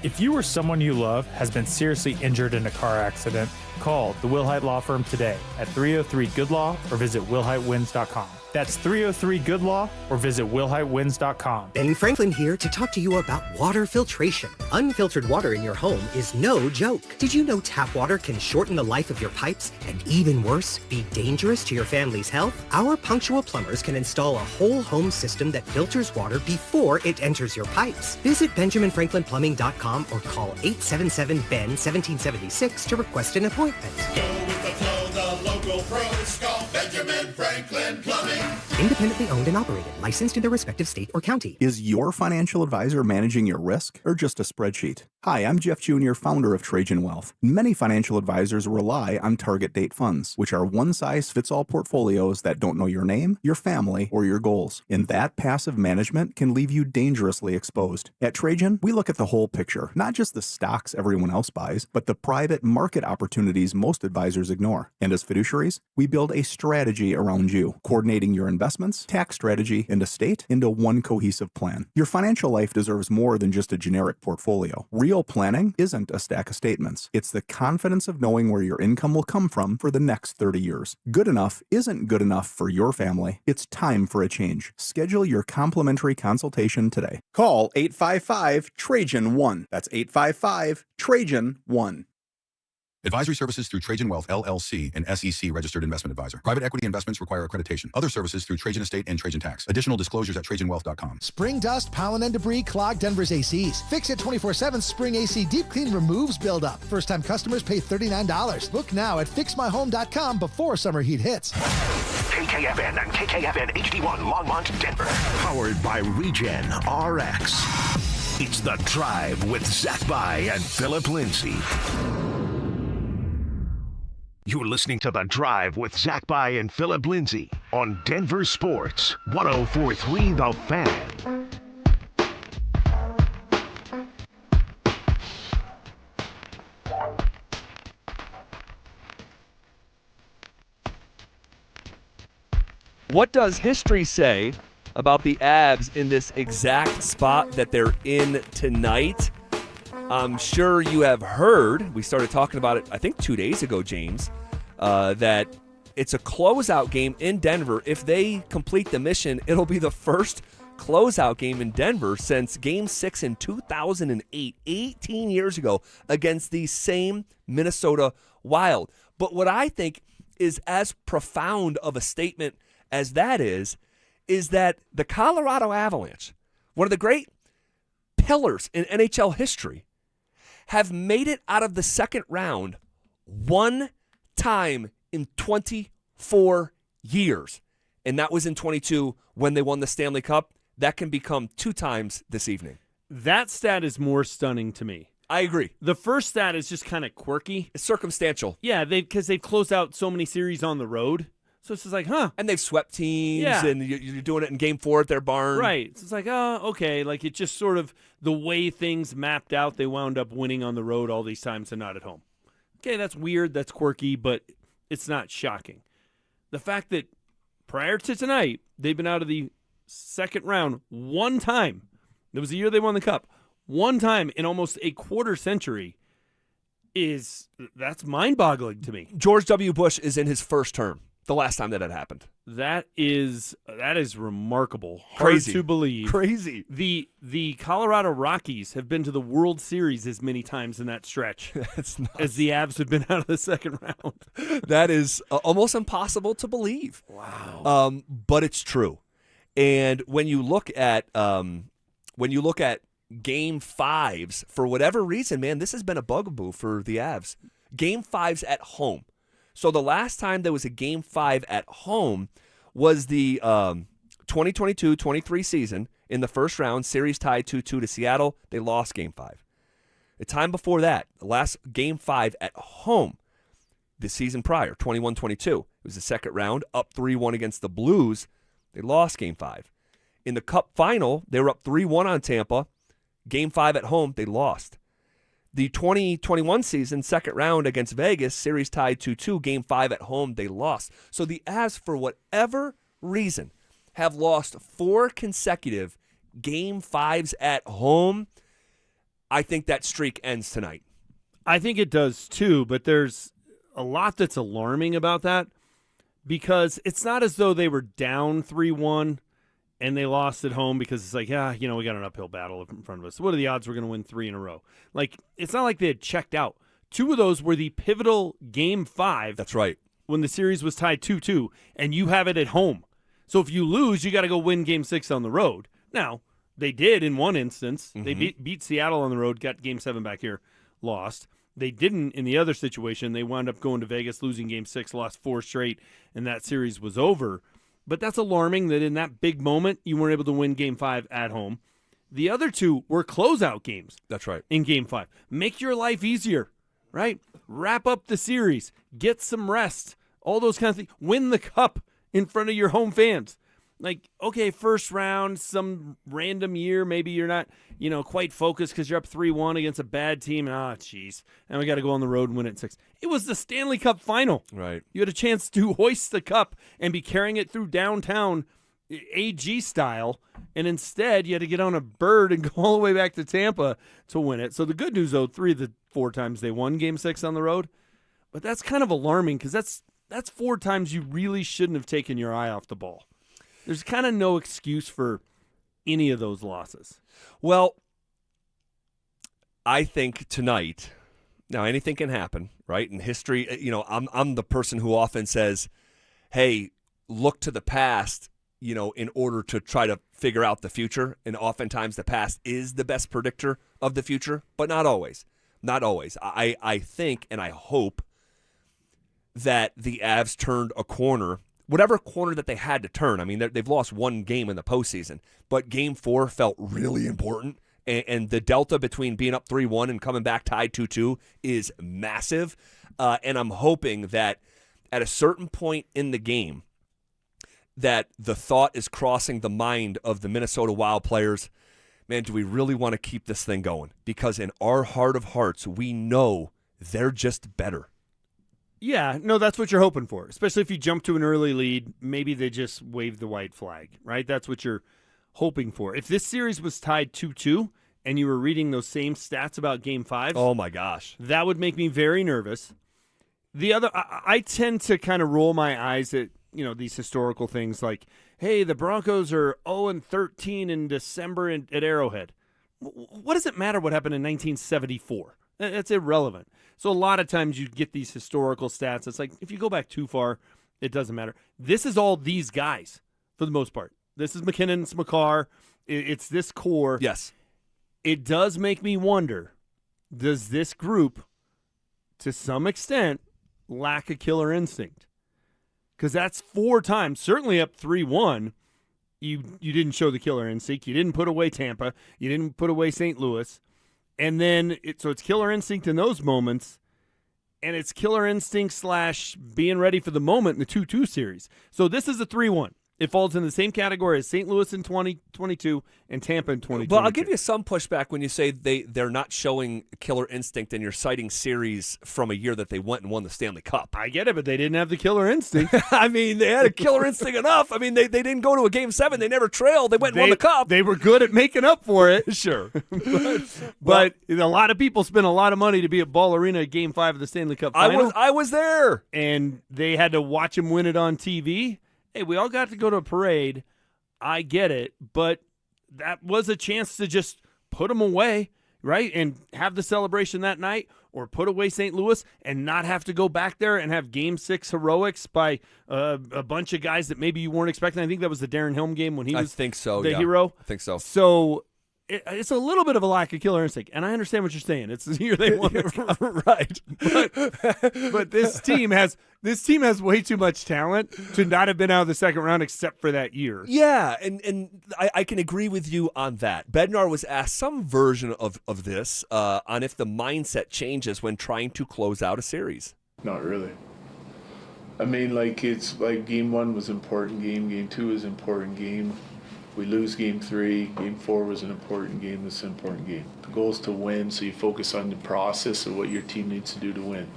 If you or someone you love has been seriously injured in a car accident, call the Wilhite Law Firm today at 303-GOOD-LAW or visit WilhiteWins.com. That's 303-GOOD-LAW or visit WilhiteWins.com. Ben Franklin here to talk to you about water filtration. Unfiltered water in your home is no joke. Did you know tap water can shorten the life of your pipes and, even worse, be dangerous to your family's health? Our punctual plumbers can install a whole home system that filters water before it enters your pipes. Visit BenjaminFranklinPlumbing.com or call 877-BEN-1776 to request an appointment. Go with the flow, the local pros call Benjamin Franklin Plumbing. Independently owned and operated, licensed in their respective state or county. Is your financial advisor managing your risk or just a spreadsheet? Hi, I'm Jeff Jr., founder of Trajan Wealth. Many financial advisors rely on target date funds, which are one-size-fits-all portfolios that don't know your name, your family, or your goals. And that passive management can leave you dangerously exposed. At Trajan, we look at the whole picture, not just the stocks everyone else buys, but the private market opportunities most advisors ignore. And as fiduciaries, we build a strategy around you, coordinating your investments, tax strategy, and estate into one cohesive plan. Your financial life deserves more than just a generic portfolio. Real planning isn't a stack of statements. It's the confidence of knowing where your income will come from for the next 30 years. Good enough isn't good enough for your family. It's time for a change. Schedule your complimentary consultation today. Call 855-TRAJAN-1. That's 855-TRAJAN-1. Advisory services through Trajan Wealth, LLC, an SEC registered investment advisor. Private equity investments require accreditation. Other services through Trajan Estate and Trajan Tax. Additional disclosures at TrajanWealth.com. Spring dust, pollen, and debris clog Denver's ACs. Fix It 24/7 Spring AC Deep Clean removes buildup. First-time customers pay $39. Look now at FixMyHome.com before summer heat hits. KKFN and KKFN HD1 Longmont, Denver. Powered by Regen RX. It's The Drive with Zach By and Phillip Lindsay. You're listening to The Drive with Zach By and Phillip Lindsay on Denver Sports 104.3 The Fan. What does history say about the Avs in this exact spot that they're in tonight? I'm sure you have heard, we started talking about it, I think 2 days ago, James, that it's a closeout game in Denver. If they complete the mission, it'll be the first closeout game in Denver since Game 6 in 2008, 18 years ago, against the same Minnesota Wild. But what I think is as profound of a statement as that is that the Colorado Avalanche, one of the great pillars in NHL history, have made it out of the second round one time in 24 years. And that was in 22 when they won the Stanley Cup. That can become 2 times this evening. That stat is more stunning to me. I agree. The first stat is just kind of quirky. It's circumstantial. Yeah, because they've closed out so many series on the road. So it's just like, huh. And they've swept teams, Yeah. and you're doing it in Game 4 at their barn. Right. So it's like, oh, okay. Like, it just sort of the way things mapped out, they wound up winning on the road all these times and not at home. Okay, that's weird. That's quirky, but it's not shocking. The fact that prior to tonight, they've been out of the second round one time. It was the year they won the Cup. One time in almost a quarter century that's mind-boggling to me. George W. Bush is in his first term, the last time that had happened. That is remarkable. Crazy. Hard to believe. Crazy. The Colorado Rockies have been to the World Series as many times in that stretch That's nuts. as the Avs have been out of the second round. That is almost impossible to believe. Wow. But it's true. And when you look at Game 5s, for whatever reason, man, this has been a bugaboo for the Avs. Game 5s at home. So the last time there was a Game 5 at home was the 2022-23 season. In the first round, series tied 2-2 to Seattle. They lost Game 5. The time before that, the last Game 5 at home, the season prior, 21-22. It was the second round, up 3-1 against the Blues. They lost Game 5. In the Cup final, they were up 3-1 on Tampa. Game 5 at home, they lost. The 2021 season, second round against Vegas, series tied 2-2. Game 5 at home, they lost. So the Avs, for whatever reason, have lost 4 consecutive Game 5s at home. I think that streak ends tonight. I think it does too, but there's a lot that's alarming about that because it's not as though they were down 3-1 and they lost at home because it's like, we got an uphill battle in front of us. What are the odds we're going to win 3 in a row? Like, it's not like they had checked out. 2 of those were the pivotal Game 5. That's right. When the series was tied 2-2, and you have it at home. So if you lose, you got to go win Game 6 on the road. Now, they did in one instance. Mm-hmm. They beat Seattle on the road, got Game 7 back here, lost. They didn't in the other situation. They wound up going to Vegas, losing Game 6, lost 4 straight, and that series was over. But that's alarming that in that big moment, you weren't able to win Game 5 at home. The other 2 were closeout games. That's right. In Game 5. Make your life easier, right? Wrap up the series. Get some rest. All those kinds of things. Win the Cup in front of your home fans. Like, okay, first round, some random year, maybe you're not, quite focused because you're up 3-1 against a bad team. Jeez. And we got to go on the road and win it 6. It was the Stanley Cup final. Right. You had a chance to hoist the cup and be carrying it through downtown AG style, and instead you had to get on a bird and go all the way back to Tampa to win it. So the good news, though, 3 of the 4 times they won Game 6 on the road. But that's kind of alarming because that's 4 times you really shouldn't have taken your eye off the ball. There's kind of no excuse for any of those losses. Well, I think tonight, now anything can happen, right? In history, I'm the person who often says, hey, look to the past, in order to try to figure out the future. And oftentimes the past is the best predictor of the future, but not always. Not always. I think and I hope that the Avs turned a corner, whatever corner that they had to turn. I mean, they've lost 1 game in the postseason, but Game 4 felt really important, and the delta between being up 3-1 and coming back tied 2-2 is massive, and I'm hoping that at a certain point in the game that the thought is crossing the mind of the Minnesota Wild players, man, do we really want to keep this thing going? Because in our heart of hearts, we know they're just better. Yeah, no, that's what you're hoping for, especially if you jump to an early lead. Maybe they just wave the white flag, right? That's what you're hoping for. If this series was tied 2-2 and you were reading those same stats about Game 5, oh my gosh, that would make me very nervous. The other, I tend to kind of roll my eyes at these historical things like, hey, the Broncos are 0-13 in December at Arrowhead. What does it matter what happened in 1974? That's irrelevant. So a lot of times you get these historical stats. It's like if you go back too far, it doesn't matter. This is all these guys for the most part. This is McKinnon, it's Makar. It's this core. Yes. It does make me wonder, does this group, to some extent, lack a killer instinct? Because that's 4 times, certainly up 3-1, you didn't show the killer instinct. You didn't put away Tampa. You didn't put away St. Louis. And then, so it's killer instinct in those moments, and it's killer instinct / being ready for the moment in the 2-2 series. So this is a 3-1. It falls in the same category as St. Louis in 2022 and Tampa in 2022. Well, I'll give you some pushback when you say they're not showing killer instinct and you're citing series from a year that they went and won the Stanley Cup. I get it, but they didn't have the killer instinct. I mean, they had a killer instinct enough. I mean, they didn't go to a Game 7. They never trailed. They went and won the Cup. They were good at making up for it. Sure. but a lot of people spent a lot of money to be at Ball Arena at Game 5 of the Stanley Cup Final. I was there. And they had to watch them win it on TV. Hey, we all got to go to a parade. I get it, but that was a chance to just put them away, right, and have the celebration that night, or put away St. Louis and not have to go back there and have Game 6 heroics by a bunch of guys that maybe you weren't expecting. I think that was the Darren Helm game when he was the hero. I think so. So it's a little bit of a lack of killer instinct, and I understand what you're saying. It's the year they won the right. But this team has way too much talent to not have been out of the second round except for that year. Yeah, and I can agree with you on that. Bednar was asked some version of this on if the mindset changes when trying to close out a series. Not really. I mean, it's like Game 1 was an important game. Game 2 was an important game. We lose Game 3. Game 4 was an important game. This is an important game. The goal is to win, so you focus on the process of what your team needs to do to win,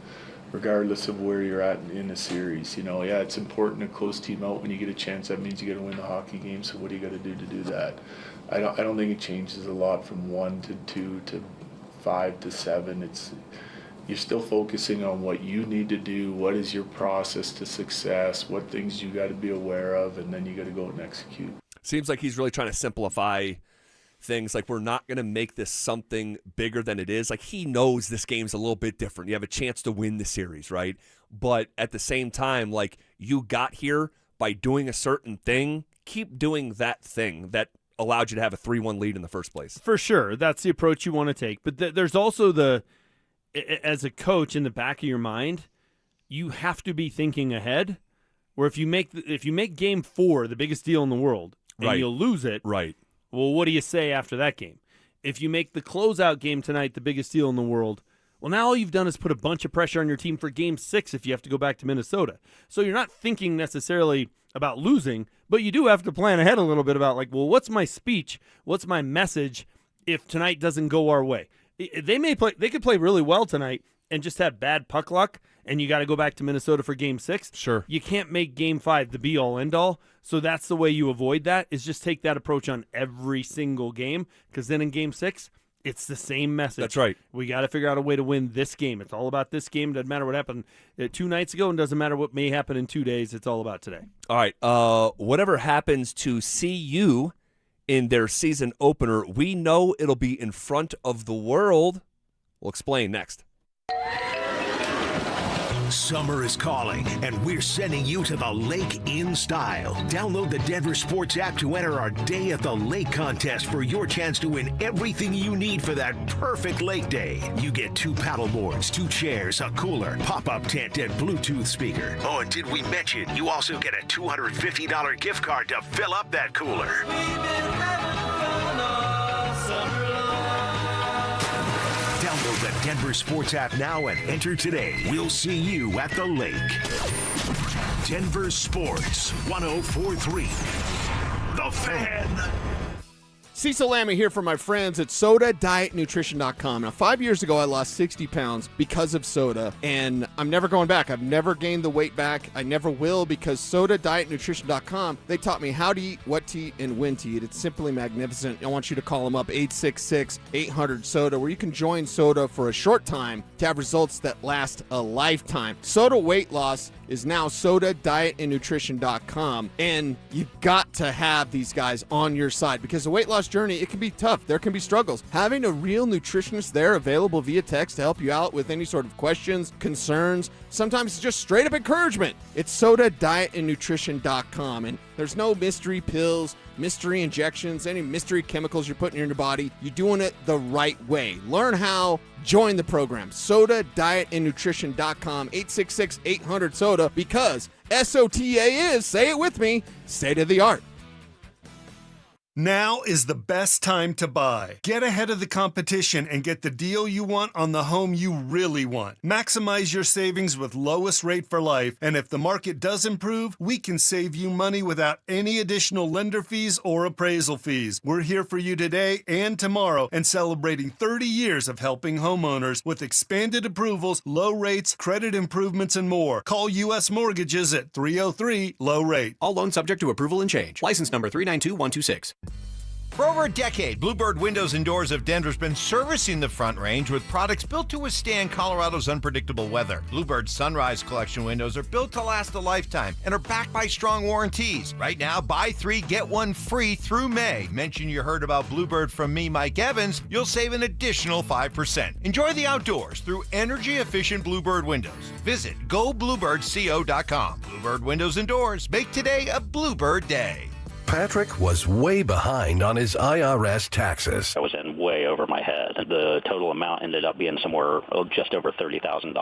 regardless of where you're at in the series. It's important to close team out when you get a chance. That means you got to win the hockey game, so what do you got to do that? I don't think it changes a lot from 1 to 2 to 5 to 7. You're still focusing on what you need to do, what is your process to success, what things you got to be aware of, and then you got to go and execute. Seems like he's really trying to simplify things. Like, we're not going to make this something bigger than it is. Like, he knows this game's a little bit different. You have a chance to win the series, right? But at the same time, like, you got here by doing a certain thing. Keep doing that thing that allowed you to have a 3-1 lead in the first place. For sure. That's the approach you want to take. But there's also as a coach, in the back of your mind, you have to be thinking ahead. Where if you make Game 4 the biggest deal in the world, and you'll lose it, right? Well, what do you say after that game? If you make the closeout game tonight the biggest deal in the world, well, now all you've done is put a bunch of pressure on your team for Game 6 if you have to go back to Minnesota. So you're not thinking necessarily about losing, but you do have to plan ahead a little bit about, what's my speech? What's my message if tonight doesn't go our way? They could play really well tonight and just have bad puck luck, and you got to go back to Minnesota for Game 6. Sure. You can't make Game 5 the be-all, end-all, so that's the way you avoid that, is just take that approach on every single game, because then in Game 6, it's the same message. That's right. We got to figure out a way to win this game. It's all about this game. Doesn't matter what happened 2 nights ago, and doesn't matter what may happen in 2 days. It's all about today. All right. Whatever happens to CU in their season opener, we know it'll be in front of the world. We'll explain next. Summer is calling, and we're sending you to the lake in style. Download the Denver Sports app to enter our Day at the Lake contest for your chance to win everything you need for that perfect lake day. You get 2 paddle boards, 2 chairs, a cooler, pop-up tent, and Bluetooth speaker. Oh, and did we mention you also get a $250 gift card to fill up that cooler? Download the Denver Sports app now and enter today. We'll see you at the lake. Denver Sports 104.3. The Fan. Cecil Lammy here for my friends at SodaDietNutrition.com. Now, 5 years ago, I lost 60 pounds because of soda, and I'm never going back. I've never gained the weight back. I never will, because SodaDietNutrition.com, they taught me how to eat, what to eat, and when to eat. It's simply magnificent. I want you to call them up, 866-800-SODA, where you can join Soda for a short time to have results that last a lifetime. Soda weight loss is now SodaDietNutrition.com, and you've got to have these guys on your side, because the weight loss journey, it can be tough. There can be struggles. Having a real nutritionist there available via text to help you out with any sort of questions, concerns, sometimes it's just straight up encouragement. It's SodaDietAndNutrition.com, and there's no mystery pills, mystery injections, any mystery chemicals you're putting in your body. You're doing it the right way. Learn how. Join the program. SodaDietAndNutrition.com, 866-800-SODA, because SOTA is, say it with me, state of the art. Now is the best time to buy. Get ahead of the competition and get the deal you want on the home you really want. Maximize your savings with lowest rate for life, and if the market does improve, we can save you money without any additional lender fees or appraisal fees. We're here for you today and tomorrow, and celebrating 30 years of helping homeowners with expanded approvals, low rates, credit improvements, and more. Call U.S. Mortgages at 303-LOW-RATE. All loans subject to approval and change. License number 392126. For over a decade, Bluebird Windows and Doors of Denver's been servicing the Front Range with products built to withstand Colorado's unpredictable weather. Bluebird's Sunrise Collection windows are built to last a lifetime and are backed by strong warranties. Right now, buy 3, get 1 free through May. Mention you heard about Bluebird from me, Mike Evans. You'll save an additional 5%. Enjoy the outdoors through energy-efficient Bluebird windows. Visit gobluebirdco.com. Bluebird Windows and Doors. Make today a Bluebird day. Patrick was way behind on his IRS taxes. I was in way over my head. The total amount ended up being somewhere just over $30,000.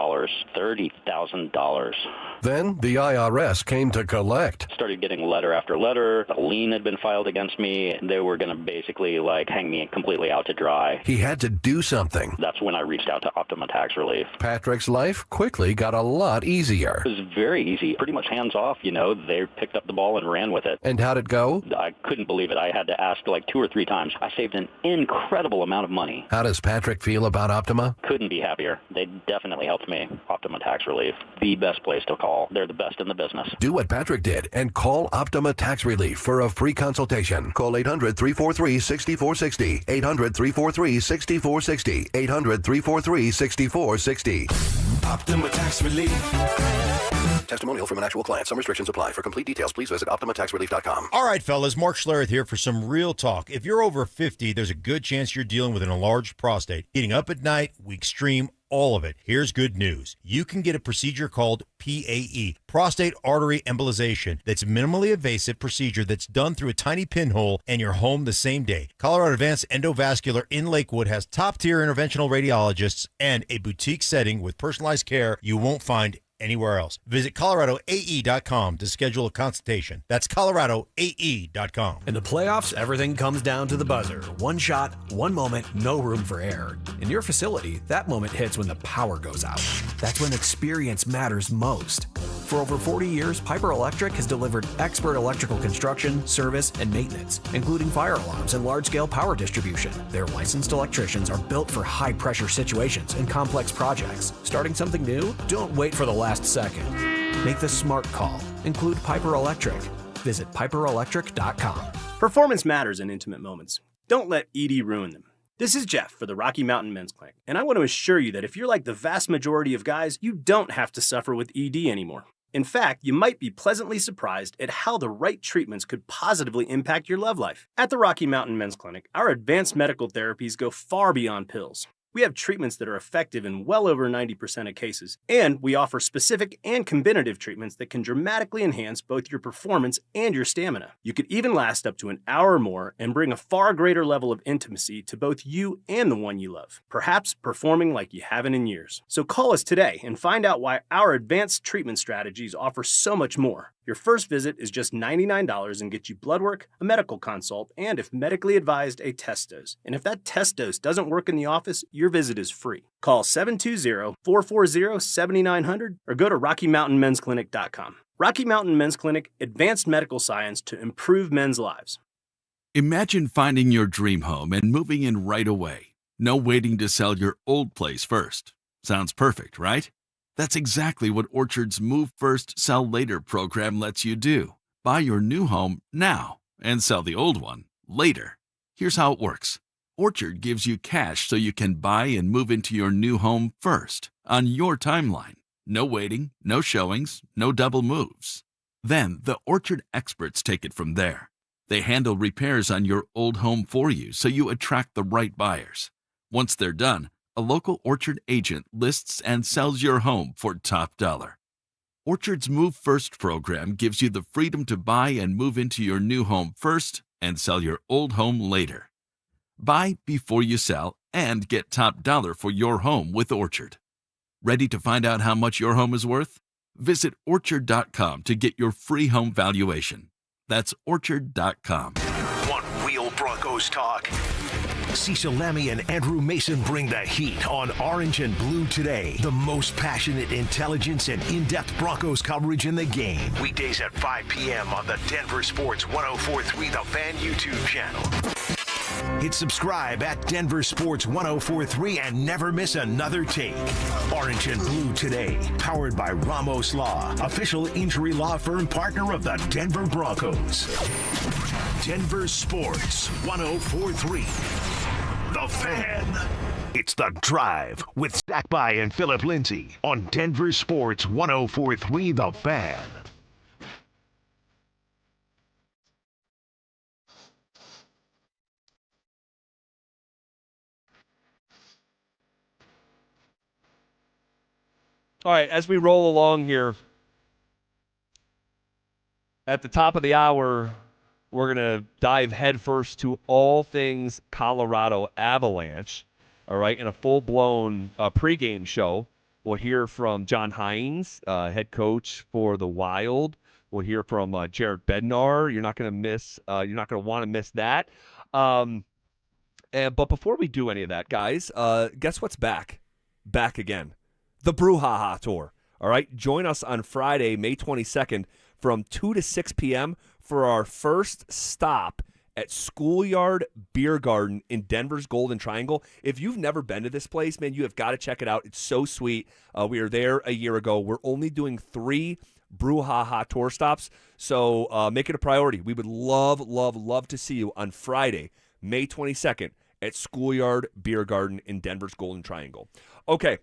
$30,000. Then the IRS came to collect. Started getting letter after letter. A lien had been filed against me. They were going to basically hang me completely out to dry. He had to do something. That's when I reached out to Optima Tax Relief. Patrick's life quickly got a lot easier. It was very easy, pretty much hands off. They picked up the ball and ran with it. And how'd it go? I couldn't believe it. I had to ask 2 or 3 times. I saved an incredible amount of money. How does Patrick feel about Optima? Couldn't be happier. They definitely helped me. Optima Tax Relief, the best place to call. They're the best in the business. Do what Patrick did and call Optima Tax Relief for a free consultation. Call 800-343-6460. 800-343-6460. 800-343-6460. Optima Tax Relief. Testimonial from an actual client. Some restrictions apply. For complete details, please visit OptimaTaxRelief.com. All right, fellas, Mark Schlereth here for some real talk. If you're over 50, there's a good chance you're dealing with an enlarged prostate. Eating up at night, weak stream, all of it. Here's good news. You can get a procedure called PAE, prostate artery embolization, that's a minimally invasive procedure that's done through a tiny pinhole and you're home the same day. Colorado Advanced Endovascular in Lakewood has top-tier interventional radiologists and a boutique setting with personalized care you won't find anywhere else. Visit coloradoae.com to schedule a consultation. That's coloradoae.com. In the playoffs, everything comes down to the buzzer. One shot, one moment, no room for error. In your facility, that moment hits when the power goes out. That's when experience matters most. For over 40 years, Piper Electric has delivered expert electrical construction, service, and maintenance, including fire alarms and large-scale power distribution. Their licensed electricians are built for high-pressure situations and complex projects. Starting something new? Don't wait for the last second. Make the smart call. Include Piper Electric. Visit piperelectric.com. Performance matters in intimate moments. Don't let ED ruin them. This is Jeff for the Rocky Mountain Men's Clinic, and I want to assure you that if you're like the vast majority of guys, you don't have to suffer with ED anymore. In fact, you might be pleasantly surprised at how the right treatments could positively impact your love life. At the Rocky Mountain Men's Clinic, our advanced medical therapies go far beyond pills. We have treatments that are effective in well over 90% of cases, and we offer specific and combinative treatments that can dramatically enhance both your performance and your stamina. You could even last up to an hour or more and bring a far greater level of intimacy to both you and the one you love, perhaps performing like you haven't in years. So call us today and find out why our advanced treatment strategies offer so much more. Your first visit is just $99 and gets you blood work, a medical consult, and if medically advised, a test dose. And if that test dose doesn't work in the office, your visit is free. Call 720-440-7900 or go to RockyMountainMen'sClinic.com. Rocky Mountain Men's Clinic, advanced medical science to improve men's lives. Imagine finding your dream home and moving in right away. No waiting to sell your old place first. Sounds perfect, right? That's exactly what Orchard's Move First, Sell Later program lets you do. Buy your new home now and sell the old one later. Here's how it works. Orchard gives you cash so you can buy and move into your new home first, on your timeline. No waiting, no showings, no double moves. Then the Orchard experts take it from there. They handle repairs on your old home for you so you attract the right buyers. Once they're done, a local Orchard agent lists and sells your home for top dollar. Orchard's Move First program gives you the freedom to buy and move into your new home first and sell your old home later. Buy before you sell and get top dollar for your home with Orchard. Ready to find out how much your home is worth? Visit Orchard.com to get your free home valuation. That's Orchard.com. Want real Broncos talk? Cecil Lammy and Andrew Mason bring the heat on Orange and Blue Today. The most passionate intelligence and in-depth Broncos coverage in the game. Weekdays at 5 p.m. on the Denver Sports 104.3 The Fan YouTube channel. Hit subscribe at Denver Sports 104.3 and never miss another take. Orange and Blue Today, powered by Ramos Law, official injury law firm partner of the Denver Broncos. Denver Sports 104.3. The Fan. It's The Drive with Zach By and Phillip Lindsay on Denver Sports 104.3 The Fan. All right, as we roll along here, at the top of the hour, we're going to dive headfirst to all things Colorado Avalanche, all right, in a full-blown pregame show. We'll hear from John Hines, head coach for the Wild. We'll hear from Jared Bednar. You're not going to want to miss that. But before we do any of that, guys, guess what's back? Back again. The Brouhaha Tour. All right, join us on Friday, May 22nd from 2 to 6 p.m. for our first stop at Schoolyard Beer Garden in Denver's Golden Triangle. If you've never been to this place, man, you have got to check it out. It's so sweet. We were there a year ago. We're only doing 3 Brouhaha Tour stops, so make it a priority. We would love to see you on Friday, May 22nd at Schoolyard Beer Garden in Denver's Golden Triangle. Okay.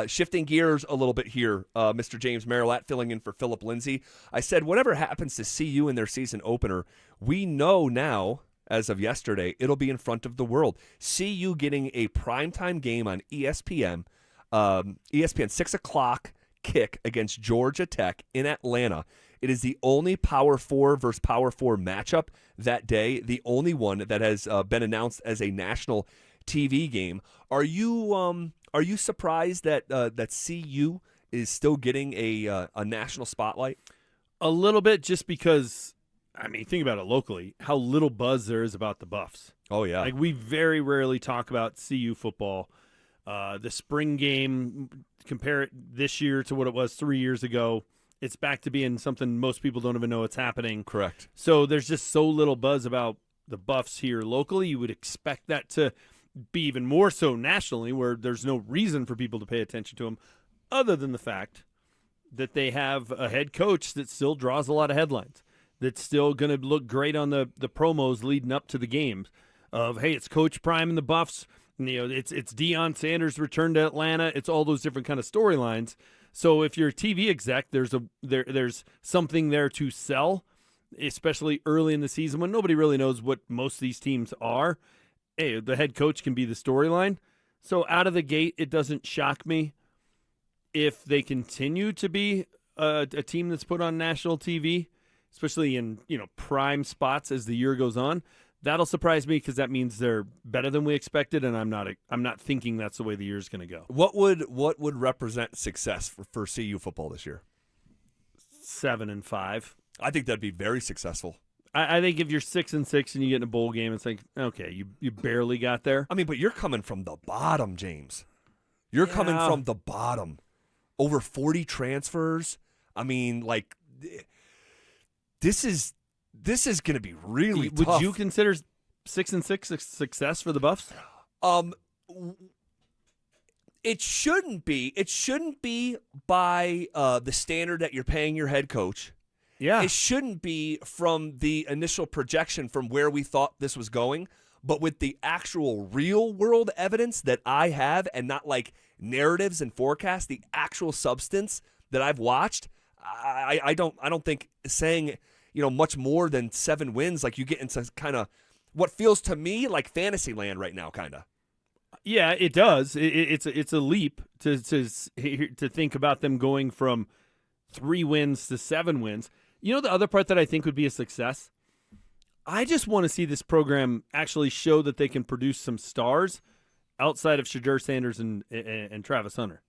Shifting gears a little bit here, Mr. James Marilat filling in for Phillip Lindsay. I said whatever happens to CU in their season opener, we know now, as of yesterday, it'll be in front of the world. CU getting a primetime game on ESPN, ESPN 6 o'clock kick against Georgia Tech in Atlanta. It is the only Power 4 versus Power 4 matchup that day, the only one that has been announced as a national TV game. Are you surprised that CU is still getting a national spotlight? A little bit, just because, I mean, think about it locally, how little buzz there is about the Buffs. Oh, yeah. Like, we very rarely talk about CU football. The spring game, compare it this year to what it was 3 years ago, it's back to being something most people don't even know what's happening. Correct. So there's just so little buzz about the Buffs here locally. You would expect that to be even more so nationally, where there's no reason for people to pay attention to them other than the fact that they have a head coach that still draws a lot of headlines, that's still going to look great on the promos leading up to the games of, hey, it's Coach Prime and the Buffs, and, you know, it's Deion Sanders' return to Atlanta. It's all those different kind of storylines. So if you're a TV exec, there's something there to sell, especially early in the season when nobody really knows what most of these teams are. Hey, the head coach can be the storyline. So out of the gate, it doesn't shock me if they continue to be a team that's put on national TV, especially in, you know, prime spots as the year goes on. That'll surprise me because that means they're better than we expected, and I'm not thinking that's the way the year's going to go. What would represent success for CU football this year? 7-5. I think that'd be very successful. I think if you're 6-6 and you get in a bowl game, it's like, okay, you barely got there. I mean, but you're coming from the bottom, James. You're coming from the bottom. Over 40 transfers. I mean, like, this is going to be really tough. Would you consider 6-6 a success for the Buffs? It shouldn't be. It shouldn't be by the standard that you're paying your head coach. Yeah. It shouldn't be from the initial projection from where we thought this was going, but with the actual real-world evidence that I have, and not like narratives and forecasts, the actual substance that I've watched, I don't think saying much more than 7 wins, like you get into kind of what feels to me like fantasy land right now, kind of. Yeah, it does. It's a leap to think about them going from 3 wins to 7 wins. The other part that I think would be a success, I just want to see this program actually show that they can produce some stars outside of Shedeur Sanders and Travis Hunter.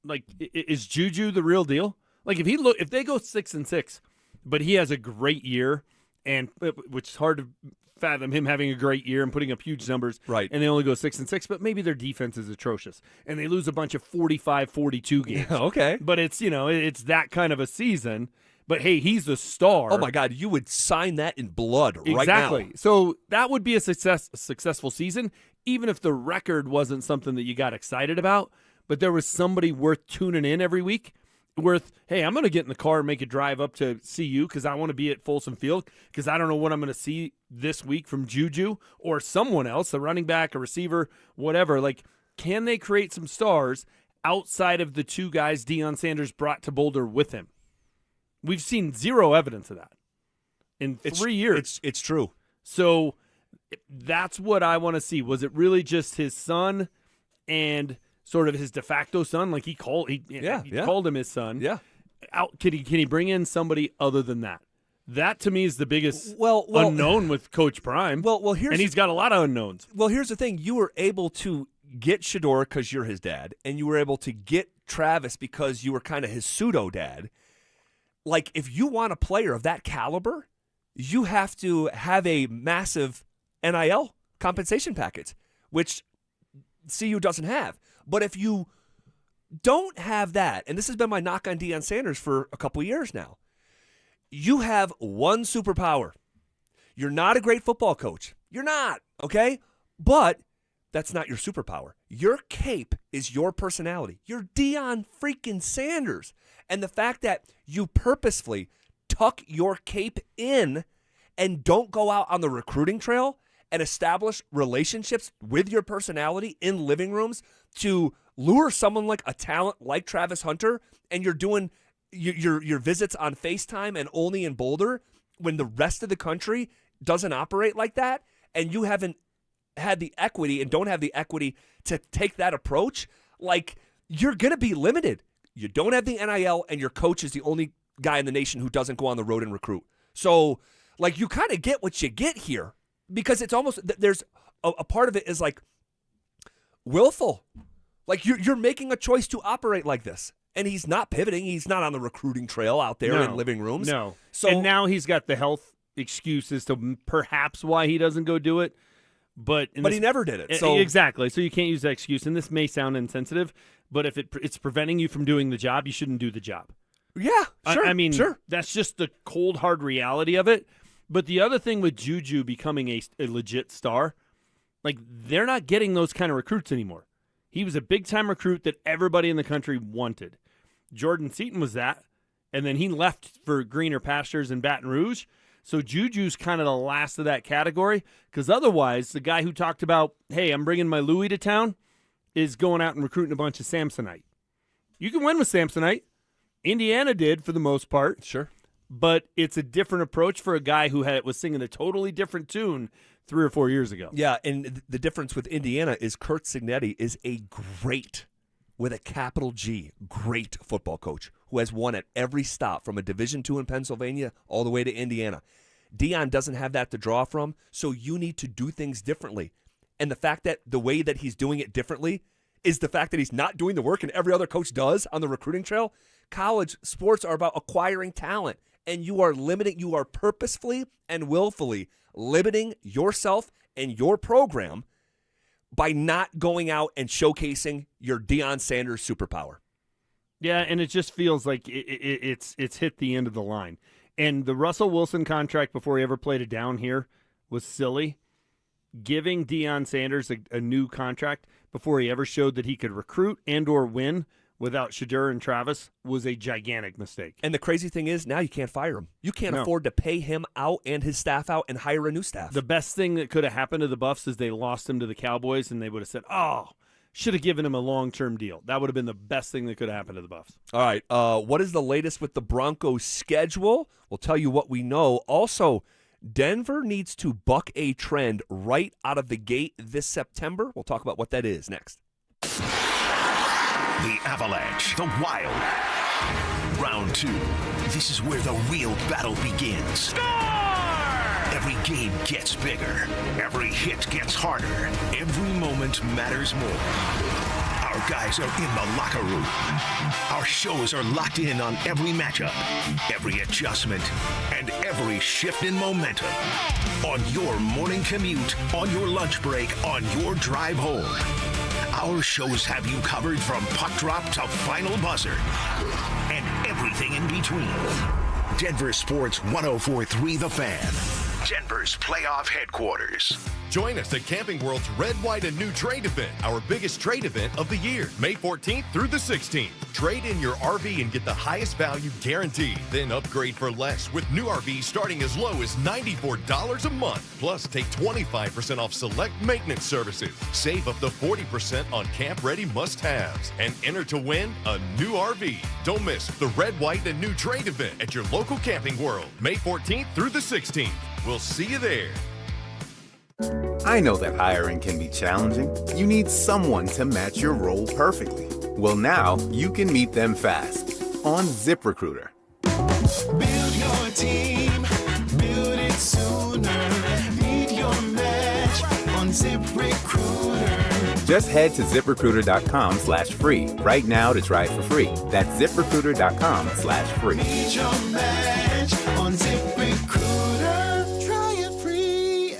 Like, is Juju the real deal? Like, if they go 6-6, but he has a great year, and which is hard to fathom him having a great year and putting up huge numbers, right? And they only go 6-6, but maybe their defense is atrocious, and they lose a bunch of 45-42 games. Yeah, okay, but it's it's that kind of a season. But hey, he's a star. Oh my God, you would sign that in blood right now. Exactly. So that would be a successful season, even if the record wasn't something that you got excited about. But there was somebody worth tuning in every week. Hey, I'm going to get in the car and make a drive up to see you because I want to be at Folsom Field because I don't know what I'm going to see this week from Juju or someone else, a running back, a receiver, whatever. Like, can they create some stars outside of the 2 guys Deion Sanders brought to Boulder with him? We've seen zero evidence of that in 3 years. It's true. So that's what I want to see. Was it really just his son and sort of his de facto son? Like he called him his son. Yeah. Can he bring in somebody other than that? That to me is the biggest unknown with Coach Prime. Well, and he's got a lot of unknowns. Well, here's the thing: you were able to get Shedeur because you're his dad, and you were able to get Travis because you were kind of his pseudo dad. Like, if you want a player of that caliber, you have to have a massive NIL compensation package, which CU doesn't have. But if you don't have that, and this has been my knock on Deion Sanders for a couple years now, you have one superpower. You're not a great football coach. You're not, okay? But that's not your superpower. Your cape is your personality. You're Deion freaking Sanders. And the fact that you purposefully tuck your cape in and don't go out on the recruiting trail and establish relationships with your personality in living rooms to lure someone like a talent like Travis Hunter, and you're doing your visits on FaceTime and only in Boulder when the rest of the country doesn't operate like that, and you haven't had the equity and don't have the equity to take that approach, like, you're going to be limited. You don't have the NIL, and your coach is the only guy in the nation who doesn't go on the road and recruit. So, like, you kind of get what you get here, because it's almost, there's a part of it is like willful. Like, you're making a choice to operate like this. And he's not pivoting. He's not on the recruiting trail out there in living rooms. No. So, and now he's got the health excuse as to perhaps why he doesn't go do it. But he never did it. So exactly. So you can't use that excuse. And this may sound insensitive, but if it's preventing you from doing the job, you shouldn't do the job. Yeah, sure. I mean, sure. That's just the cold, hard reality of it. But the other thing with Juju becoming a legit star, like, they're not getting those kind of recruits anymore. He was a big-time recruit that everybody in the country wanted. Jordan Seaton was that, and then he left for greener pastures in Baton Rouge. So Juju's kind of the last of that category, because otherwise the guy who talked about, hey, I'm bringing my Louis to town, is going out and recruiting a bunch of Samsonite. You can win with Samsonite. Indiana did for the most part. Sure. But it's a different approach for a guy who was singing a totally different tune 3 or 4 years ago. Yeah, and the difference with Indiana is Curt Cignetti is a great, with a capital G, great football coach who has won at every stop from a Division II in Pennsylvania all the way to Indiana. Deion doesn't have that to draw from, so you need to do things differently. And the fact that the way that he's doing it differently is the fact that he's not doing the work and every other coach does on the recruiting trail. College sports are about acquiring talent, and you are purposefully and willfully limiting yourself and your program by not going out and showcasing your Deion Sanders superpower. Yeah, and it just feels like it's hit the end of the line. And the Russell Wilson contract before he ever played it down here was silly. Giving Deion Sanders a new contract before he ever showed that he could recruit and or win without Shedeur and Travis was a gigantic mistake. And the crazy thing is, now you can't fire him. You can't afford to pay him out and his staff out and hire a new staff. The best thing that could have happened to the Buffs is they lost him to the Cowboys, and they would have said, oh, should have given him a long-term deal. That would have been the best thing that could happen to the Buffs. All right, what is the latest with the Broncos' schedule? We'll tell you what we know. Also, Denver needs to buck a trend right out of the gate this September. We'll talk about what that is next. The Avalanche, the Wild. Round 2. This is where the real battle begins. Score! Every game gets bigger. Every hit gets harder. Every moment matters more. Our guys are in the locker room. Our shows are locked in on every matchup, every adjustment, and every shift in momentum. On your morning commute, on your lunch break, on your drive home. Our shows have you covered from puck drop to final buzzer and everything in between. Denver Sports 104.3 The Fan, Denver's playoff headquarters. Join us at Camping World's Red, White, and New Trade Event, our biggest trade event of the year, May 14th through the 16th. Trade in your RV and get the highest value guaranteed. Then upgrade for less with new RVs starting as low as $94 a month. Plus, take 25% off select maintenance services. Save up to 40% on camp-ready must-haves. And enter to win a new RV. Don't miss the Red, White, and New Trade Event at your local Camping World, May 14th through the 16th. We'll see you there. I know that hiring can be challenging. You need someone to match your role perfectly. Well, now you can meet them fast on ZipRecruiter. Build your team, build it sooner. Meet your match on ZipRecruiter. Just head to ZipRecruiter.com/free right now to try it for free. That's ZipRecruiter.com/free. Meet your match on ZipRecruiter. Try it free.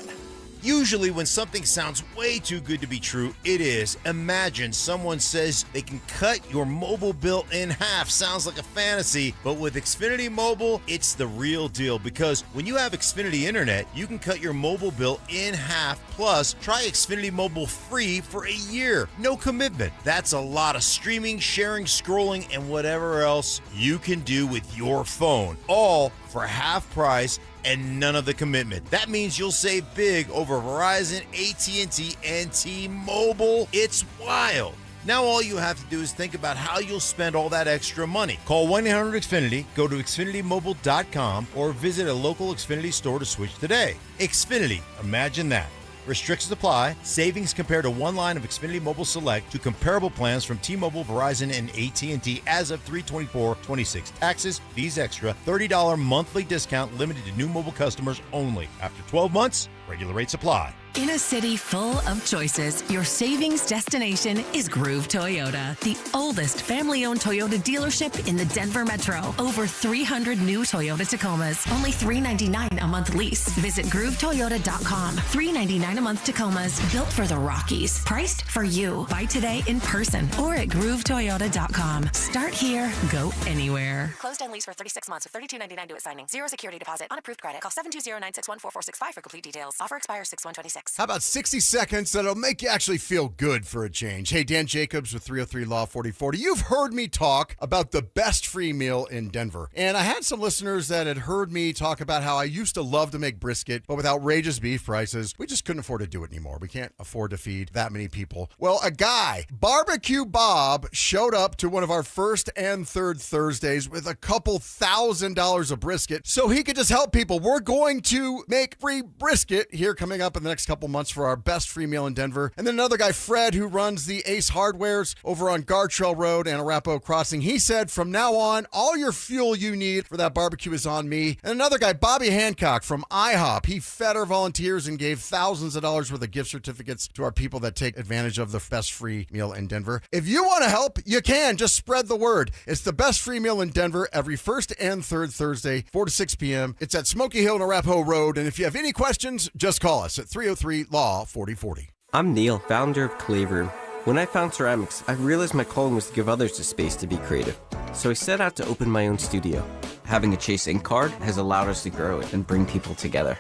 Usually when something sounds way too good to be true, it is. Imagine someone says they can cut your mobile bill in half. Sounds like a fantasy, but with Xfinity Mobile, it's the real deal, because when you have Xfinity Internet, you can cut your mobile bill in half. Plus, try Xfinity Mobile free for a year. No commitment. That's a lot of streaming, sharing, scrolling, and whatever else you can do with your phone. All for half price and none of the commitment. That means you'll save big over Verizon, AT&T, and T-Mobile. It's wild. Now all you have to do is think about how you'll spend all that extra money. Call 1-800-XFINITY, go to XfinityMobile.com, or visit a local Xfinity store to switch today. Xfinity, imagine that. Restrictions apply. Savings compared to one line of Xfinity Mobile Select to comparable plans from T-Mobile, Verizon, and AT&T as of 3/24/26. Taxes, fees extra, $30 monthly discount limited to new mobile customers only. After 12 months, regular rates apply. In a city full of choices, your savings destination is Groove Toyota, the oldest family-owned Toyota dealership in the Denver Metro. Over 300 new Toyota Tacomas, only $399 a month lease. Visit GrooveToyota.com. $399 a month Tacomas, built for the Rockies. Priced for you. Buy today in person or at GrooveToyota.com. Start here, go anywhere. Closed and lease for 36 months with $32.99 due at signing. Zero security deposit. Unapproved credit. Call 720-961-4465 for complete details. Offer expires 6/126. How about 60 seconds that'll make you actually feel good for a change? Hey, Dan Jacobs with 303 Law 4040. You've heard me talk about the best free meal in Denver. And I had some listeners that had heard me talk about how I used to love to make brisket, but with outrageous beef prices, we just couldn't afford to do it anymore. We can't afford to feed that many people. Well, a guy, Barbecue Bob, showed up to one of our first and third Thursdays with a couple $1,000s of brisket so he could just help people. We're going to make free brisket here coming up in the next couple months for our best free meal in Denver. And then another guy, Fred, who runs the Ace Hardwares over on Gartrell Road and Arapahoe Crossing. He said, from now on, all your fuel you need for that barbecue is on me. And another guy, Bobby Hancock from IHOP. He fed our volunteers and gave thousands of dollars worth of gift certificates to our people that take advantage of the best free meal in Denver. If you want to help, you can. Just spread the word. It's the best free meal in Denver every first and third Thursday, 4 to 6 p.m. It's at Smoky Hill and Arapahoe Road. And if you have any questions, just call us at 303 Law 4040. I'm Neil, founder of Clay Room. When I found ceramics, I realized my calling was to give others the space to be creative. So I set out to open my own studio. Having a Chase Ink card has allowed us to grow it and bring people together.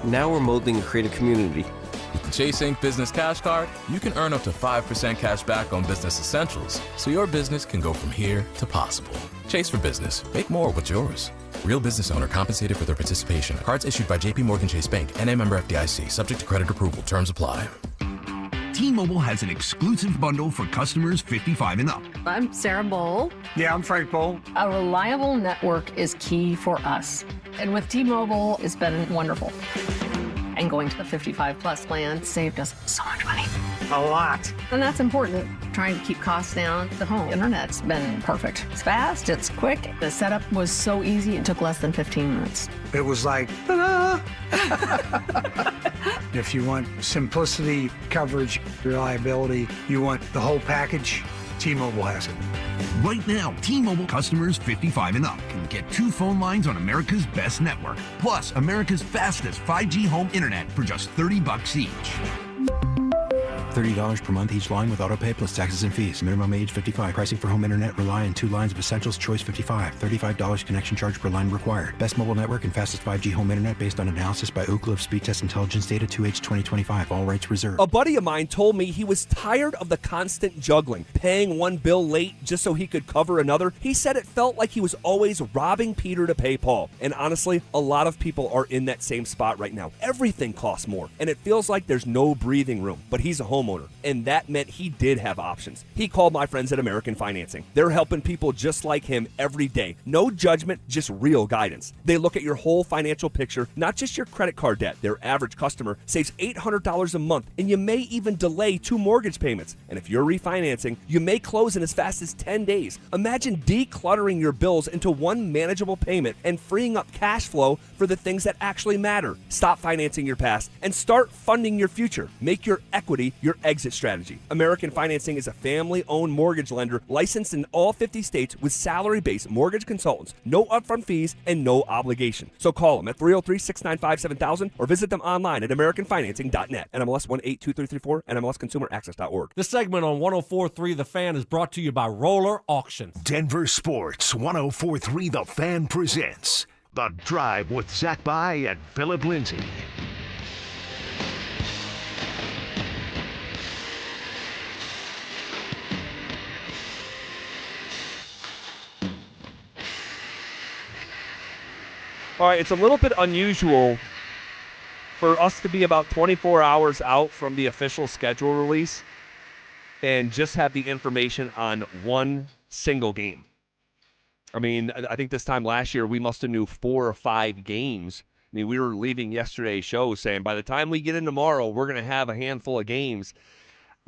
Now we're molding a creative community. With the Chase Ink Business Cash Card, you can earn up to 5% cash back on business essentials, so your business can go from here to possible. Chase for business. Make more what's yours. Real business owner compensated for their participation. Cards issued by JP Morgan Chase Bank, N.A. member FDIC. Subject to credit approval. Terms apply. T-Mobile has an exclusive bundle for customers 55 and up. I'm Sarah Bowl. Yeah, I'm Frank Bowl. A reliable network is key for us. And with T-Mobile, it's been wonderful. And going to the 55 plus plan saved us so much money. A lot. And that's important. Trying to keep costs down. The home internet's been perfect. It's fast, it's quick. The setup was so easy, it took less than 15 minutes. It was like, ta-da! If you want simplicity, coverage, reliability, you want the whole package, T-Mobile has it. Right now, T-Mobile customers 55 and up can get 2 phone lines on America's best network, plus America's fastest 5G home internet for just $30 each. $30 per month each line with autopay plus taxes and fees. Minimum age 55. Pricing for home internet rely on 2 lines of Essentials Choice 55. $35 connection charge per line required. Best mobile network and fastest 5G home internet based on analysis by Ookla of Speed Test Intelligence data 2H 2025. All rights reserved. A buddy of mine told me he was tired of the constant juggling, paying one bill late just so he could cover another. He said it felt like he was always robbing Peter to pay Paul. And honestly, a lot of people are in that same spot right now. Everything costs more, and it feels like there's no breathing room. But he's a homeowner, and that meant he did have options. He called my friends at American Financing. They're helping people just like him every day. No judgment, just real guidance. They look at your whole financial picture, not just your credit card debt. Their average customer saves $800 a month, and you may even delay 2 mortgage payments. And if you're refinancing, you may close in as fast as 10 days. Imagine decluttering your bills into one manageable payment and freeing up cash flow for the things that actually matter. Stop financing your past and start funding your future. Make your equity your exit strategy. American Financing is a family-owned mortgage lender licensed in all 50 states with salary-based mortgage consultants, no upfront fees, and no obligation. So call them at 303-695-7000 or visit them online at americanfinancing.net. NMLS 182334, NMLSconsumeraccess.org. This segment on 104.3 The Fan is brought to you by Roller Auctions. Denver Sports 104.3 The Fan presents The Drive with Zach By and Phillip Lindsay. All right, it's a little bit unusual for us to be about 24 hours out from the official schedule release and just have the information on one single game. I mean, I think this time last year we must have knew 4 or 5 games. I mean, we were leaving yesterday's show saying by the time we get in tomorrow, we're going to have a handful of games.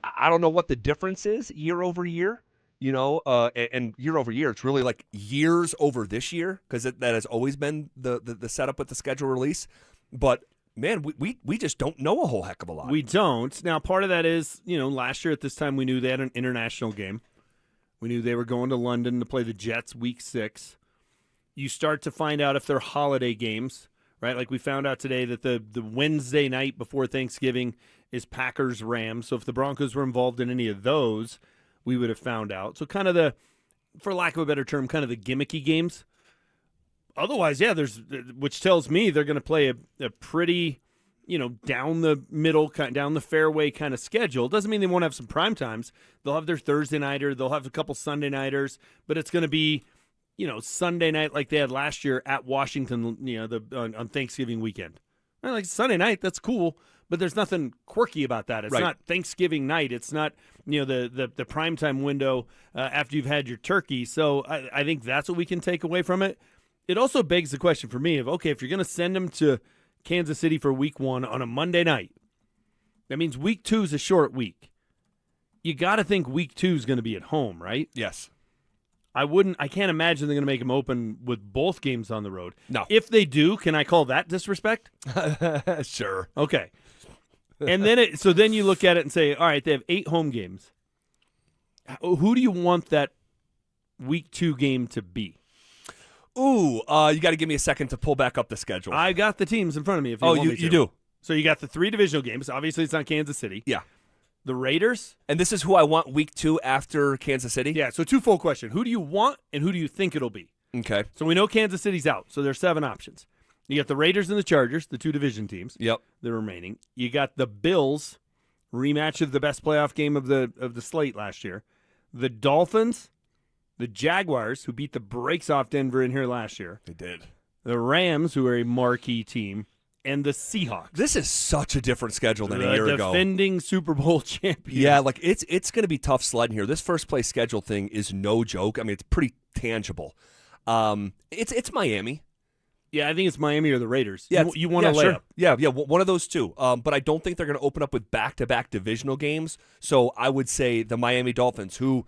I don't know what the difference is year over year. You know, and year over year, it's really like years over this year because that has always been the setup with the schedule release. But, man, we just don't know a whole heck of a lot. We don't. Now, part of that is, you know, last year at this time we knew they had an international game. We knew they were going to London to play the Jets week 6. You start to find out if they're holiday games, right? Like we found out today that the Wednesday night before Thanksgiving is Packers-Rams. So if the Broncos were involved in any of those, we would have found out. So kind of the, for lack of a better term, kind of the gimmicky games. Otherwise, yeah, which tells me they're going to play a pretty, you know, down the middle, down the fairway kind of schedule. Doesn't mean they won't have some prime times. They'll have their Thursday nighter. They'll have a couple Sunday nighters, but it's going to be, you know, Sunday night like they had last year at Washington, you know, on Thanksgiving weekend. Like Sunday night, that's cool. But there's nothing quirky about that. It's not Thanksgiving night. It's not, you know, the primetime window after you've had your turkey. So I think that's what we can take away from it. It also begs the question for me of, okay, if you're going to send them to Kansas City for week 1 on a Monday night, that means week 2 is a short week. You got to think week 2 is going to be at home, right? Yes. I can't imagine they're going to make them open with both games on the road. No. If they do, can I call that disrespect? Sure. Okay. And then so then you look at it and say, all right, they have 8 home games. Who do you want that week 2 game to be? Ooh, you got to give me a second to pull back up the schedule. I got the teams in front of me. If you want me to. You do. So you got the 3 divisional games. Obviously, it's not Kansas City. Yeah. The Raiders. And this is who I want week 2 after Kansas City? Yeah, so twofold question. Who do you want and who do you think it'll be? Okay. So we know Kansas City's out, so there's 7 options. You got the Raiders and the Chargers, the 2 division teams. Yep. The remaining. You got the Bills, rematch of the best playoff game of the slate last year. The Dolphins, the Jaguars, who beat the brakes off Denver in here last year. They did. The Rams, who are a marquee team, and the Seahawks. This is such a different schedule than a year ago. Defending Super Bowl champions. Yeah, like it's going to be tough sledding here. This first place schedule thing is no joke. I mean, it's pretty tangible. It's Miami. Yeah, I think it's Miami or the Raiders. Yeah, you want to lay sure. up. Yeah, one of those two. But I don't think they're going to open up with back-to-back divisional games. So I would say the Miami Dolphins, who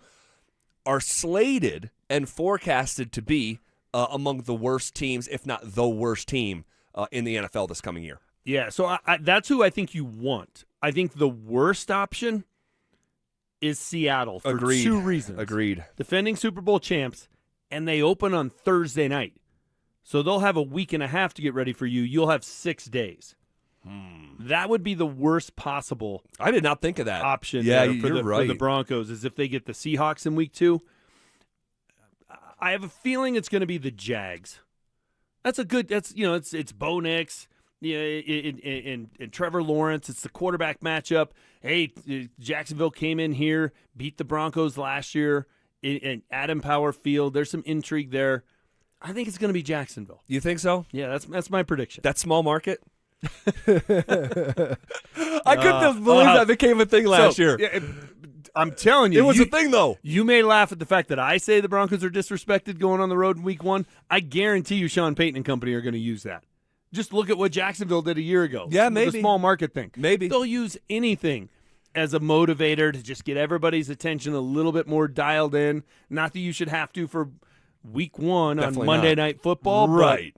are slated and forecasted to be among the worst teams, if not the worst team, in the NFL this coming year. Yeah, so that's who I think you want. I think the worst option is Seattle for Agreed. 2 reasons. Agreed. Defending Super Bowl champs, and they open on Thursday night. So they'll have a week and a half to get ready for you. You'll have 6 days. That would be the worst possible. I did not think of that option. Yeah, for you're right. For the Broncos is if they get the Seahawks in week 2. I have a feeling it's going to be the Jags. That's a good. It's Bo Nix, and Trevor Lawrence. It's the quarterback matchup. Hey, Jacksonville came in here, beat the Broncos last year in Adam Power Field. There's some intrigue there. I think it's going to be Jacksonville. You think so? Yeah, that's my prediction. That small market? I couldn't believe that became a thing last year. I'm telling you. It was a thing, though. You may laugh at the fact that I say the Broncos are disrespected going on the road in week 1. I guarantee you Sean Payton and company are going to use that. Just look at what Jacksonville did a year ago. Yeah, with maybe. The small market thing. Maybe. They'll use anything as a motivator to just get everybody's attention a little bit more dialed in. Not that you should have to for week 1 Definitely on Monday not. Night Football. Right.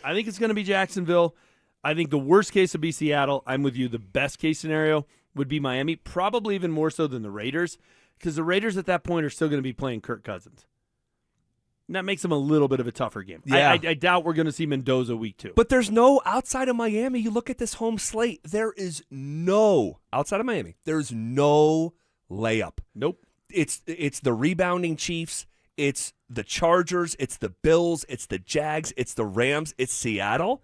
But I think it's going to be Jacksonville. I think the worst case would be Seattle. I'm with you. The best case scenario would be Miami, probably even more so than the Raiders, because the Raiders at that point are still going to be playing Kirk Cousins. And that makes them a little bit of a tougher game. Yeah. I doubt we're going to see Mendoza week 2. But there's no, outside of Miami, you look at this home slate, there is no, outside of Miami, there's no layup. Nope. It's the rebounding Chiefs, it's the Chargers, it's the Bills, it's the Jags, it's the Rams, it's Seattle.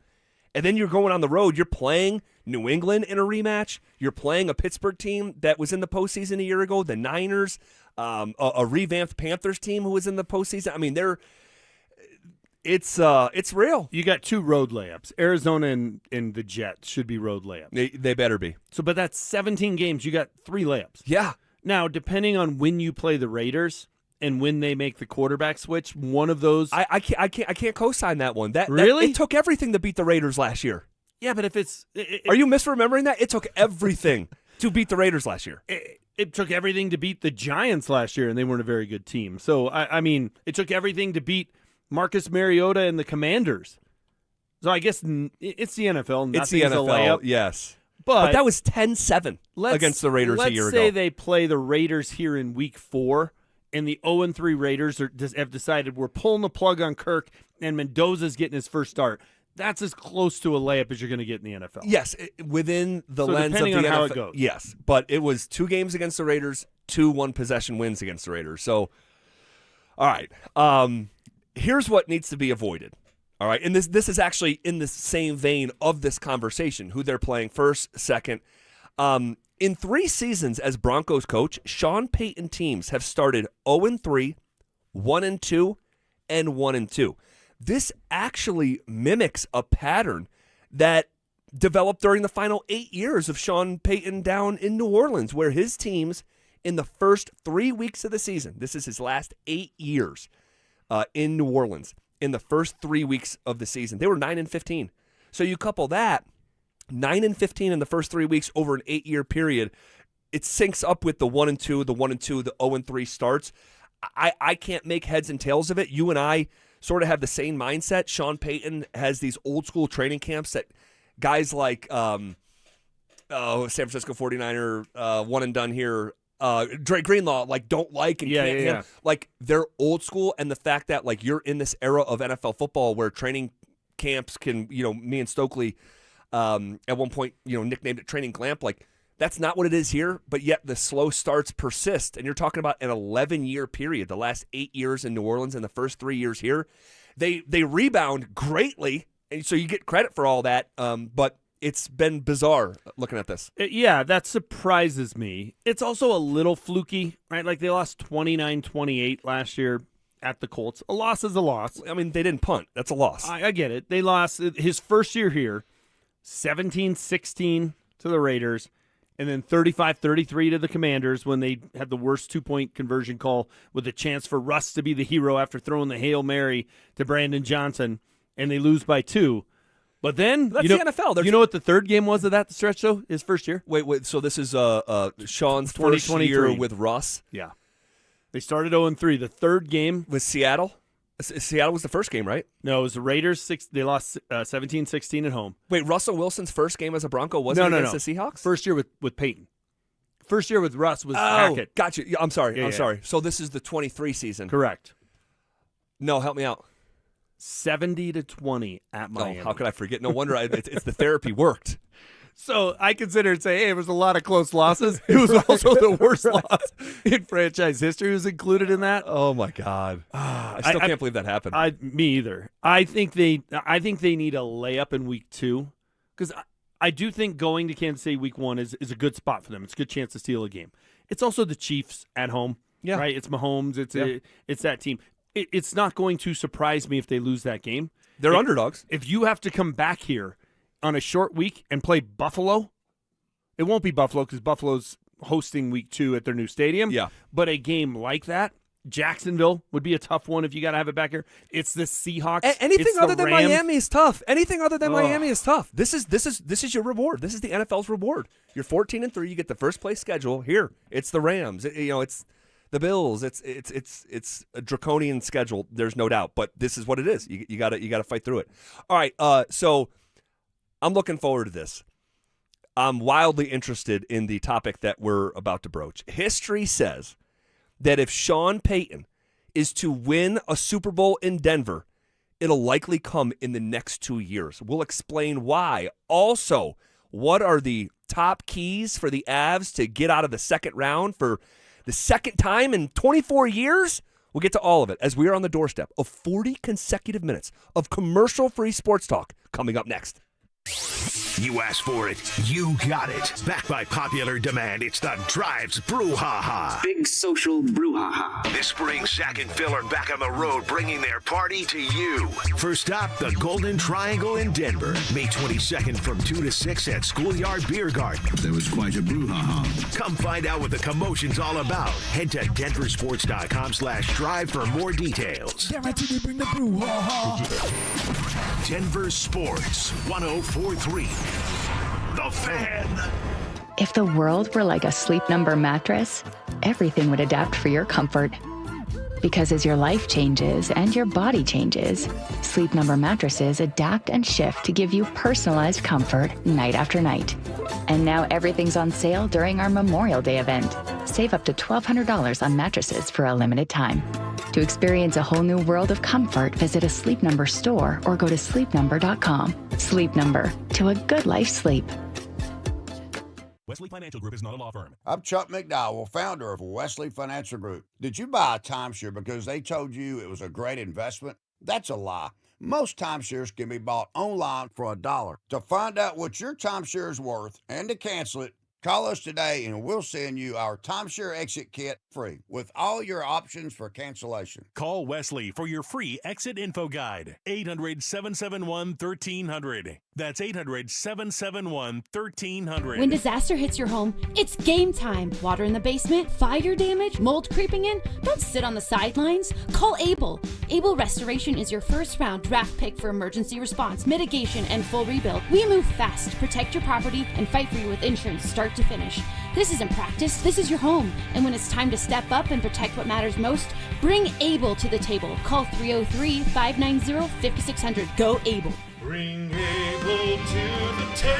And then you're going on the road, you're playing New England in a rematch, you're playing a Pittsburgh team that was in the postseason a year ago, the Niners, a revamped Panthers team who was in the postseason. I mean, it's real. You got 2 road layups. Arizona and the Jets should be road layups. They better be. So, but that's 17 games. You got 3 layups. Yeah. Now, depending on when you play the Raiders and when they make the quarterback switch, one of those. I can't co-sign that one. Really? It took everything to beat the Raiders last year. Yeah, but if it's. Are you misremembering that? It took everything to beat the Raiders last year. It took everything to beat the Giants last year, and they weren't a very good team. So, I mean, it took everything to beat Marcus Mariota and the Commanders. So I guess it's the NFL. It's the Nothing's NFL, a layup. yes. But that was 10-7 against the Raiders a year ago. Let's say they play the Raiders here in week 4, and the 0-3 Raiders have decided we're pulling the plug on Kirk, and Mendoza's getting his first start. That's as close to a layup as you're going to get in the NFL. Yes, within the lens of the depending on NFL. how it goes. Yes, but it was 2 games against the Raiders, 2 one-possession wins against the Raiders. So, all right, here's what needs to be avoided. All right, and this is actually in the same vein of this conversation, who they're playing first, second. In 3 seasons as Broncos coach, Sean Payton teams have started 0-3, 1-2, and 1-2. This actually mimics a pattern that developed during the final 8 years of Sean Payton down in New Orleans, where his teams in the first 3 weeks of the season, this is his last 8 years in New Orleans, in the first 3 weeks of the season, they were 9-15. So you couple that, 9-15 in the first 3 weeks over an 8-year period, it syncs up with the 1-2, the 1-2, the 0-3 starts. I can't make heads and tails of it. You and I sort of have the same mindset. Sean Payton has these old school training camps that guys like San Francisco 49er, one and done here, Dre Greenlaw, like don't like and can't handle. Like they're old school, and the fact that like you're in this era of NFL football where training camps can, me and Stokely at one point, nicknamed it training glamp, like that's not what it is here, but yet the slow starts persist. And you're talking about an 11-year period, the last 8 years in New Orleans and the first 3 years here. They rebound greatly, and so you get credit for all that, but it's been bizarre looking at this. Yeah, that surprises me. It's also a little fluky, right? Like they lost 29-28 last year at the Colts. A loss is a loss. I mean, they didn't punt. That's a loss. I get it. They lost his first year here. 17-16 to the Raiders, and then 35-33 to the Commanders when they had the worst 2-point conversion call with a chance for Russ to be the hero after throwing the Hail Mary to Brandon Johnson, and they lose by 2. But then, That's the NFL. You know what the third game was of that stretch, though? His first year? Wait. So this is Sean's first year with Russ? Yeah. They started 0-3. The third game with Seattle? Seattle was the first game, right? No, it was the Raiders. They lost 17-16 at home. Wait, Russell Wilson's first game as a Bronco wasn't against the Seahawks? First year with Payton. First year with Russ was Hackett. Gotcha. I'm sorry. So this is the 23 season. Correct. No, help me out. 70-20 at Miami. Oh, how could I forget? No wonder it's the therapy worked. So I consider it say, hey, it was a lot of close losses. It was also the worst loss in franchise history was included in that. Oh my God. I still can't believe that happened. Me either. I think they need a layup in week 2 because I do think going to Kansas City week 1 is a good spot for them. It's a good chance to steal a game. It's also the Chiefs at home. Yeah. Right? It's Mahomes. It's that team. It's not going to surprise me if they lose that game. They're underdogs. If you have to come back here on a short week and play Buffalo, it won't be Buffalo because Buffalo's hosting week 2 at their new stadium. Yeah. But a game like that, Jacksonville would be a tough one if you got to have it back here. It's the Seahawks. Anything other than Miami is tough. Anything other than Miami is tough. This is your reward. This is the NFL's reward. You're 14-3. You get the first place schedule. Here, it's the Rams. It's the Bills. It's a draconian schedule. There's no doubt. But this is what it is. You gotta fight through it. All right. So I'm looking forward to this. I'm wildly interested in the topic that we're about to broach. History says that if Sean Payton is to win a Super Bowl in Denver, it'll likely come in the next 2 years. We'll explain why. Also, what are the top keys for the Avs to get out of the second round for the second time in 24 years? We'll get to all of it as we are on the doorstep of 40 consecutive minutes of commercial-free sports talk coming up next. You asked for it, you got it. Backed by popular demand, it's the Drives Brouhaha. Big social brouhaha. This spring, Zach and Phil are back on the road, bringing their party to you. First stop, the Golden Triangle in Denver. May 22nd from 2 to 6 at Schoolyard Beer Garden. There was quite a brouhaha. Come find out what the commotion's all about. Head to DenverSports.com/drive for more details. Guaranteed to bring the brouhaha. Denver Sports 104.3. The Fan. If the world were like a Sleep Number mattress, everything would adapt for your comfort. Because as your life changes and your body changes, Sleep Number mattresses adapt and shift to give you personalized comfort night after night. And now everything's on sale during our Memorial Day event. Save up to $1,200 on mattresses for a limited time. To experience a whole new world of comfort, visit a Sleep Number store or go to sleepnumber.com. Sleep Number, to a good life sleep. Wesley Financial Group is not a law firm. I'm Chuck McDowell, founder of Wesley Financial Group. Did you buy a timeshare because they told you it was a great investment? That's a lie. Most timeshares can be bought online for $1. To find out what your timeshare is worth and to cancel it, call us today and we'll send you our timeshare exit kit free with all your options for cancellation. Call Wesley for your free exit info guide. 800-771-1300. That's 800-771-1300. When disaster hits your home, it's game time. Water in the basement, fire damage, mold creeping in. Don't sit on the sidelines. Call Able. Able Restoration is your first round draft pick for emergency response, mitigation, and full rebuild. We move fast, protect your property, and fight for you with insurance start to finish. This isn't practice, this is your home. And when it's time to step up and protect what matters most, bring Able to the table. Call 303-590-5600. Go Able. Bring Able to the table.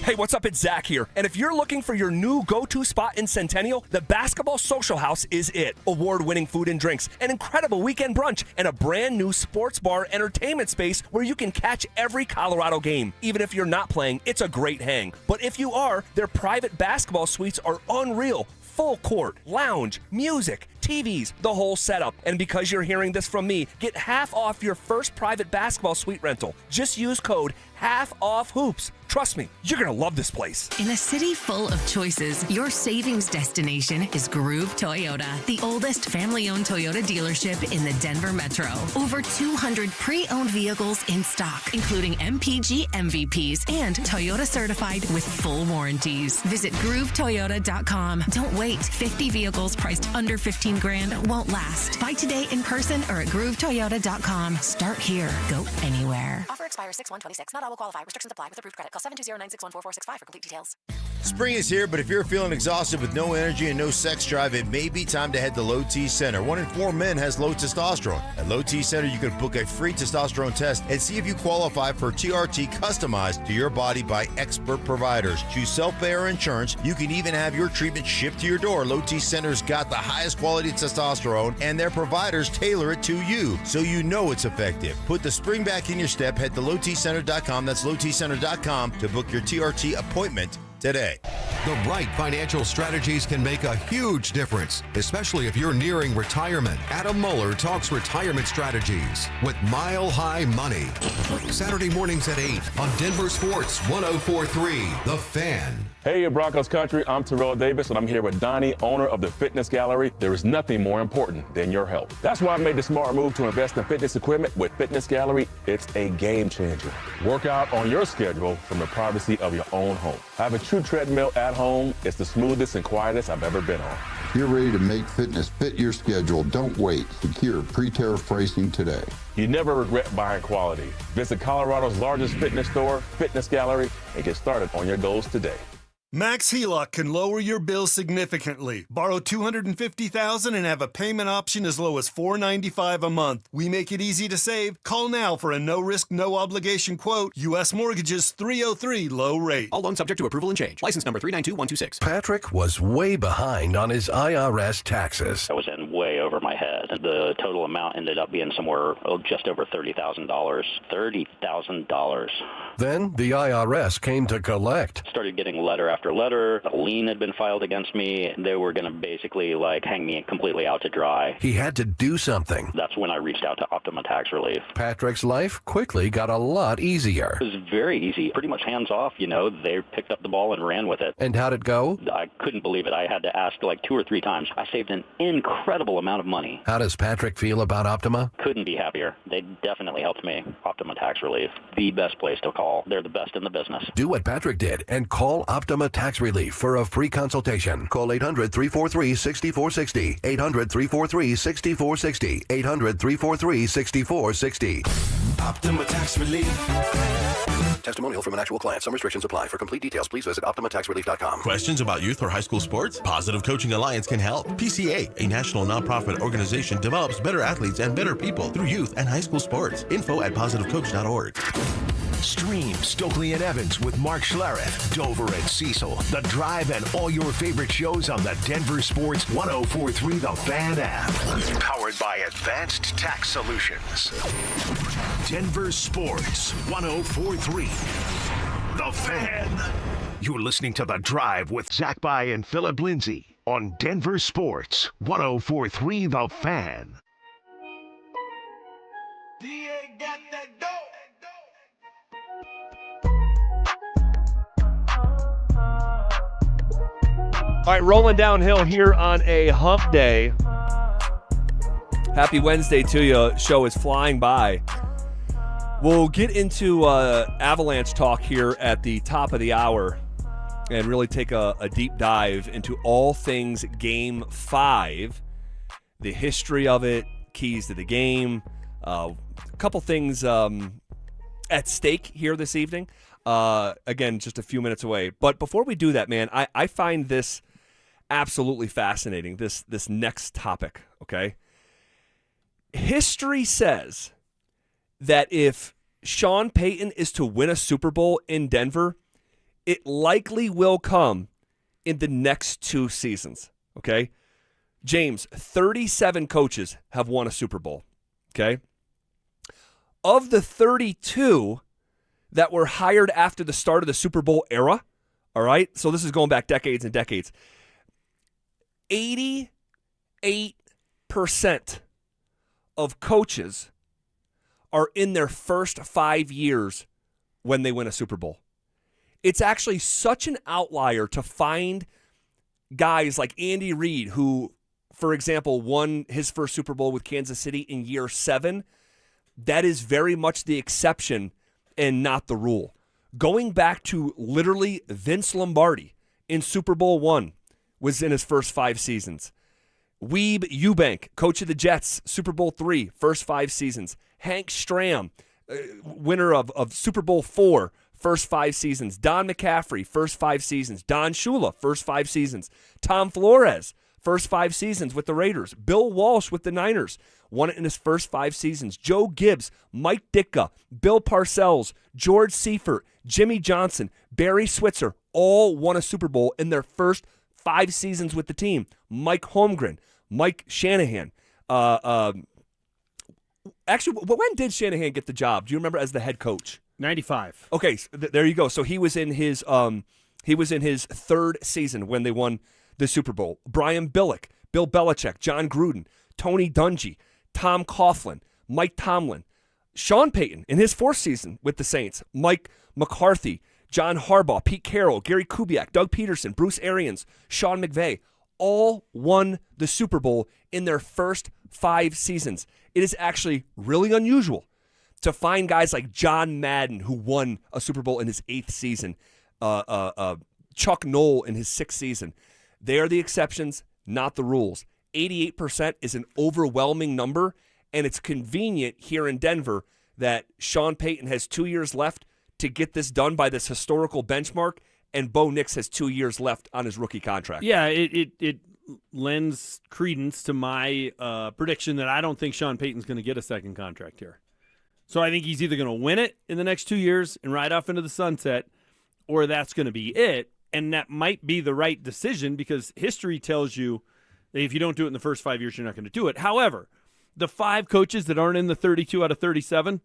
Hey, what's up? It's Zach here. And if you're looking for your new go-to spot in Centennial, the Basketball Social House is it. Award-winning food and drinks, an incredible weekend brunch, and a brand new sports bar entertainment space where you can catch every Colorado game. Even if you're not playing, it's a great hang. But if you are, their private basketball suites are unreal. Full court, lounge, music, TVs, the whole setup. And because you're hearing this from me, get half off your first private basketball suite rental. Just use code HALFOFFHOOPS. Trust me, you're going to love this place. In a city full of choices, your savings destination is Groove Toyota, the oldest family-owned Toyota dealership in the Denver Metro. Over 200 pre-owned vehicles in stock, including MPG MVPs and Toyota certified with full warranties. Visit GrooveToyota.com. Don't wait. 50 vehicles priced under $15,000 won't last. Buy today in person or at GrooveToyota.com. Start here. Go anywhere. Offer expires 6/1/26. Not all will qualify. Restrictions apply with approved credit. Call 720-961-4465 for complete details. Spring is here, but if you're feeling exhausted with no energy and no sex drive, it may be time to head to Low T Center. 1 in 4 men has low testosterone. At Low T Center, you can book a free testosterone test and see if you qualify for TRT customized to your body by expert providers. Choose self-pay or insurance. You can even have your treatment shipped to your door. Low T Center's got the highest quality testosterone, and their providers tailor it to you, so you know it's effective. Put the spring back in your step. Head to lowtcenter.com. That's lowtcenter.com to book your TRT appointment today. The right financial strategies can make a huge difference, especially if you're nearing retirement. Adam Mueller talks retirement strategies with Mile High Money. Saturday mornings at 8 on Denver Sports 104.3 The Fan. Hey, Broncos country, I'm Terrell Davis, and I'm here with Donnie, owner of the Fitness Gallery. There is nothing more important than your health. That's why I made the smart move to invest in fitness equipment with Fitness Gallery. It's a game changer. Work out on your schedule from the privacy of your own home. I have a true treadmill at home. It's the smoothest and quietest I've ever been on. If you're ready to make fitness fit your schedule, don't wait. Secure pre-tariff pricing today. You never regret buying quality. Visit Colorado's largest fitness store, Fitness Gallery, and get started on your goals today. Max HELOC can lower your bill significantly. Borrow $250,000 and have a payment option as low as $495 a month. We make it easy to save. Call now for a no-risk, no-obligation quote. U.S. Mortgages 303 low rate. All loans subject to approval and change. License number 392126. Patrick was way behind on his IRS taxes. I was in way over my head. The total amount ended up being somewhere just over $30,000. $30,000. Then the IRS came to collect. Started getting letter after letter. A lien had been filed against me. They were going to basically hang me completely out to dry. He had to do something. That's when I reached out to Optima Tax Relief. Patrick's life quickly got a lot easier. It was very easy, pretty much hands off. They picked up the ball and ran with it. And how'd it go? I couldn't believe it. I had to ask 2 or 3 times. I saved an incredible amount of money. How does Patrick feel about Optima? Couldn't be happier. They definitely helped me. Optima Tax Relief, the best place to call. They're the best in the business. Do what Patrick did and call Optima Tax Relief for a free consultation. Call 800-343-6460. 800-343-6460. 800-343-6460. Optima Tax Relief. Testimonial from an actual client. Some restrictions apply. For complete details, please visit OptimaTaxRelief.com. Questions about youth or high school sports? Positive Coaching Alliance can help. PCA, a national nonprofit organization, develops better athletes and better people through youth and high school sports. Info at positivecoach.org. Stream Stokely and Evans with Mark Schlereth, Dover and Cecil, The Drive, and all your favorite shows on the Denver Sports 104.3 The Fan app. Powered by Advanced Tax Solutions. Denver Sports 104.3 The Fan. You're listening to The Drive with Zach By and Phillip Lindsay on Denver Sports 104.3 The Fan. All right, rolling downhill here on a hump day. Happy Wednesday to you. Show is flying by. We'll get into Avalanche talk here at the top of the hour and really take a deep dive into all things Game 5, the history of it, keys to the game, a couple things at stake here this evening. Again, just a few minutes away. But before we do that, man, I find this absolutely fascinating, this next topic, okay? History says that if Sean Payton is to win a Super Bowl in Denver, it likely will come in the next 2 seasons, okay? James, 37 coaches have won a Super Bowl, okay? Of the 32 that were hired after the start of the Super Bowl era, all right? So this is going back decades and decades. 88 88% of coaches are in their first 5 years when they win a Super Bowl. It's actually such an outlier to find guys like Andy Reid, who, for example, won his first Super Bowl with Kansas City in year 7. That is very much the exception and not the rule. Going back to literally Vince Lombardi in Super Bowl I was in his first 5 seasons. Weeb Eubank, coach of the Jets, Super Bowl III, first 5 seasons. Hank Stram, winner of Super Bowl IV, first 5 seasons. Don McCaffrey, first 5 seasons. Don Shula, first 5 seasons. Tom Flores, first 5 seasons with the Raiders. Bill Walsh with the Niners, won it in his first 5 seasons. Joe Gibbs, Mike Ditka, Bill Parcells, George Seifert, Jimmy Johnson, Barry Switzer, all won a Super Bowl in their first 5 seasons with the team. Mike Holmgren, Mike Shanahan. Actually, when did Shanahan get the job? Do you remember as the head coach? 95. Okay, there you go. So he was in his 3rd season when they won the Super Bowl. Brian Billick, Bill Belichick, John Gruden, Tony Dungy, Tom Coughlin, Mike Tomlin, Sean Payton in his 4th season with the Saints, Mike McCarthy, John Harbaugh, Pete Carroll, Gary Kubiak, Doug Peterson, Bruce Arians, Sean McVay, all won the Super Bowl in their first 5 seasons. It is actually really unusual to find guys like John Madden, who won a Super Bowl in his 8th season, Chuck Noll in his 6th season. They are the exceptions, not the rules. 88% is an overwhelming number, and it's convenient here in Denver that Sean Payton has 2 years left to get this done by this historical benchmark, and Bo Nix has 2 years left on his rookie contract. Yeah, it lends credence to my prediction that I don't think Sean Payton's going to get a second contract here. So I think he's either going to win it in the next 2 years and ride off into the sunset, or that's going to be it. And that might be the right decision because history tells you that if you don't do it in the first 5 years, you're not going to do it. However, the 5 coaches that aren't in the 32 out of 37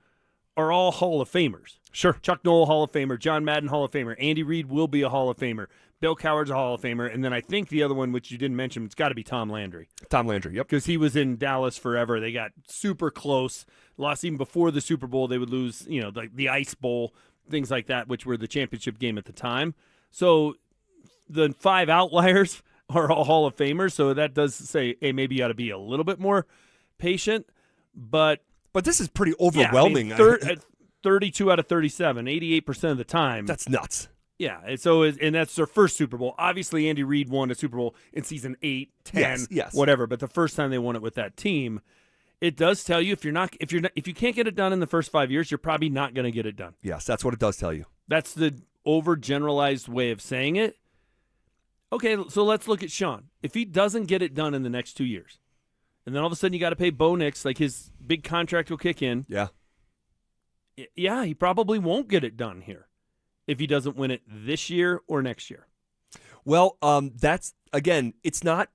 are all Hall of Famers. Sure. Chuck Noll, Hall of Famer. John Madden, Hall of Famer. Andy Reid will be a Hall of Famer. Bill Cowher's a Hall of Famer. And then I think the other one, which you didn't mention, it's got to be Tom Landry. Tom Landry, yep. Because he was in Dallas forever. They got super close. Lost even before the Super Bowl. They would lose, like the Ice Bowl, things like that, which were the championship game at the time. So the 5 outliers are all Hall of Famers. So that does say, hey, maybe you ought to be a little bit more patient. But this is pretty overwhelming. Yeah, 32 out of 37, 88% of the time. That's nuts. Yeah, and that's their first Super Bowl. Obviously, Andy Reid won a Super Bowl in season 8, 10, yes. whatever. But the first time they won it with that team, it does tell you if you can't get it done in the first 5 years, you're probably not going to get it done. Yes, that's what it does tell you. That's the overgeneralized way of saying it. Okay, so let's look at Sean. If he doesn't get it done in the next 2 years, and then all of a sudden you got to pay Bo Nix, like his big contract will kick in. Yeah. Yeah, he probably won't get it done here if he doesn't win it this year or next year. Well, that's again, it's not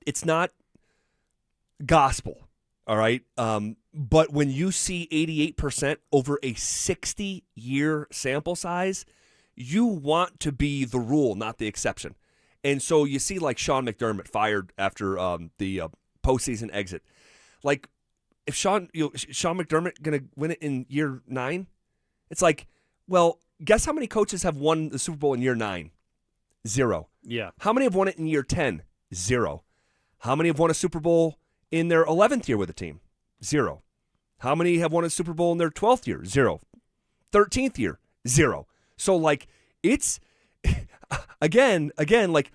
gospel, all right? But when you see 88% over a 60-year sample size, you want to be the rule, not the exception. And so you see like Sean McDermott fired after the postseason exit. Like if Sean McDermott going to win it in year 9, it's like, well, guess how many coaches have won the Super Bowl in year 9? 0. Yeah. How many have won it in year 10? 0. How many have won a Super Bowl in their 11th year with a team? 0. How many have won a Super Bowl in their 12th year? 0. 13th year? 0. So like it's again like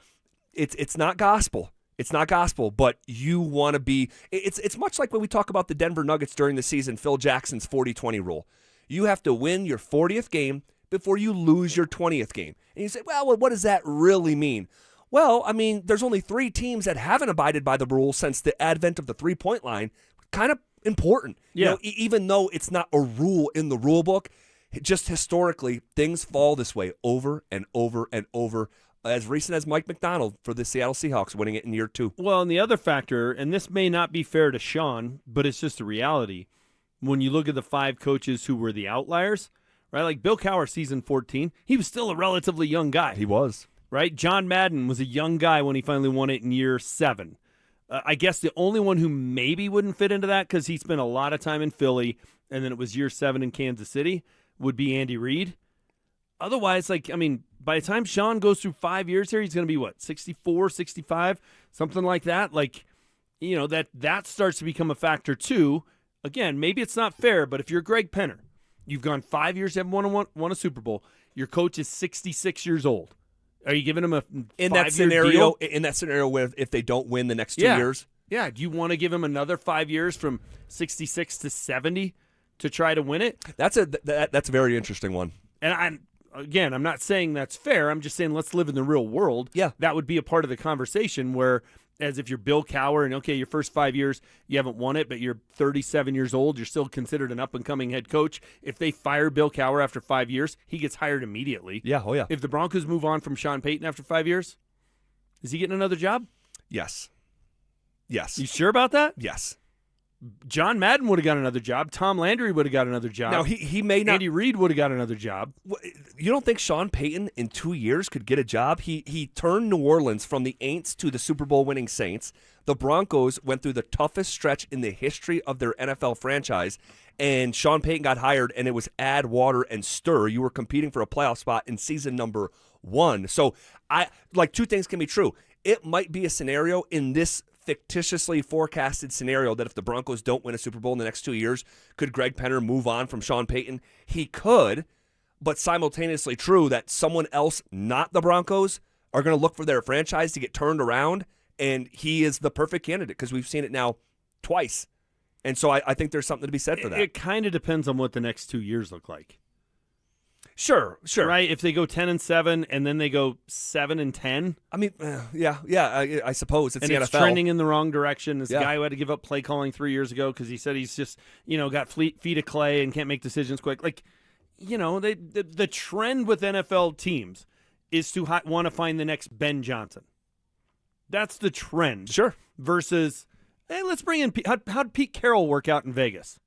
it's not gospel. It's not gospel, but you want to be it's much like when we talk about the Denver Nuggets during the season, Phil Jackson's 40-20 rule. You have to win your 40th game before you lose your 20th game. And you say, well, what does that really mean? Well, I mean, there's only 3 teams that haven't abided by the rule since the advent of the 3-point line. Kind of important. Yeah. Even though it's not a rule in the rule book, just historically, things fall this way over and over and over. As recent as Mike McDonald for the Seattle Seahawks winning it in year 2. Well, and the other factor, and this may not be fair to Sean, but it's just a reality. When you look at the 5 coaches who were the outliers, right? Like Bill Cowher, season 14, he was still a relatively young guy. He was. Right? John Madden was a young guy when he finally won it in year 7. I guess the only one who maybe wouldn't fit into that because he spent a lot of time in Philly and then it was year 7 in Kansas City would be Andy Reid. Otherwise, by the time Sean goes through 5 years here, he's going to be, 64, 65, something like that? That starts to become a factor too. Again, maybe it's not fair, but if you're Greg Penner, you've gone 5 years, you haven't won a Super Bowl, your coach is 66 years old. Are you giving him a in that scenario? Deal? In that scenario, where if they don't win the next 2 years, do you want to give him another 5 years from 66 to 70 to try to win it? That's a very interesting one. And I'm not saying that's fair. I'm just saying let's live in the real world. Yeah, that would be a part of the conversation where. As if you're Bill Cowher and, your first 5 years, you haven't won it, but you're 37 years old, you're still considered an up-and-coming head coach. If they fire Bill Cowher after 5 years, he gets hired immediately. Yeah, oh yeah. If the Broncos move on from Sean Payton after 5 years, is he getting another job? Yes. You sure about that? Yes. John Madden would have got another job. Tom Landry would have got another job. Now, he may not. Andy Reid would have got another job. You don't think Sean Payton in 2 years could get a job? He turned New Orleans from the Aints to the Super Bowl winning Saints. The Broncos went through the toughest stretch in the history of their NFL franchise, and Sean Payton got hired, and it was add water and stir. You were competing for a playoff spot in season number 1. So, two things can be true. It might be a scenario in this fictitiously forecasted scenario that if the Broncos don't win a Super Bowl in the next 2 years, could Greg Penner move on from Sean Payton? He could, but simultaneously true that someone else, not the Broncos, are going to look for their franchise to get turned around, and he is the perfect candidate because we've seen it now twice. And so I think there's something to be said for that. It kind of depends on what the next 2 years look like. Sure. Right? If they go 10-7 and then they go 7-10. I mean, I suppose it's and the it's NFL. Trending in the wrong direction. This guy who had to give up play calling 3 years ago because he said he's just, got feet of clay and can't make decisions quick. The trend with NFL teams is to want to find the next Ben Johnson. That's the trend. Sure. Versus, hey, let's bring in how'd Pete Carroll work out in Vegas?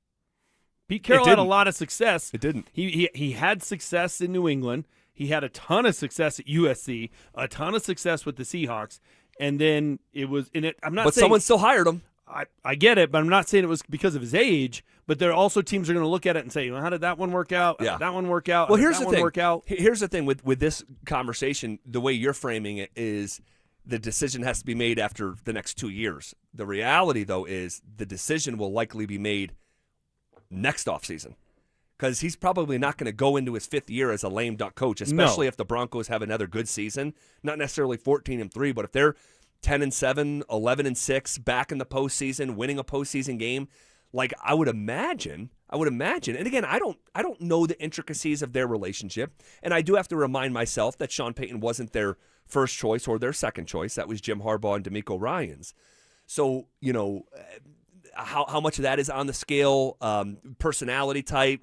Pete Carroll had a lot of success. It didn't. He had success in New England. He had a ton of success at USC, a ton of success with the Seahawks, and then it was in it. I'm not. But saying, someone still hired him. I get it, but I'm not saying it was because of his age. But there are also teams are going to look at it and say, well, how did that one work out? Yeah. How did that one work out? Well, how here's did the that thing. one work out? Here's the thing with this conversation. The way you're framing it is the decision has to be made after the next 2 years. The reality, though, is the decision will likely be made next offseason because he's probably not going to go into his 5th year as a lame duck coach, especially if the Broncos have another good season. Not necessarily 14-3, but if they're 10-7, 11-6, back in the postseason, winning a postseason game, I would imagine. And again, I don't know the intricacies of their relationship, and I do have to remind myself that Sean Payton wasn't their first choice or their second choice. That was Jim Harbaugh and DeMeco Ryans. So how much of that is on the scale, personality type,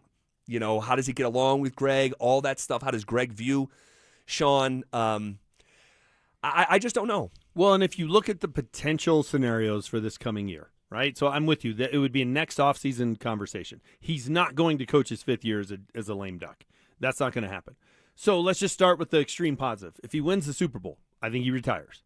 how does he get along with Greg, all that stuff. How does Greg view Sean? I just don't know. Well, and if you look at the potential scenarios for this coming year, right? So I'm with you. It would be a next offseason conversation. He's not going to coach his 5th year as a lame duck. That's not going to happen. So let's just start with the extreme positive. If he wins the Super Bowl, I think he retires.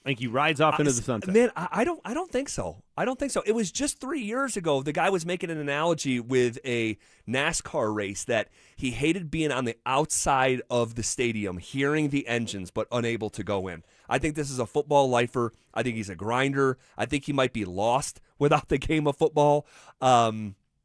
I think he rides off into the sunset. Man, I don't think so. I don't think so. It was just 3 years ago. The guy was making an analogy with a NASCAR race that he hated being on the outside of the stadium, hearing the engines, but unable to go in. I think this is a football lifer. I think he's a grinder. I think he might be lost without the game of football.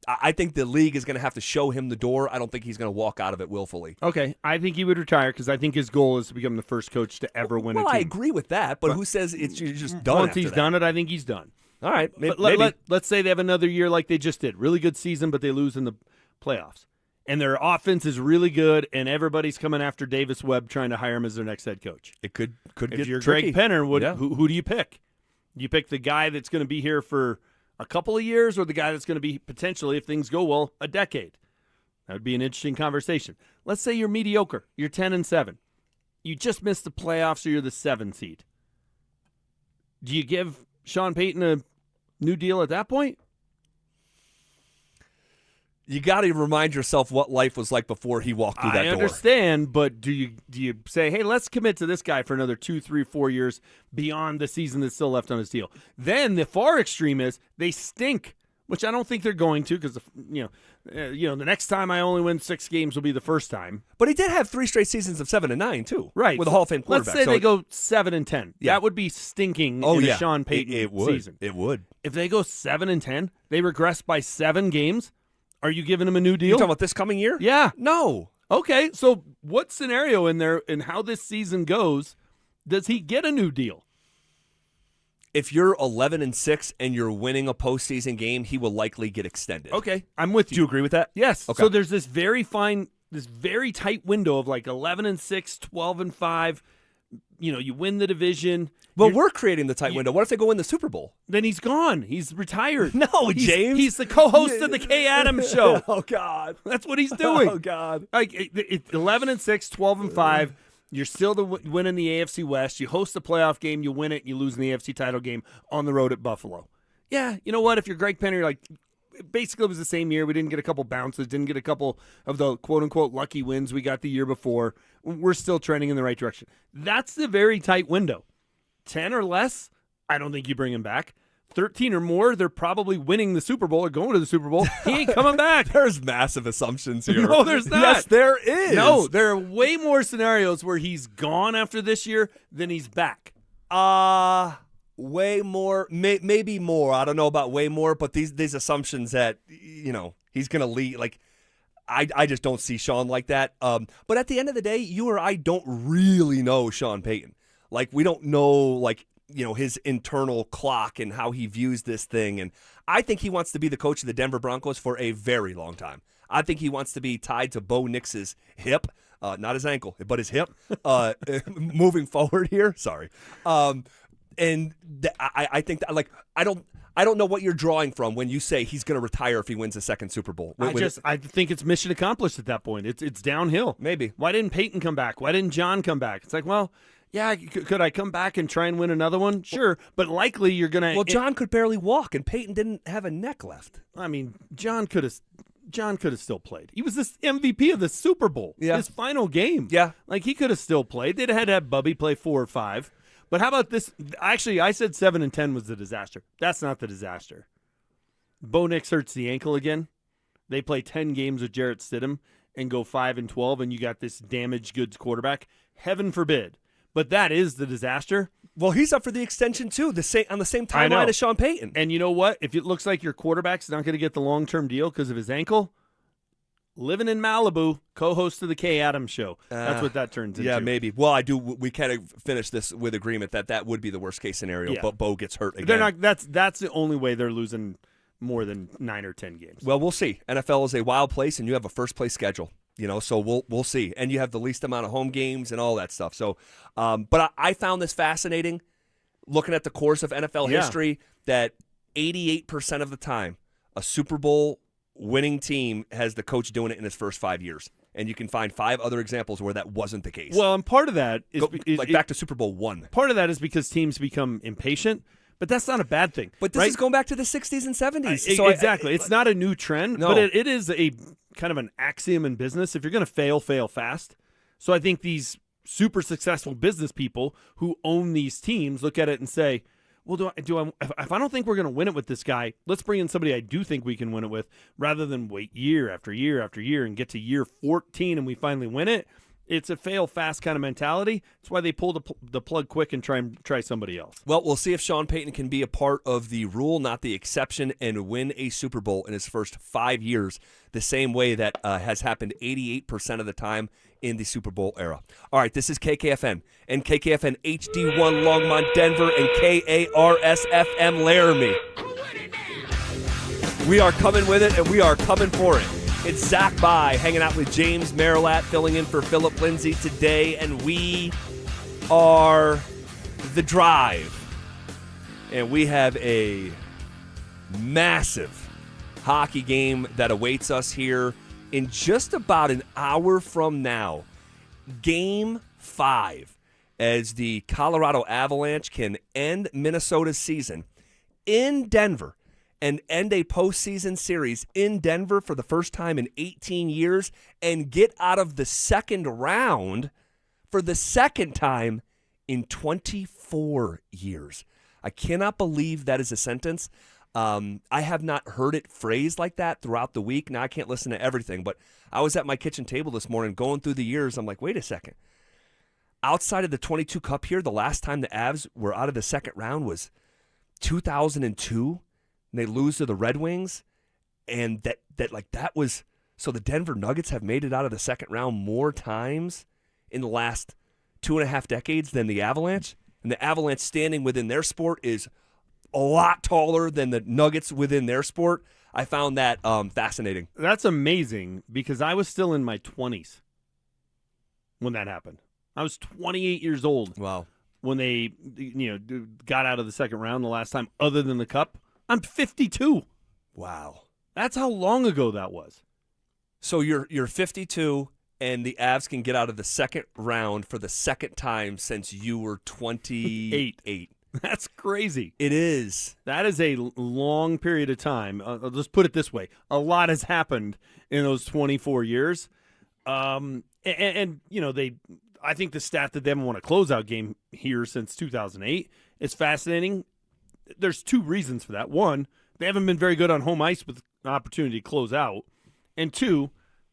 I think the league is going to have to show him the door. I don't think he's going to walk out of it willfully. Okay, I think he would retire because I think his goal is to become the first coach to ever win a team. Well, I agree with that, but who says you're just done Once after he's that? done it, I think he's done. All right, maybe. Let's say they have another year like they just did. Really good season, but they lose in the playoffs. And their offense is really good, and everybody's coming after Davis Webb trying to hire him as their next head coach. It could if get you're tricky. Greg Penner, who do you pick? Do you pick the guy that's going to be here for a couple of years or the guy that's going to be potentially, if things go well, a decade? That would be an interesting conversation. Let's say you're mediocre. You're 10-7. You just missed the playoffs or you're the 7 seed. Do you give Sean Payton a new deal at that point? You got to remind yourself what life was like before he walked through that door. I understand, but do you say, hey, let's commit to this guy for another 2, 3, 4 years beyond the season that's still left on his deal? Then the far extreme is they stink, which I don't think they're going to, because the next time I only win 6 games will be the first time. But he did have 3 straight seasons of 7-9 too, right? With a Hall of Fame quarterback. Let's say they go 7-10. Yeah. That would be stinking in a Sean Payton season. It would. If they go 7-10, they regress by 7 games. Are you giving him a new deal? You talking about this coming year? Yeah. No. Okay, so what scenario in there and how this season goes, does he get a new deal? If you're 11-6 and you're winning a postseason game, he will likely get extended. Okay, I'm with you. Do you agree with that? Yes. Okay. So there's this very tight window of like 11-6, 12-5. You win the division. Well, we're creating the tight window. What if they go win the Super Bowl? Then he's gone. He's retired. No, James. He's the co-host of the Kay Adams Show. Oh, God. That's what he's doing. Oh, God. Like 11-6, 12-5. You're still winning the AFC West. You host the playoff game. You win it. You lose in the AFC title game on the road at Buffalo. Yeah, you know what? If you're Greg Penny, you're like, basically it was the same year. We didn't get a couple bounces, didn't get a couple of the quote-unquote lucky wins we got the year before. We're still trending in the right direction. That's the very tight window. 10 or less, I don't think you bring him back. 13 or more, they're probably winning the Super Bowl or going to the Super Bowl. He ain't coming back. There's massive assumptions here. No, there's not. Yes, there is. No, there are way more scenarios where he's gone after this year than he's back. Way more, maybe more. I don't know about way more, but these assumptions that, he's going to lead, like, I just don't see Sean like that. But at the end of the day, you or I don't really know Sean Payton. Like, we don't know, his internal clock and how he views this thing. And I think he wants to be the coach of the Denver Broncos for a very long time. I think he wants to be tied to Bo Nix's hip, not his ankle, but his hip, moving forward here. Sorry. I think that, I don't know what you're drawing from when you say he's going to retire if he wins a second Super Bowl. I think it's mission accomplished at that point. It's downhill. Maybe. Why didn't Payton come back? Why didn't John come back? It's like, well, yeah, could I come back and try and win another one? Sure, but likely you're going to. Well, John could barely walk, and Payton didn't have a neck left. I mean, John could have still played. He was this MVP of the Super Bowl. Yeah. His final game. Yeah. Like, he could have still played. They'd have had to have Bubby play 4 or 5. But how about this? Actually, I said 7-10 was the disaster. That's not the disaster. Bo Nix hurts the ankle again. They play 10 games with Jarrett Stidham and go 5-12, and you got this damaged goods quarterback. Heaven forbid. But that is the disaster. Well, he's up for the extension too, on the same timeline as Sean Payton. And you know what? If it looks like your quarterback's not going to get the long-term deal because of his ankle, living in Malibu, co-host of the Kay Adams Show. That's what that turns into. Yeah, maybe. Well, we kind of finished this with agreement that would be the worst-case scenario, but Bo gets hurt again. They're not. That's the only way they're losing more than 9 or 10 games. Well, we'll see. NFL is a wild place, and you have a first-place schedule. So we'll see. And you have the least amount of home games and all that stuff. So, but I found this fascinating, looking at the course of NFL history, that 88% of the time, a Super Bowl winning team has the coach doing it in his first 5 years. And you can find 5 other examples where that wasn't the case. Well, and part of that is back to Super Bowl 1. Part of that is because teams become impatient. But that's not a bad thing. But this is going back to the 60s and 70s. Exactly. It's not a new trend, but it is a kind of an axiom in business. If you're going to fail fast. So I think these super successful business people who own these teams look at it and say, well, if I don't think we're going to win it with this guy, let's bring in somebody I do think we can win it with, rather than wait year after year after year and get to year 14 and we finally win it. It's a fail fast kind of mentality. That's why they pull the plug quick and try somebody else. Well, we'll see if Sean Payton can be a part of the rule, not the exception, and win a Super Bowl in his first 5 years, the same way that has happened 88% of the time in the Super Bowl era. All right, this is KKFN and KKFN HD1 Longmont, Denver, and KARS-FM Laramie. We are coming with it, and we are coming for it. It's Zach By hanging out with James Marilat, filling in for Phillip Lindsay today, and we are The Drive. And we have a massive hockey game that awaits us here in just about an hour from now. Game 5, as the Colorado Avalanche can end Minnesota's season in Denver and end a postseason series in Denver for the first time in 18 years and get out of the second round for the second time in 24 years. I cannot believe that is a sentence. I have not heard it phrased like that throughout the week. Now, I can't listen to everything, but I was at my kitchen table this morning going through the years. I'm like, wait a second. Outside of the 22 Cup here, the last time the Avs were out of the second round was 2002, and they lose to the Red Wings. And that was – so the Denver Nuggets have made it out of the second round more times in the last 2.5 decades than the Avalanche. And the Avalanche standing within their sport is a lot taller than the Nuggets within their sport. I found that fascinating. That's amazing because I was still in my 20s when that happened. I was 28 years old. Wow. When they got out of the second round the last time other than the Cup. I'm 52. Wow. That's how long ago that was. So you're 52 and the Avs can get out of the second round for the second time since you were 28. That's crazy. It is. That is a long period of time. I'll just put it this way. A lot has happened in those 24 years. And I think the stat that they haven't won a closeout game here since 2008 is fascinating. There's two reasons for that. One, they haven't been very good on home ice with an opportunity to close out. And two,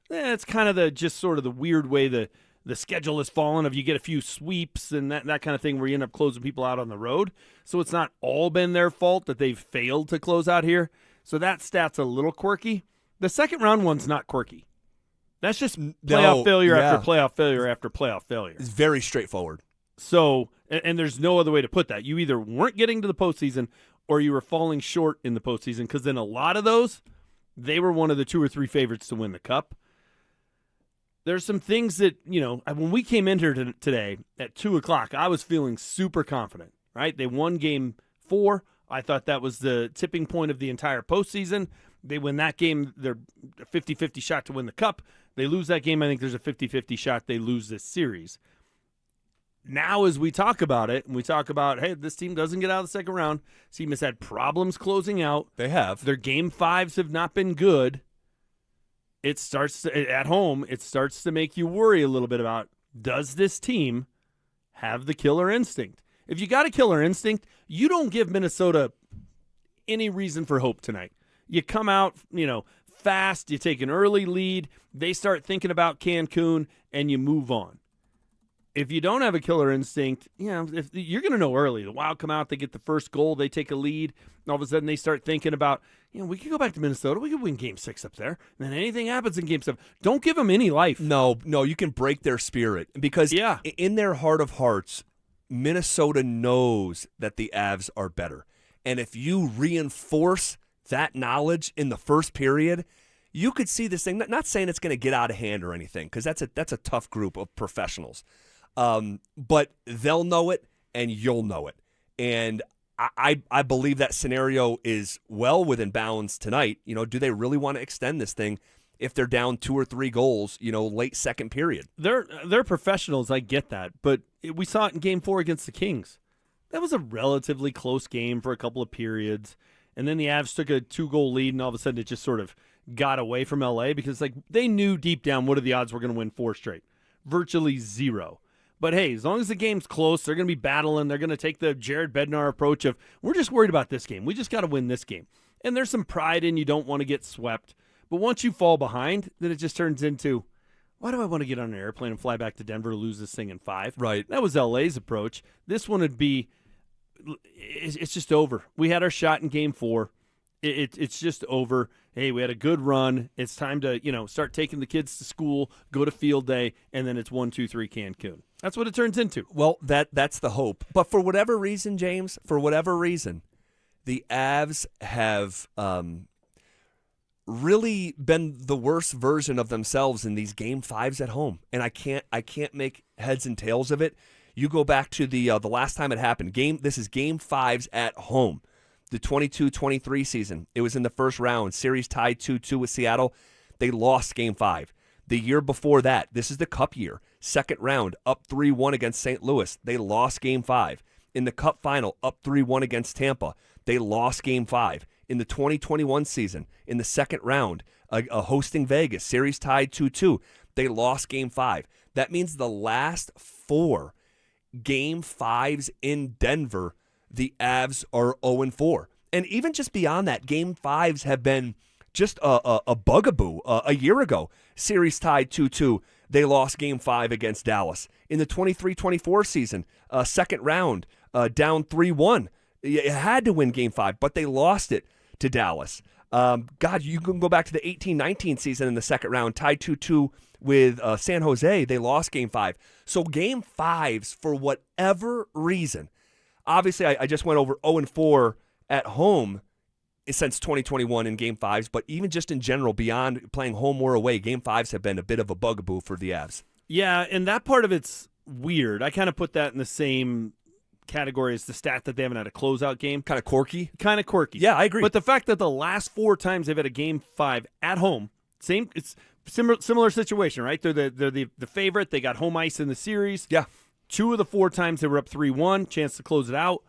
it's kind of the weird way the schedule has fallen of you get a few sweeps and that kind of thing where you end up closing people out on the road. So it's not all been their fault that they've failed to close out here. So that stat's a little quirky. The second round one's not quirky. That's just playoff failure after playoff failure after playoff failure. It's very straightforward. So, and there's no other way to put that. You either weren't getting to the postseason or you were falling short in the postseason because then a lot of those, they were one of the 2 or 3 favorites to win the Cup. There's some things that, when we came in here today at 2 o'clock, I was feeling super confident, right? They won game 4. I thought that was the tipping point of the entire postseason. They win that game, they're a 50-50 shot to win the Cup. They lose that game, I think there's a 50-50 shot they lose this series. Now as we talk about it, and we talk about, hey, this team doesn't get out of the second round. This team has had problems closing out. They have. Their game 5s have not been good. It starts to make you worry a little bit about, does this team have the killer instinct? If you got a killer instinct, you don't give Minnesota any reason for hope tonight. You come out, fast, you take an early lead, they start thinking about Cancun, and you move on. If you don't have a killer instinct, if you're going to know early. The Wild come out, they get the first goal, they take a lead, and all of a sudden they start thinking about, we could go back to Minnesota, we could win Game 6 up there, and then anything happens in Game 7. Don't give them any life. No, you can break their spirit because in their heart of hearts, Minnesota knows that the Avs are better. And if you reinforce that knowledge in the first period, you could see this thing, not saying it's going to get out of hand or anything, because that's a tough group of professionals. But they'll know it, and you'll know it. And I believe that scenario is well within bounds tonight. Do they really want to extend this thing if they're down 2 or 3 goals, late second period? They're professionals, I get that. But we saw it in Game 4 against the Kings. That was a relatively close game for a couple of periods. And then the Avs took a 2-goal lead, and all of a sudden it just sort of got away from LA because they knew deep down what are the odds we're going to win 4 straight. Virtually 0. But hey, as long as the game's close, they're going to be battling. They're going to take the Jared Bednar approach of, we're just worried about this game. We just got to win this game. And there's some pride in you don't want to get swept. But once you fall behind, then it just turns into, why do I want to get on an airplane and fly back to Denver to lose this thing in 5? Right. That was LA's approach. This one would be, it's just over. We had our shot in Game 4. It's just over. Hey, we had a good run. It's time to, start taking the kids to school, go to field day, and then it's 1, 2, 3 Cancun. That's what it turns into. Well, that's the hope. But for whatever reason, James, the Avs have really been the worst version of themselves in these Game 5s at home, and I can't make heads and tails of it. You go back to the last time it happened. This is Game 5s at home. The 22-23 season. It was in the first round. Series tied 2-2 with Seattle. They lost Game 5. The year before that, this is the Cup year. Second round, up 3-1 against St. Louis. They lost Game 5. In the Cup final, up 3-1 against Tampa. They lost Game 5. in the 2021 season in the second round, hosting Vegas, series tied 2-2. They lost Game 5. That means the last 4 Game 5s in Denver, the Avs are 0-4. And even just beyond that, Game 5s have been just a bugaboo. A year ago, series tied 2-2. They lost Game 5 against Dallas. In the 23-24 season, second round, down 3-1. You had to win Game 5, but they lost it to Dallas. God, you can go back to the 18-19 season in the second round, tied 2-2 with San Jose. They lost Game 5. So Game 5s, for whatever reason, obviously I just went over 0-4 at home since 2021 in Game 5s, but even just in general, beyond playing home or away, Game 5s have been a bit of a bugaboo for the Avs. Yeah, and that part of it's weird. I kind of put that in the same category as the stat that they haven't had a closeout game. Kind of quirky? Kind of quirky. Yeah, I agree. But the fact that the last 4 times they've had a Game 5 at home, it's similar situation, right? They're the favorite. They got home ice in the series. Yeah. 2 of the 4 times they were up 3-1, chance to close it out.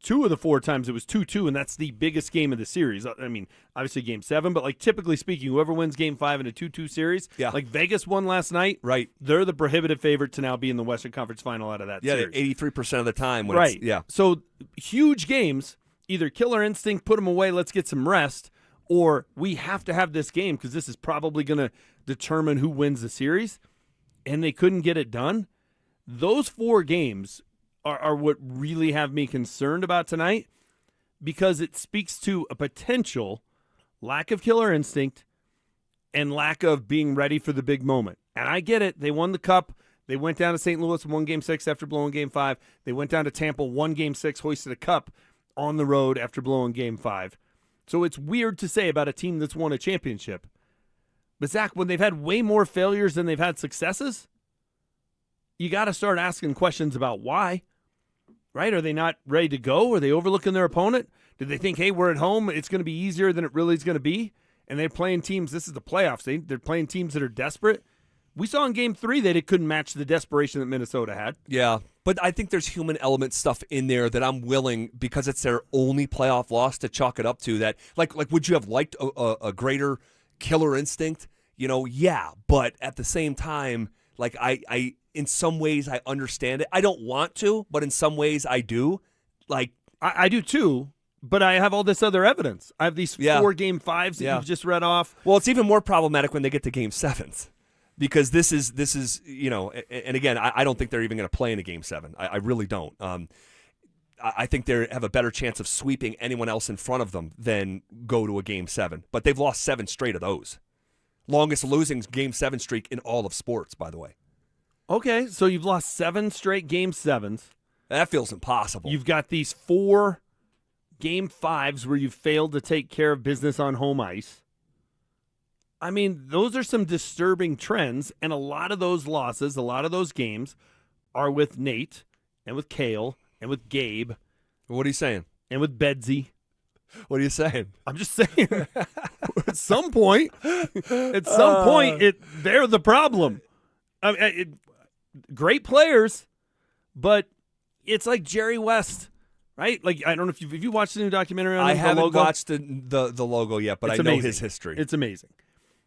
2 of the 4 times it was 2-2, and that's the biggest game of the series. I mean, obviously Game 7, but like typically speaking, whoever wins Game 5 in a 2-2 series, like Vegas won last night, right? They're the prohibitive favorite to now be in the Western Conference Final out of that series. 83% of the time. When Right. Yeah. So huge games, either killer instinct, put them away, let's get some rest, or we have to have this game because this is probably going to determine who wins the series, and they couldn't get it done. Those 4 games are what really have me concerned about tonight, because it speaks to a potential lack of killer instinct and lack of being ready for the big moment. And I get it. They won the Cup. They went down to St. Louis and won Game 6 after blowing Game 5. They went down to Tampa, won Game 6, hoisted a cup on the road after blowing Game 5. So it's weird to say about a team that's won a championship. But, Zach, when they've had way more failures than they've had successes, you got to start asking questions about why. Right? Are they not ready to go? Are they overlooking their opponent? Did they think, hey, we're at home, it's going to be easier than it really is going to be? And they're playing teams, this is the playoffs, they're playing teams that are desperate. We saw in Game 3 that it couldn't match the desperation that Minnesota had. Yeah, but I think there's human element stuff in there that I'm willing, because it's their only playoff loss, to chalk it up to that. Like would you have liked a greater killer instinct? Yeah, but at the same time, like I in some ways I understand it. I don't want to, but in some ways I do. Like I do too, but I have all this other evidence. I have these 4 Game 5s that you've just read off. Well, it's even more problematic when they get to Game 7s. Because this is and again, I don't think they're even going to play in a Game 7. I really don't. I think they have a better chance of sweeping anyone else in front of them than go to a Game 7. But they've lost 7 straight of those. Longest losing Game 7 streak in all of sports, by the way. Okay, so you've lost 7 straight Game 7s. That feels impossible. You've got these 4 Game 5s where you've failed to take care of business on home ice. I mean, those are some disturbing trends, and a lot of those losses, a lot of those games are with Nate and with Kale and with Gabe. What are you saying? And with Bedsy. What are you saying? I'm just saying, at some point, they're the problem. I mean, great players, but it's like Jerry West, right? Like, I don't know if you watched the new documentary on him. I haven't watched the logo yet, but I know his history. It's amazing.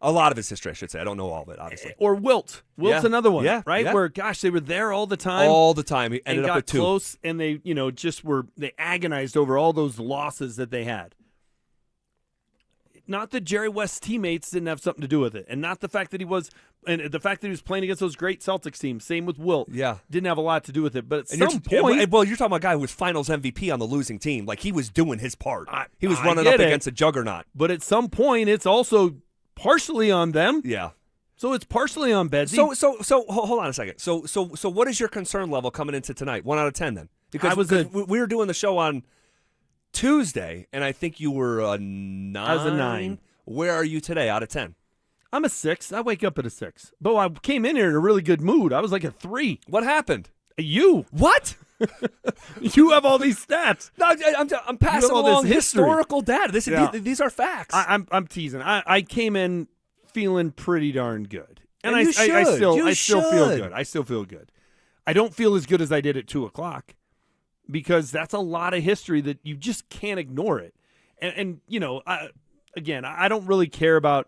A lot of his history, I should say. I don't know all of it, obviously. Or Wilt. Wilt's another one, right? Yeah. Where, gosh, they were there all the time. All the time. He ended up with 2. Close, and they, they agonized over all those losses that they had. Not that Jerry West's teammates didn't have something to do with it, and not the fact that he was playing against those great Celtics teams. Same with Wilt. Yeah, didn't have a lot to do with it. But at some point, you're talking about a guy who was Finals MVP on the losing team. Like, he was doing his part. He was running up against a juggernaut. But at some point, it's also partially on them. Yeah. So it's partially on Bedsy. So hold on a second. So what is your concern level coming into tonight? 1 out of 10 then? Because we were doing the show on Tuesday, and I think you were a 9. I was a 9. Where are you today out of 10? I'm a 6. I wake up at a 6. But I came in here in a really good mood. I was like a 3. What happened? You. What? You have all these stats. No, I'm passing along historical data. These are facts. I'm teasing. I came in feeling pretty darn good. And I still feel good. I still feel good. I don't feel as good as I did at 2 o'clock. Because that's a lot of history that you just can't ignore it. And again, I don't really care about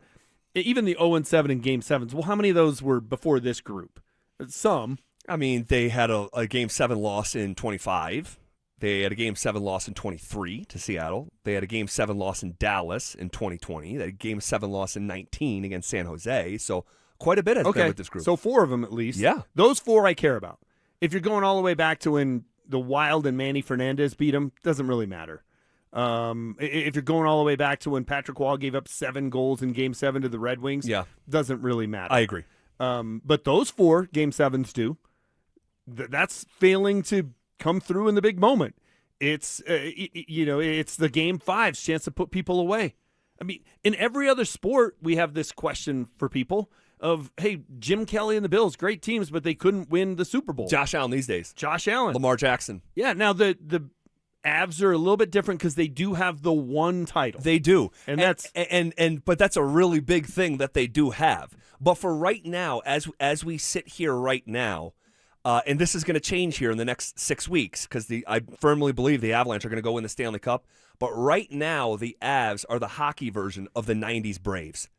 even the 0-7 in Game 7s. Well, how many of those were before this group? Some. I mean, they had a Game 7 loss in 25. They had a Game 7 loss in 23 to Seattle. They had a Game 7 loss in Dallas in 2020. They had a Game 7 loss in 19 against San Jose. So quite a bit has been with this group. So 4 of them at least. Yeah. Those 4 I care about. If you're going all the way back to when the Wild and Manny Fernandez beat them, doesn't really matter. If you're going all the way back to when Patrick Waugh gave up 7 goals in Game 7 to the Red Wings, doesn't really matter. I agree. But those 4 Game 7s do. That's failing to come through in the big moment. It's it's the Game 5's chance to put people away. I mean, in every other sport, we have this question for people of, hey, Jim Kelly and the Bills, great teams, but they couldn't win the Super Bowl. Josh Allen these days. Josh Allen. Lamar Jackson. Yeah, now the Avs are a little bit different because they do have the one title. They do. And that's but that's a really big thing that they do have. But for right now, as we sit here right now, and this is going to change here in the next 6 weeks because I firmly believe the Avalanche are going to go win the Stanley Cup. But right now, the Avs are the hockey version of the 90s Braves,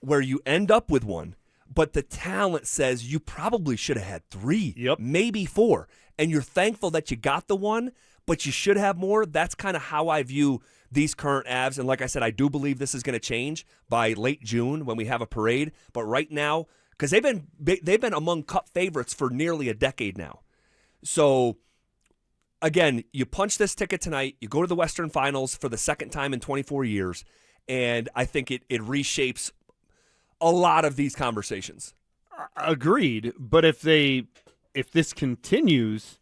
where you end up with one, but the talent says you probably should have had 3, maybe 4, and you're thankful that you got the one, but you should have more. That's kind of how I view these current Avs. And like I said, I do believe this is going to change by late June when we have a parade. But right now, because they've been among Cup favorites for nearly a decade now. So, again, you punch this ticket tonight, you go to the Western Finals for the second time in 24 years, and I think it reshapes a lot of these conversations. Agreed, but if this continues,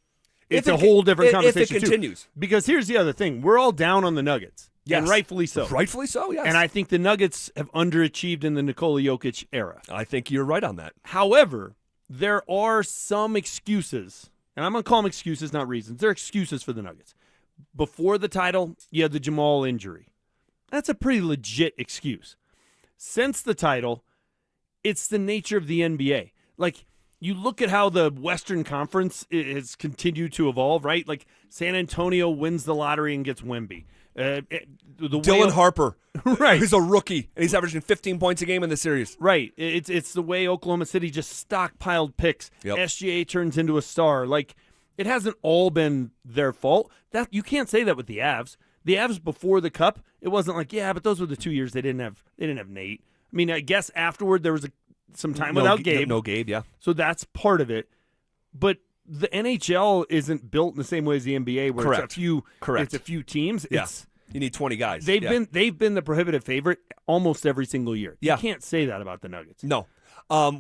it's a whole different conversation. If it continues. Because here's the other thing. We're all down on the Nuggets. Yes. And rightfully so. Rightfully so, yes. And I think the Nuggets have underachieved in the Nikola Jokic era. I think you're right on that. However, there are some excuses, and I'm going to call them excuses, not reasons. They're excuses for the Nuggets. Before the title, you had the Jamal injury. That's a pretty legit excuse. Since the title, it's the nature of the NBA. Like, you look at how the Western Conference has continued to evolve, right? Like, San Antonio wins the lottery and gets Wemby. Dylan Harper, right? He's a rookie, and he's averaging 15 points a game in the series. Right. It's the way Oklahoma City just stockpiled picks. Yep. SGA turns into a star. Like, it hasn't all been their fault. That you can't say that with the Avs. The Avs before the Cup, it wasn't like, yeah, but those were the 2 years they didn't have Nate. I mean, I guess afterward there was some time without Gabe. No Gabe, yeah. So that's part of it. But the NHL isn't built in the same way as the NBA, where Correct. it's a few teams. Yeah. You need 20 guys. They've been the prohibitive favorite almost every single year. Yeah. You can't say that about the Nuggets. No.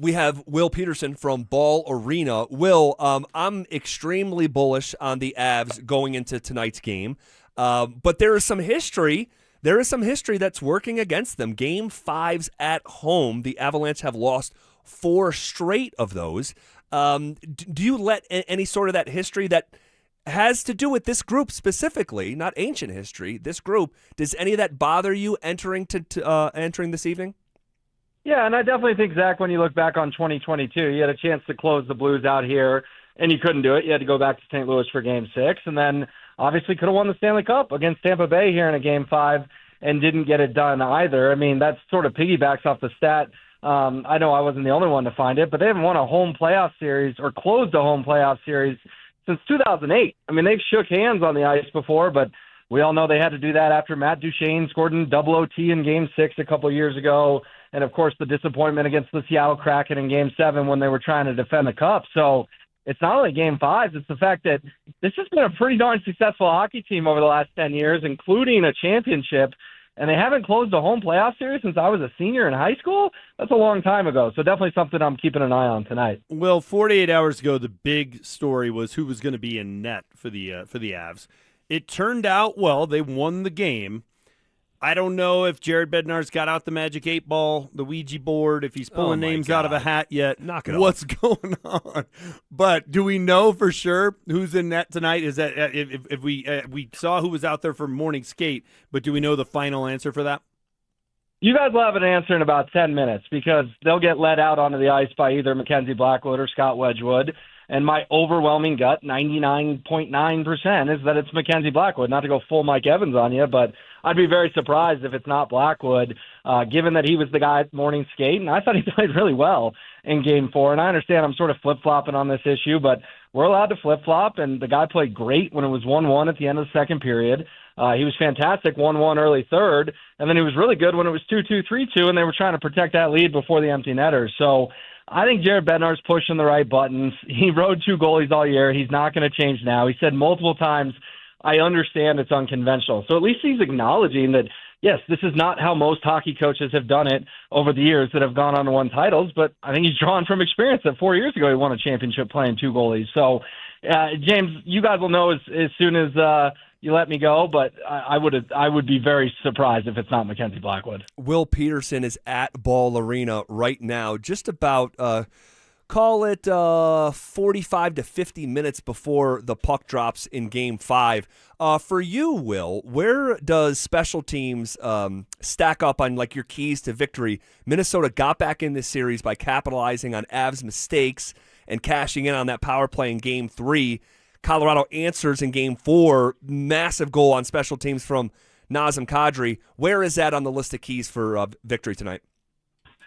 We have Will Peterson from Ball Arena. Will, I'm extremely bullish on the Avs going into tonight's game, but there is some history. There is some history that's working against them. Game 5s at home, the Avalanche have lost 4 straight of those. Do you let any sort of that history that has to do with this group specifically, not ancient history, this group, does any of that bother you entering this evening? Yeah, and I definitely think, Zach, when you look back on 2022, you had a chance to close the Blues out here, and you couldn't do it. You had to go back to St. Louis for Game 6, and then obviously could have won the Stanley Cup against Tampa Bay here in a Game 5 and didn't get it done either. I mean, that sort of piggybacks off the stat. I know I wasn't the only one to find it, but they haven't won a home playoff series or closed a home playoff series since 2008. I mean, they've shook hands on the ice before, but we all know they had to do that after Matt Duchene scored in double OT in Game 6 a couple years ago. And, of course, the disappointment against the Seattle Kraken in Game 7 when they were trying to defend the Cup. So it's not only Game 5s, it's the fact that this has been a pretty darn successful hockey team over the last 10 years, including a championship. And they haven't closed a home playoff series since I was a senior in high school. That's a long time ago. So definitely something I'm keeping an eye on tonight. Well, 48 hours ago, the big story was who was going to be in net for the Avs. It turned out, well, they won the game. I don't know if Jared Bednar's got out the Magic 8 Ball, the Ouija board, if he's pulling names out of a hat yet. Knock it What's going on? But do we know for sure who's in net tonight? Is that if we saw who was out there for morning skate, but do we know the final answer for that? You guys will have an answer in about 10 minutes because they'll get let out onto the ice by either Mackenzie Blackwood or Scott Wedgwood. And my overwhelming gut, 99.9%, is that it's Mackenzie Blackwood. Not to go full Mike Evans on you, but I'd be very surprised if it's not Blackwood, given that he was the guy at morning skate, and I thought he played really well in Game 4. And I understand I'm sort of flip-flopping on this issue, but we're allowed to flip-flop, and the guy played great when it was 1-1 at the end of the second period. He was fantastic 1-1 early third, and then he was really good when it was 2-2, 3-2, and they were trying to protect that lead before the empty netters. So I think Jared Bednar's pushing the right buttons. He rode 2 goalies all year. He's not going to change now. He said multiple times, I understand it's unconventional. So at least he's acknowledging that, yes, this is not how most hockey coaches have done it over the years that have gone on to win titles, but I think he's drawn from experience that 4 years ago he won a championship playing 2 goalies. So, James, you guys will know as soon as you let me go, but I would be very surprised if it's not Mackenzie Blackwood. Will Peterson is at Ball Arena right now, just about call it 45 to 50 minutes before the puck drops in Game 5. For you, Will, where does special teams stack up on like your keys to victory? Minnesota got back in this series by capitalizing on Avs' mistakes and cashing in on that power play in Game 3. Colorado answers in Game 4, massive goal on special teams from Nazem Kadri. Where is that on the list of keys for victory tonight?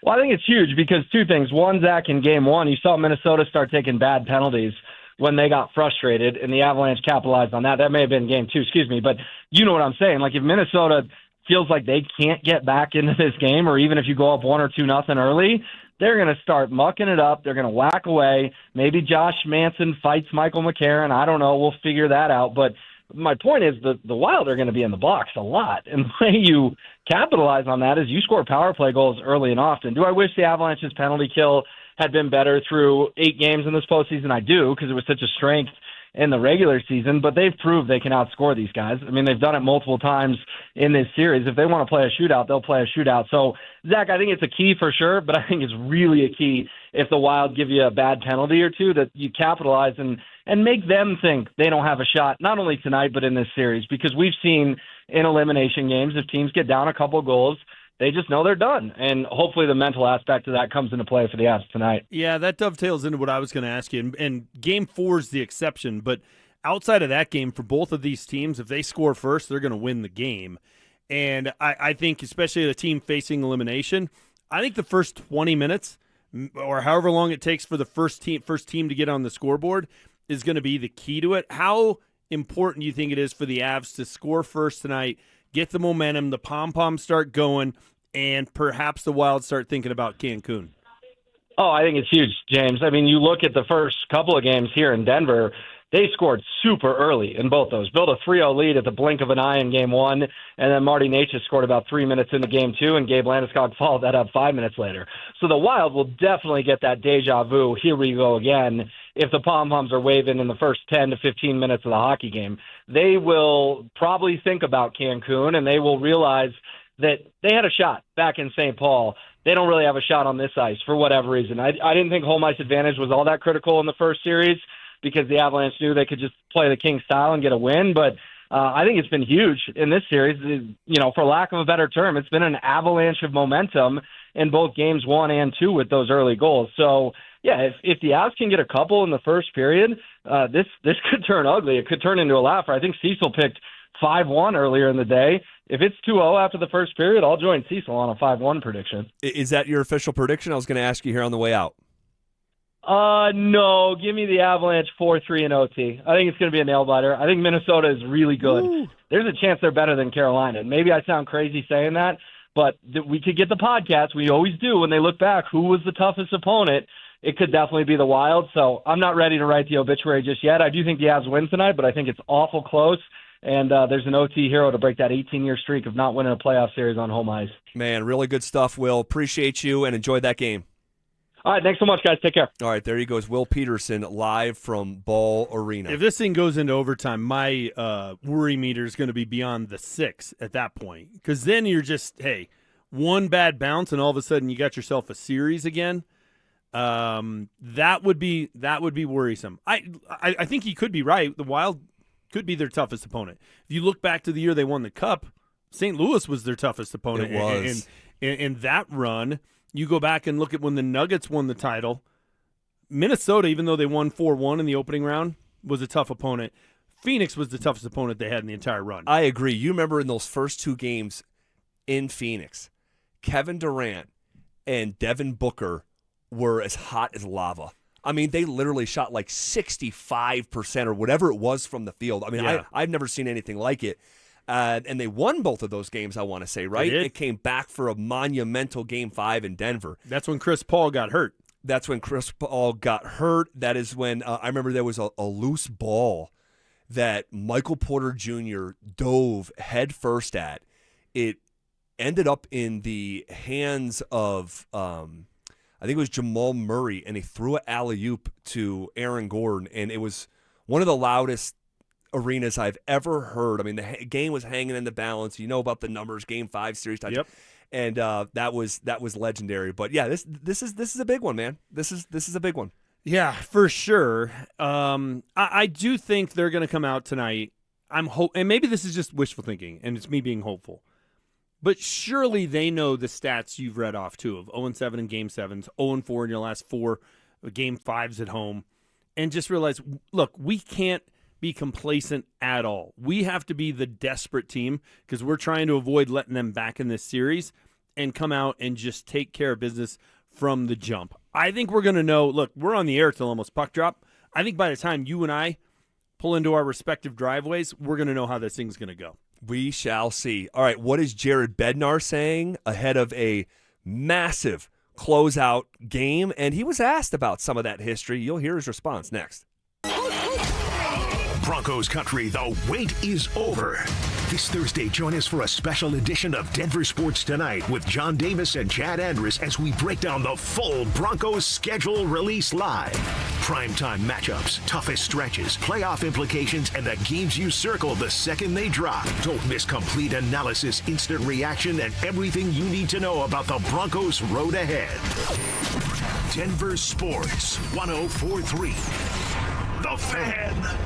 Well, I think it's huge because 2 things. One, Zach, in Game 1, you saw Minnesota start taking bad penalties when they got frustrated, and the Avalanche capitalized on that. That may have been Game 2, but you know what I'm saying. Like, if Minnesota feels like they can't get back into this game, or even if you go up 1 or 2-0 early, they're going to start mucking it up. They're going to whack away. Maybe Josh Manson fights Michael McCarron. I don't know. We'll figure that out. But my point is the Wild are going to be in the box a lot. And the way you capitalize on that is you score power play goals early and often. Do I wish the Avalanche's penalty kill had been better through 8 games in this postseason? I do, because it was such a strength in the regular season, but they've proved they can outscore these guys. I mean, they've done it multiple times in this series. If they want to play a shootout, they'll play a shootout. So, Zach, I think it's a key for sure, but I think it's really a key if the Wild give you a bad penalty or two that you capitalize and make them think they don't have a shot, not only tonight but in this series, because we've seen in elimination games, if teams get down a couple goals, they just know they're done. And hopefully the mental aspect of that comes into play for the Avs tonight. Yeah, that dovetails into what I was going to ask you. And Game 4 is the exception. But outside of that game, for both of these teams, if they score first, they're going to win the game. And I think, especially the team facing elimination, I think the first 20 minutes or however long it takes for the first team to get on the scoreboard is going to be the key to it. How important do you think it is for the Avs to score first tonight, get the momentum, the pom-poms start going, and perhaps the Wild start thinking about Cancun? Oh, I think it's huge, James. I mean, you look at the first couple of games here in Denver, they scored super early in both those. Built a 3-0 lead at the blink of an eye in Game 1, and then Marty Necas scored about 3 minutes into Game 2, and Gabe Landeskog followed that up 5 minutes later. So the Wild will definitely get that deja vu, here we go again, if the pom-poms are waving in the first 10 to 15 minutes of the hockey game. They will probably think about Cancun, and they will realize that they had a shot back in St. Paul. They don't really have a shot on this ice for whatever reason. I didn't think home ice advantage was all that critical in the first series because the Avalanche knew they could just play the King style and get a win. But I think it's been huge in this series. You know, for lack of a better term, it's been an avalanche of momentum in both games 1 and 2 with those early goals. So, yeah, if the Avs can get a couple in the first period, this could turn ugly. It could turn into a laugher. I think Cecil picked 5-1 earlier in the day. If it's 2-0 after the first period, I'll join Cecil on a 5-1 prediction. Is that your official prediction? I was going to ask you here on the way out. No. Give me the Avalanche 4-3 in OT. I think it's going to be a nail-biter. I think Minnesota is really good. Ooh. There's a chance they're better than Carolina. Maybe I sound crazy saying that, but we could get the podcast. We always do when they look back. Who was the toughest opponent? It could definitely be the Wild. So I'm not ready to write the obituary just yet. I do think the Avs win tonight, but I think it's awful close. And there's an OT hero to break that 18-year streak of not winning a playoff series on home ice. Man, really good stuff, Will. Appreciate you and enjoy that game. All right, thanks so much, guys. Take care. All right, there he goes, Will Peterson, live from Ball Arena. If this thing goes into overtime, my worry meter is going to be beyond the 6 at that point. Because then you're just, hey, one bad bounce, and all of a sudden you got yourself a series again. That would be worrisome. I think he could be right. The Wild could be their toughest opponent. If you look back to the year they won the Cup, St. Louis was their toughest opponent. It was. In that run, you go back and look at when the Nuggets won the title, Minnesota, even though they won 4-1 in the opening round, was a tough opponent. Phoenix was the toughest opponent they had in the entire run. I agree. You remember in those first 2 games in Phoenix, Kevin Durant and Devin Booker were as hot as lava. I mean, they literally shot like 65% or whatever it was from the field. I mean, I've never seen anything like it. And they won both of those games, I want to say, right? It came back for a monumental Game 5 in Denver. That's when Chris Paul got hurt. That is when I remember there was a loose ball that Michael Porter Jr. dove head first at. It ended up in the hands of I think it was Jamal Murray, and he threw an alley-oop to Aaron Gordon, and it was one of the loudest arenas I've ever heard. I mean, the game was hanging in the balance. You know about the numbers, Game 5 series touch. Yep. And that was legendary. But yeah, this is a big one, man. This is a big one. Yeah, for sure. I do think they're going to come out tonight. And maybe this is just wishful thinking, and it's me being hopeful. But surely they know the stats you've read off, too, of 0-7 in Game 7s, 0-4 in your last 4 Game 5s at home, and just realize, look, we can't be complacent at all. We have to be the desperate team because we're trying to avoid letting them back in this series and come out and just take care of business from the jump. I think we're going to know, look, we're on the air till almost puck drop. I think by the time you and I pull into our respective driveways, we're going to know how this thing's going to go. We shall see. All right, what is Jared Bednar saying ahead of a massive closeout game? And he was asked about some of that history. You'll hear his response next. Broncos country, the wait is over. This Thursday, join us for a special edition of Denver Sports Tonight with John Davis and Chad Andrus as we break down the full Broncos schedule release live. Primetime matchups, toughest stretches, playoff implications, and the games you circle the second they drop. Don't miss complete analysis, instant reaction, and everything you need to know about the Broncos' road ahead. Denver Sports 104.3. The Fan.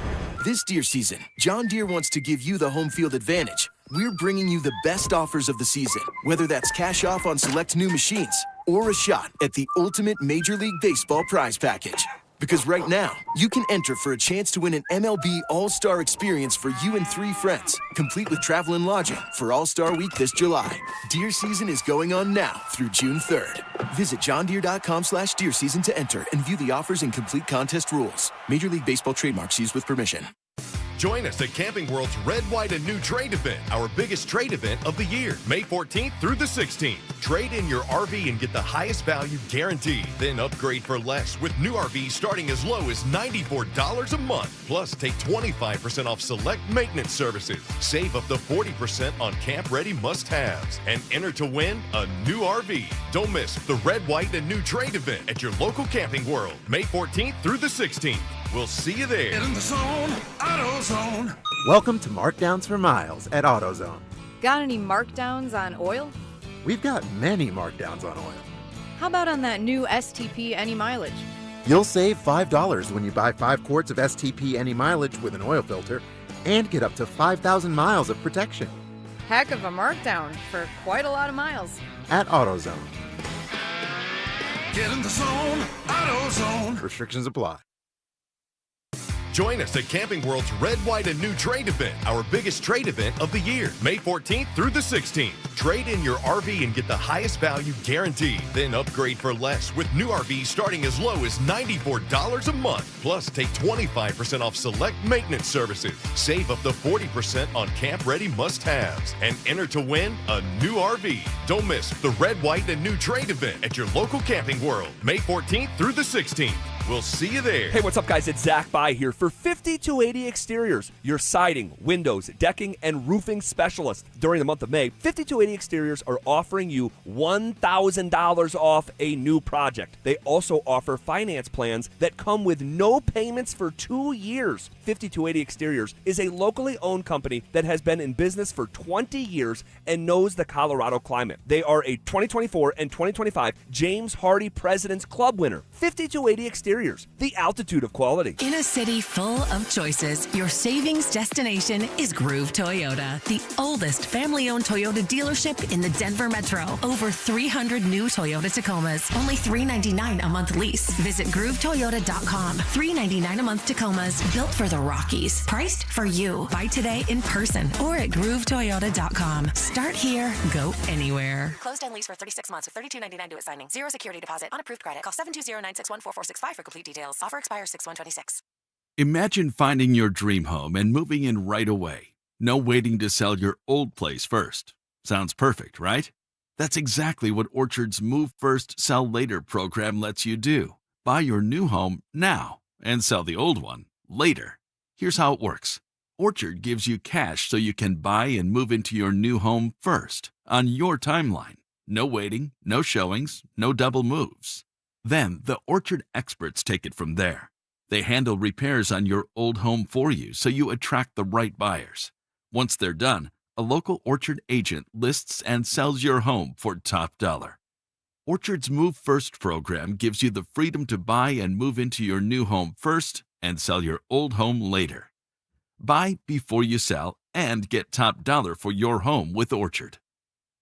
This deer season, John Deere wants to give you the home field advantage. We're bringing you the best offers of the season, whether that's cash off on select new machines or a shot at the ultimate Major League Baseball prize package. Because right now, you can enter for a chance to win an MLB All-Star experience for you and 3 friends, complete with travel and lodging for All-Star Week this July. Deer season is going on now through June 3rd. Visit johndeere.com/deer season to enter and view the offers and complete contest rules. Major League Baseball trademarks used with permission. Join us at Camping World's Red, White, and New Trade Event, our biggest trade event of the year, May 14th through the 16th. Trade in your RV and get the highest value guaranteed. Then upgrade for less with new RVs starting as low as $94 a month. Plus, take 25% off select maintenance services. Save up to 40% on camp-ready must-haves. And enter to win a new RV. Don't miss the Red, White, and New Trade Event at your local Camping World, May 14th through the 16th. We'll see you there. Get in the zone, AutoZone. Welcome to Markdowns for Miles at AutoZone. Got any markdowns on oil? We've got many markdowns on oil. How about on that new STP Any Mileage? You'll save $5 when you buy 5 quarts of STP Any Mileage with an oil filter and get up to 5,000 miles of protection. Heck of a markdown for quite a lot of miles. At AutoZone. Get in the zone, AutoZone. Restrictions apply. Join us at Camping World's Red, White, and New Trade Event, our biggest trade event of the year, May 14th through the 16th. Trade in your RV and get the highest value guaranteed. Then upgrade for less with new RVs starting as low as $94 a month. Plus, take 25% off select maintenance services. Save up to 40% on camp-ready must-haves. And enter to win a new RV. Don't miss the Red, White, and New Trade Event at your local Camping World, May 14th through the 16th. We'll see you there. Hey, what's up, guys? It's Zach By here for 5280 Exteriors, your siding, windows, decking, and roofing specialist. During the month of May, 5280 Exteriors are offering you $1,000 off a new project. They also offer finance plans that come with no payments for 2 years. 5280 Exteriors is a locally owned company that has been in business for 20 years and knows the Colorado climate. They are a 2024 and 2025 James Hardy President's Club winner. 5280 Exteriors interiors, the altitude of quality. In a city full of choices, your savings destination is Groove Toyota, the oldest family-owned Toyota dealership in the Denver Metro. Over 300 new Toyota Tacomas, only $399 a month lease. Visit GrooveToyota.com. $399 a month Tacomas, built for the Rockies. Priced for you. Buy today in person or at GrooveToyota.com. Start here, go anywhere. Closed and leased for 36 months with $32.99 due at signing. Zero security deposit. Unapproved credit. Call 720-961-4465 for complete details. Offer expires 6/126. Imagine finding your dream home and moving in right away. No waiting to sell your old place first. Sounds perfect, right? That's exactly what Orchard's Move First, Sell Later program lets you do. Buy your new home now and sell the old one later. Here's how it works. Orchard gives you cash so you can buy and move into your new home first, on your timeline. No waiting, no showings, no double moves. Then the Orchard experts take it from there. They handle repairs on your old home for you so you attract the right buyers. Once they're done, a local Orchard agent lists and sells your home for top dollar. Orchard's Move First program gives you the freedom to buy and move into your new home first and sell your old home later. Buy before you sell and get top dollar for your home with Orchard.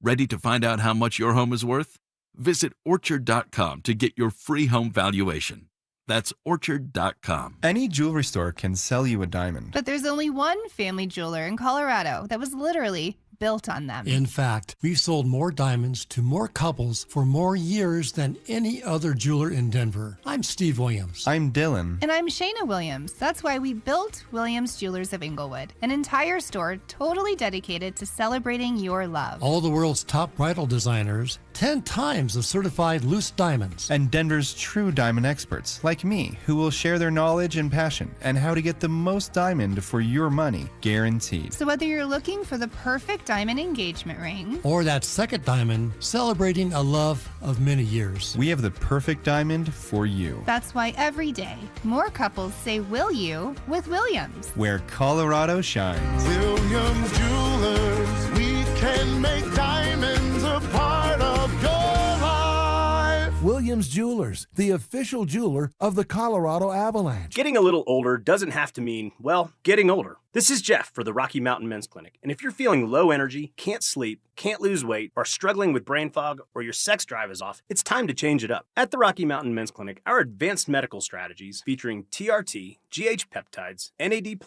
Ready to find out how much your home is worth? Visit Orchard.com to get your free home valuation. That's Orchard.com. Any jewelry store can sell you a diamond. But there's only one family jeweler in Colorado that was literally built on them. In fact, we've sold more diamonds to more couples for more years than any other jeweler in Denver. I'm Steve Williams. I'm Dylan. And I'm Shayna Williams. That's why we built Williams Jewelers of Inglewood, an entire store totally dedicated to celebrating your love. All the world's top bridal designers, 10 times of certified loose diamonds. And Denver's true diamond experts, like me, who will share their knowledge and passion and how to get the most diamond for your money, guaranteed. So whether you're looking for the perfect diamond engagement ring, or that second diamond celebrating a love of many years, we have the perfect diamond for you. That's why every day more couples say will you with Williams, where Colorado shines. Williams Jewelers, we can make diamonds a part of your life. Williams Jewelers, the official jeweler of the Colorado Avalanche. Getting a little older doesn't have to mean, well, getting older. This is Jeff for the Rocky Mountain Men's Clinic, and if you're feeling low energy, can't sleep, can't lose weight, are struggling with brain fog, or your sex drive is off, it's time to change it up. At the Rocky Mountain Men's Clinic, our advanced medical strategies featuring TRT, GH peptides, NAD+,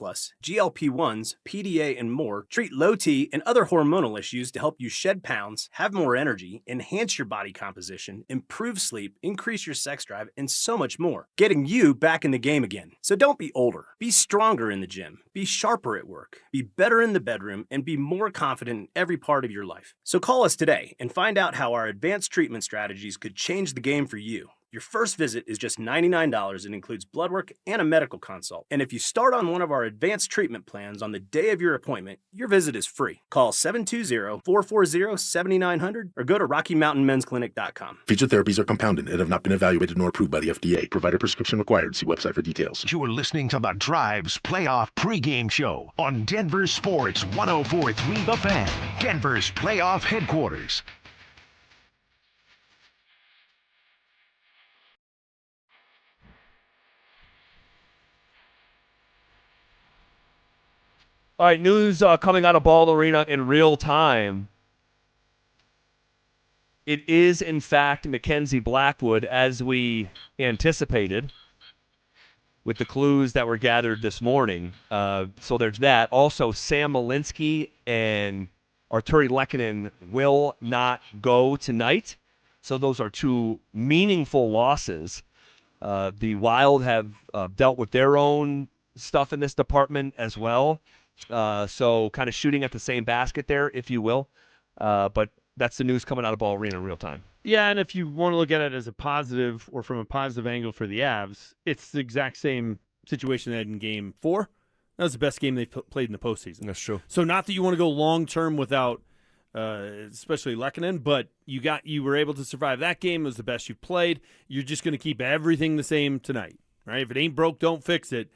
GLP-1s, PDA, and more treat low T and other hormonal issues to help you shed pounds, have more energy, enhance your body composition, improve sleep, increase your sex drive, and so much more, getting you back in the game again. So don't be older. Be stronger in the gym. Be sharper at work, be better in the bedroom, and be more confident in every part of your life. So call us today and find out how our advanced treatment strategies could change the game for you. Your first visit is just $99 and includes blood work and a medical consult. And if you start on one of our advanced treatment plans on the day of your appointment, your visit is free. Call 720-440-7900 or go to RockyMountainMen'sClinic.com. Featured therapies are compounded and have not been evaluated nor approved by the FDA. Provider prescription required. See website for details. You are listening to the Drives Playoff Pregame Show on Denver Sports 104.3 The Fan, Denver's playoff headquarters. All right, news coming out of Ball Arena in real time. It is, in fact, Mackenzie Blackwood, as we anticipated, with the clues that were gathered this morning. So there's that. Also, Sam Malinsky and Arturi Lehkonen will not go tonight. So those are two meaningful losses. The Wild have dealt with their own stuff in this department as well. So kind of shooting at the same basket there, if you will. But that's the news coming out of Ball Arena in real time. Yeah, and if you want to look at it as a positive or from a positive angle for the Avs, it's the exact same situation they had in Game 4. That was the best game they played in the postseason. That's true. So not that you want to go long-term without especially Lehkonen, but you were able to survive that game. It was the best you've played. You're just going to keep everything the same tonight, right? If it ain't broke, don't fix it.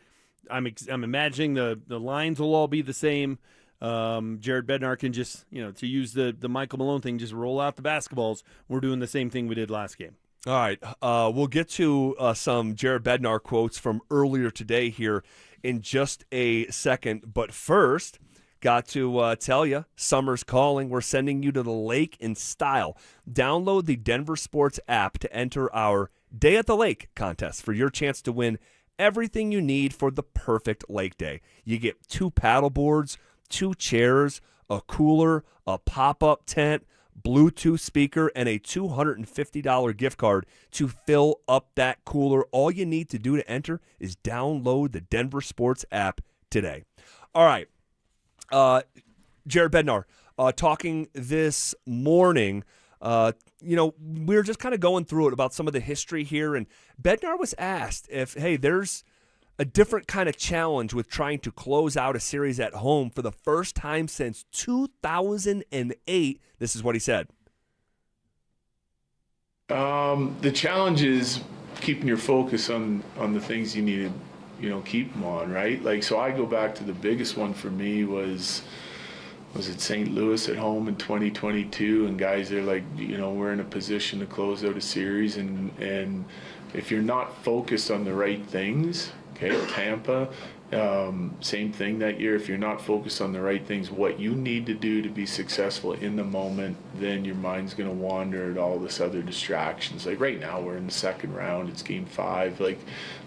I'm imagining the lines will all be the same. Jared Bednar can just, to use the Michael Malone thing, just roll out the basketballs. We're doing the same thing we did last game. All right. We'll get to some Jared Bednar quotes from earlier today here in just a second. But first, got to tell you, summer's calling. We're sending you to the lake in style. Download the Denver Sports app to enter our Day at the Lake contest for your chance to win everything you need for the perfect lake day. You get 2 paddle boards, 2 chairs, a cooler, a pop-up tent, Bluetooth speaker, and a $250 gift card to fill up that cooler. All you need to do to enter is download the Denver Sports app today. All right. Jared Bednar, talking this morning, we were just kind of going through it about some of the history here, and Bednar was asked if, hey, there's a different kind of challenge with trying to close out a series at home for the first time since 2008. This is what he said. The challenge is keeping your focus on the things you need to, keep them on, right? Like, so I go back to the biggest one for me was it St. Louis at home in 2022, and guys are like, we're in a position to close out a series, and if you're not focused on the right things, okay, Tampa, same thing that year. If you're not focused on the right things, what you need to do to be successful in the moment, then your mind's going to wander at all this other distractions. Like right now, we're in the second round. It's game 5. Like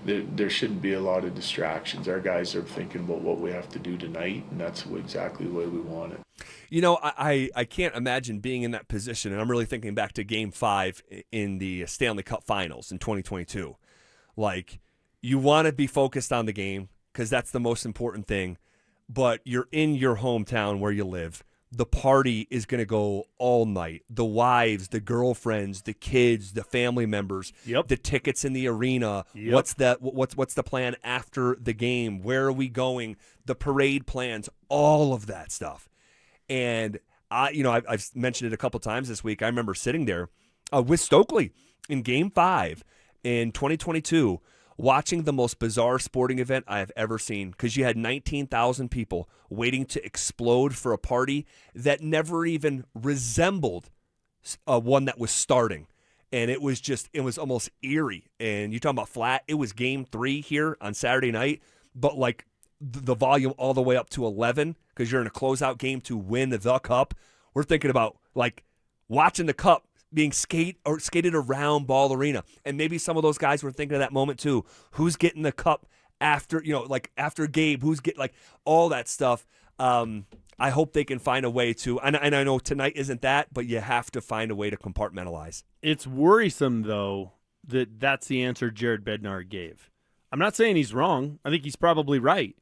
there shouldn't be a lot of distractions. Our guys are thinking about what we have to do tonight, and that's exactly the way we want it. I can't imagine being in that position, and I'm really thinking back to Game 5 in the Stanley Cup Finals in 2022. Like, you want to be focused on the game because that's the most important thing, but you're in your hometown where you live. The party is going to go all night. The wives, the girlfriends, the kids, the family members, the tickets in the arena. What's the plan after the game? Where are we going? The parade plans, all of that stuff. And I've mentioned it a couple times this week. I remember sitting there with Stokely in Game 5 in 2022, watching the most bizarre sporting event I have ever seen, because you had 19,000 people waiting to explode for a party that never even resembled one that was starting. And it was almost eerie. And you're talking about flat. It was Game 3 here on Saturday night, but like the volume all the way up to 11 because you're in a closeout game to win the cup. We're thinking about like watching the cup being skated around Ball Arena. And maybe some of those guys were thinking of that moment too. Who's getting the cup after, after Gabe? Who's getting, like, all that stuff. I hope they can find a way to, and I know tonight isn't that, but you have to find a way to compartmentalize. It's worrisome, though, that that's the answer Jared Bednar gave. I'm not saying he's wrong. I think he's probably right,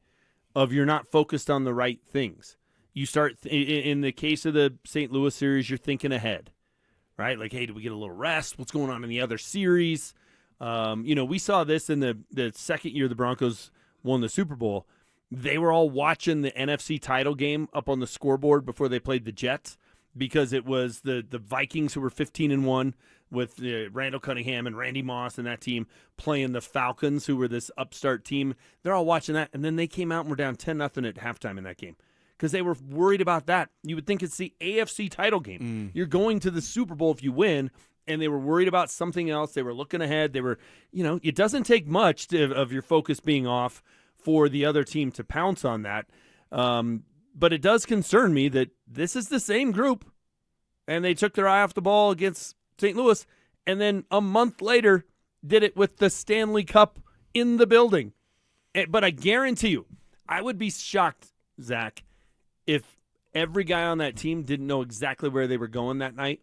of you're not focused on the right things. You start, in the case of the St. Louis series, you're thinking ahead. Right? Like, hey, do we get a little rest? What's going on in the other series? We saw this in the second year the Broncos won the Super Bowl. They were all watching the NFC title game up on the scoreboard before they played the Jets because it was the Vikings who were 15-1 with Randall Cunningham and Randy Moss and that team playing the Falcons, who were this upstart team. They're all watching that, and then they came out and were down 10-0 at halftime in that game. Because they were worried about that. You would think it's the AFC title game. You're going to the Super Bowl if you win, and they were worried about something else. They were looking ahead. They were, it doesn't take much of your focus being off for the other team to pounce on that. But it does concern me that this is the same group, and they took their eye off the ball against St. Louis, and then a month later did it with the Stanley Cup in the building. But I guarantee you, I would be shocked, Zach, if every guy on that team didn't know exactly where they were going that night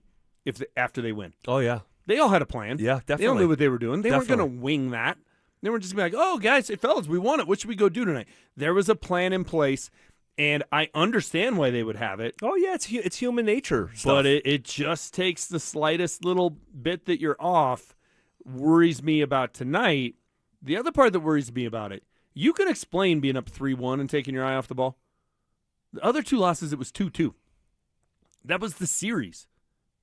after they win. Oh, yeah. They all had a plan. Yeah, definitely. They all knew what they were doing. They Definitely. weren't going to wing that. They weren't just going to be like, oh, guys, hey, fellas, we won it. What should we go do tonight? There was a plan in place, and I understand why they would have it. Oh, yeah, it's human nature stuff. But it just takes the slightest little bit that you're off, worries me about tonight. The other part that worries me about it, you can explain being up 3-1 and taking your eye off the ball. The other 2 losses, it was 2-2. That was the series,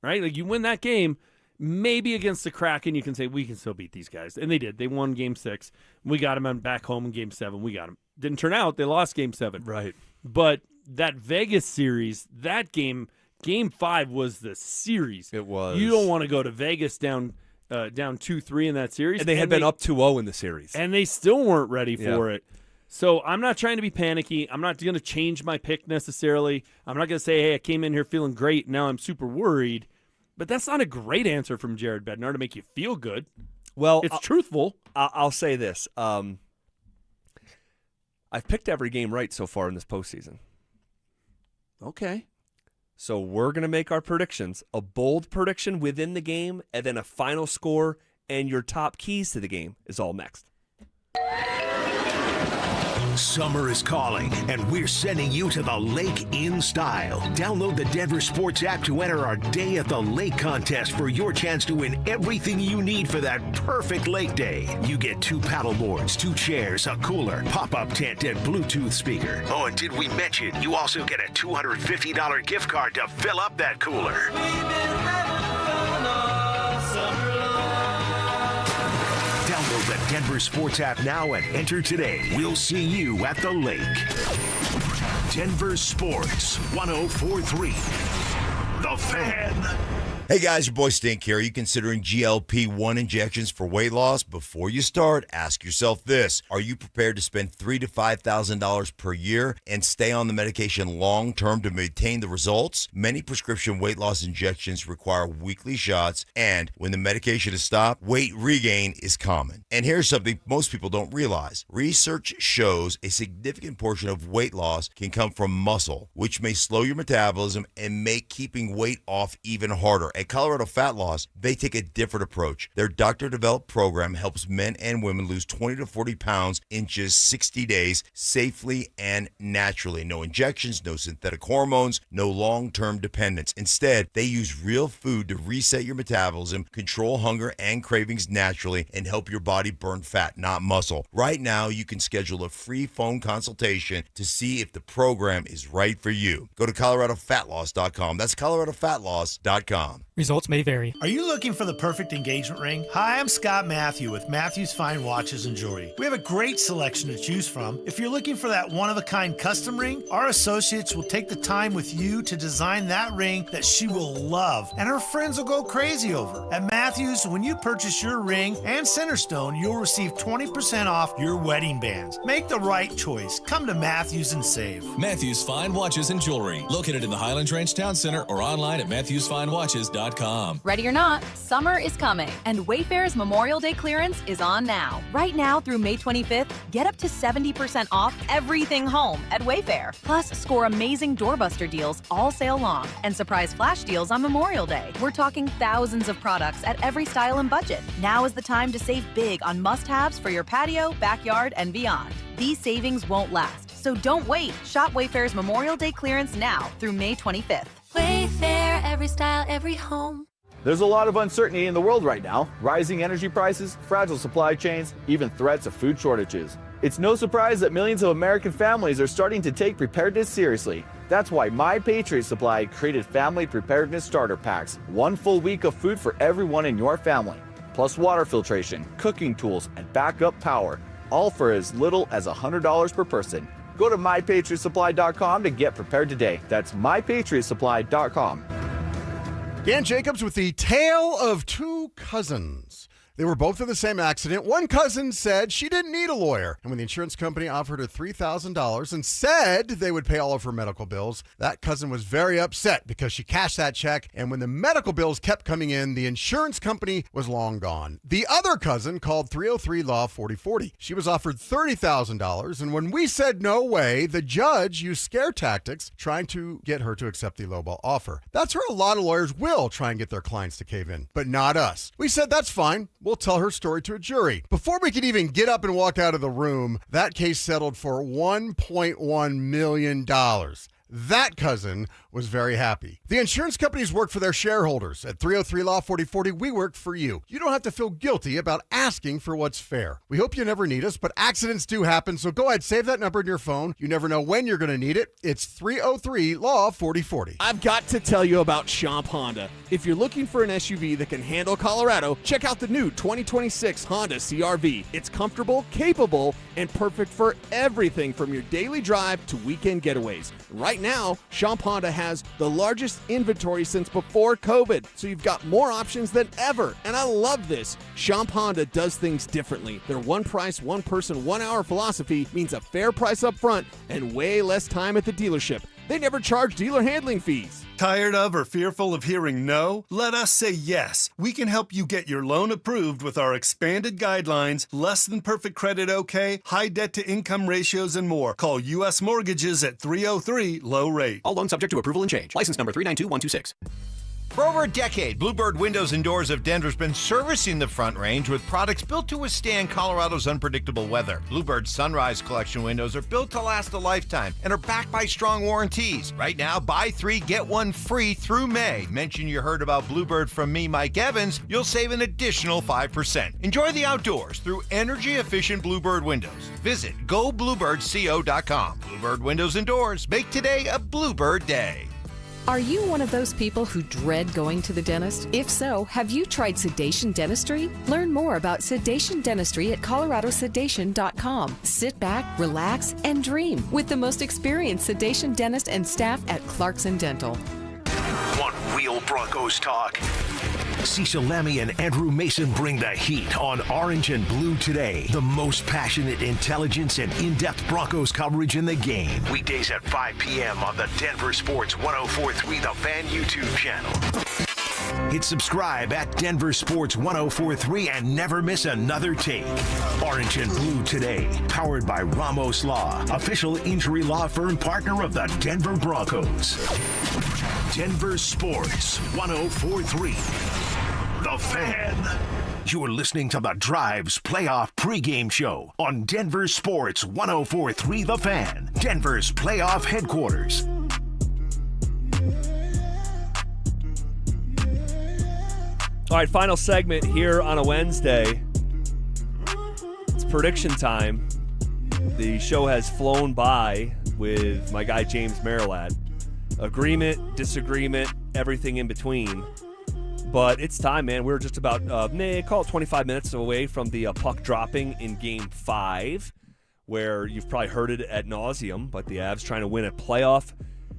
right? Like, you win that game, maybe against the Kraken, you can say, we can still beat these guys. And they did. They won Game 6. We got them back home in Game 7. We got them. Didn't turn out. They lost Game 7. Right. But that Vegas series, that game, Game 5 was the series. It was. You don't want to go to Vegas down down 2-3 in that series. And they had been up 2-0 in the series. And they still weren't ready for it. So I'm not trying to be panicky. I'm not going to change my pick necessarily. I'm not going to say, hey, I came in here feeling great, now I'm super worried. But that's not a great answer from Jared Bednar to make you feel good. Well, it's truthful. I'll say this. I've picked every game right so far in this postseason. Okay. So we're going to make our predictions. A bold prediction within the game, and then a final score, and your top keys to the game is all next. Summer is calling, and we're sending you to the lake in style. Download the Denver Sports app to enter our Day at the Lake contest for your chance to win everything you need for that perfect lake day. You get 2 paddle boards, 2 chairs, a cooler, pop-up tent, and Bluetooth speaker. Oh, and did we mention you also get a $250 gift card to fill up that cooler? Download the Denver Sports app now and enter today. We'll see you at the lake. Denver Sports 104.3. The Fan. Hey guys, your boy Stink here. Are you considering GLP-1 injections for weight loss? Before you start, ask yourself this. Are you prepared to spend $3,000 to $5,000 per year and stay on the medication long-term to maintain the results? Many prescription weight loss injections require weekly shots, and when the medication is stopped, weight regain is common. And here's something most people don't realize. Research shows a significant portion of weight loss can come from muscle, which may slow your metabolism and make keeping weight off even harder. At Colorado Fat Loss, they take a different approach. Their doctor-developed program helps men and women lose 20 to 40 pounds in just 60 days safely and naturally. No injections, no synthetic hormones, no long-term dependence. Instead, they use real food to reset your metabolism, control hunger and cravings naturally, and help your body burn fat, not muscle. Right now, you can schedule a free phone consultation to see if the program is right for you. Go to ColoradoFatLoss.com. That's ColoradoFatLoss.com. Results may vary. Are you looking for the perfect engagement ring? Hi, I'm Scott Matthew with Matthew's Fine Watches and Jewelry. We have a great selection to choose from. If you're looking for that one-of-a-kind custom ring, our associates will take the time with you to design that ring that she will love, and her friends will go crazy over. At Matthews, when you purchase your ring and Centerstone, you'll receive 20% off your wedding bands. Make the right choice. Come to Matthews and save. Matthews Fine Watches and Jewelry, located in the Highlands Ranch Town Center or online at MatthewsFineWatches.com. Ready or not, summer is coming, and Wayfair's Memorial Day clearance is on now. Right now through May 25th, get up to 70% off everything home at Wayfair. Plus, score amazing doorbuster deals all sale long and surprise flash deals on Memorial Day. We're talking thousands of products at every style and budget. Now is the time to save big on must-haves for your patio, backyard, and beyond. These savings won't last, so don't wait. Shop Wayfair's Memorial Day clearance now through May 25th. Wayfair, every style, every home. There's a lot of uncertainty in the world right now. Rising energy prices, fragile supply chains, even threats of food shortages. It's no surprise that millions of American families are starting to take preparedness seriously. That's why My Patriot Supply created Family Preparedness Starter Packs. 1 full week of food for everyone in your family. Plus water filtration, cooking tools, and backup power. All for as little as $100 per person. Go to MyPatriotSupply.com to get prepared today. That's MyPatriotSupply.com. Dan Jacobs with the tale of 2 cousins. They were both in the same accident. One cousin said she didn't need a lawyer. And when the insurance company offered her $3,000 and said they would pay all of her medical bills, that cousin was very upset because she cashed that check. And when the medical bills kept coming in, the insurance company was long gone. The other cousin called 303-LAW-4040. She was offered $30,000. And when we said no way, the judge used scare tactics trying to get her to accept the lowball offer. That's where a lot of lawyers will try and get their clients to cave in, but not us. We said that's fine. We'll tell her story to a jury. Before we could even get up and walk out of the room, that case settled for $1.1 million. That cousin was very happy. The insurance companies work for their shareholders. At 303-LAW-4040, we work for you. You don't have to feel guilty about asking for what's fair. We hope you never need us, but accidents do happen, so go ahead, save that number in your phone. You never know when you're going to need it. It's 303-LAW-4040. I've got to tell you about Schomp Honda. If you're looking for an SUV that can handle Colorado, check out the new 2026 Honda CR-V. It's comfortable, capable, and perfect for everything from your daily drive to weekend getaways. Right now, Schomp Honda has has the largest inventory since before COVID, so you've got more options than ever. And I love this. Champ Honda does things differently. Their one price, one person, 1 hour philosophy means a fair price up front and way less time at the dealership. They never charge dealer handling fees. Tired of or fearful of hearing no? Let us say yes. We can help you get your loan approved with our expanded guidelines, less than perfect credit okay, high debt to income ratios, and more. Call U.S. Mortgages at 303 low rate. All loans subject to approval and change. License number 392126. For over a decade, Bluebird Windows and Doors of Denver's been servicing the Front Range with products built to withstand Colorado's unpredictable weather. Bluebird's Sunrise Collection windows are built to last a lifetime and are backed by strong warranties. Right now, buy 3, get 1 free through May. Mention you heard about Bluebird from me, Mike Evans. You'll save an additional 5%. Enjoy the outdoors through energy-efficient Bluebird windows. Visit gobluebirdco.com. Bluebird Windows and Doors. Make today a Bluebird day. Are you one of those people who dread going to the dentist? If so, have you tried sedation dentistry? Learn more about sedation dentistry at coloradosedation.com. Sit back, relax, and dream with the most experienced sedation dentist and staff at Clarkson Dental. One real Broncos talk. Cecil Lemmy and Andrew Mason bring the heat on Orange and Blue Today. The most passionate intelligence and in-depth Broncos coverage in the game. Weekdays at 5 p.m. on the Denver Sports 104.3 The Fan YouTube channel. Hit subscribe at Denver Sports 104.3 and never miss another take. Orange and Blue Today, powered by Ramos Law, official injury law firm partner of the Denver Broncos. Denver Sports 104.3 The Fan. You're listening to The Drive's playoff pregame show on Denver Sports 104.3 The Fan, Denver's playoff headquarters. All right, final segment here on a Wednesday. It's prediction time. The show has flown by with my guy James Marilad. Agreement, disagreement, everything in between. But it's time, man. We're just about, call it 25 minutes away from the puck dropping in Game 5, where you've probably heard it ad nauseum, but the Avs trying to win a playoff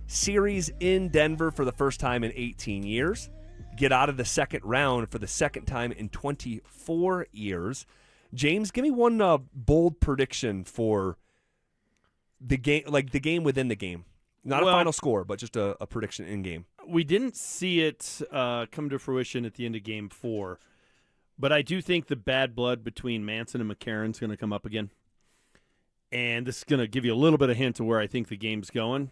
series in Denver for the first time in 18 years. Get out of the second round for the second time in 24 years. James, give me one bold prediction for the game, like the game within the game. Not a final score, but just a prediction in game. We didn't see it come to fruition at the end of Game 4, but I do think the bad blood between Manson and McCarron is going to come up again. And this is going to give you a little bit of hint of where I think the game's going.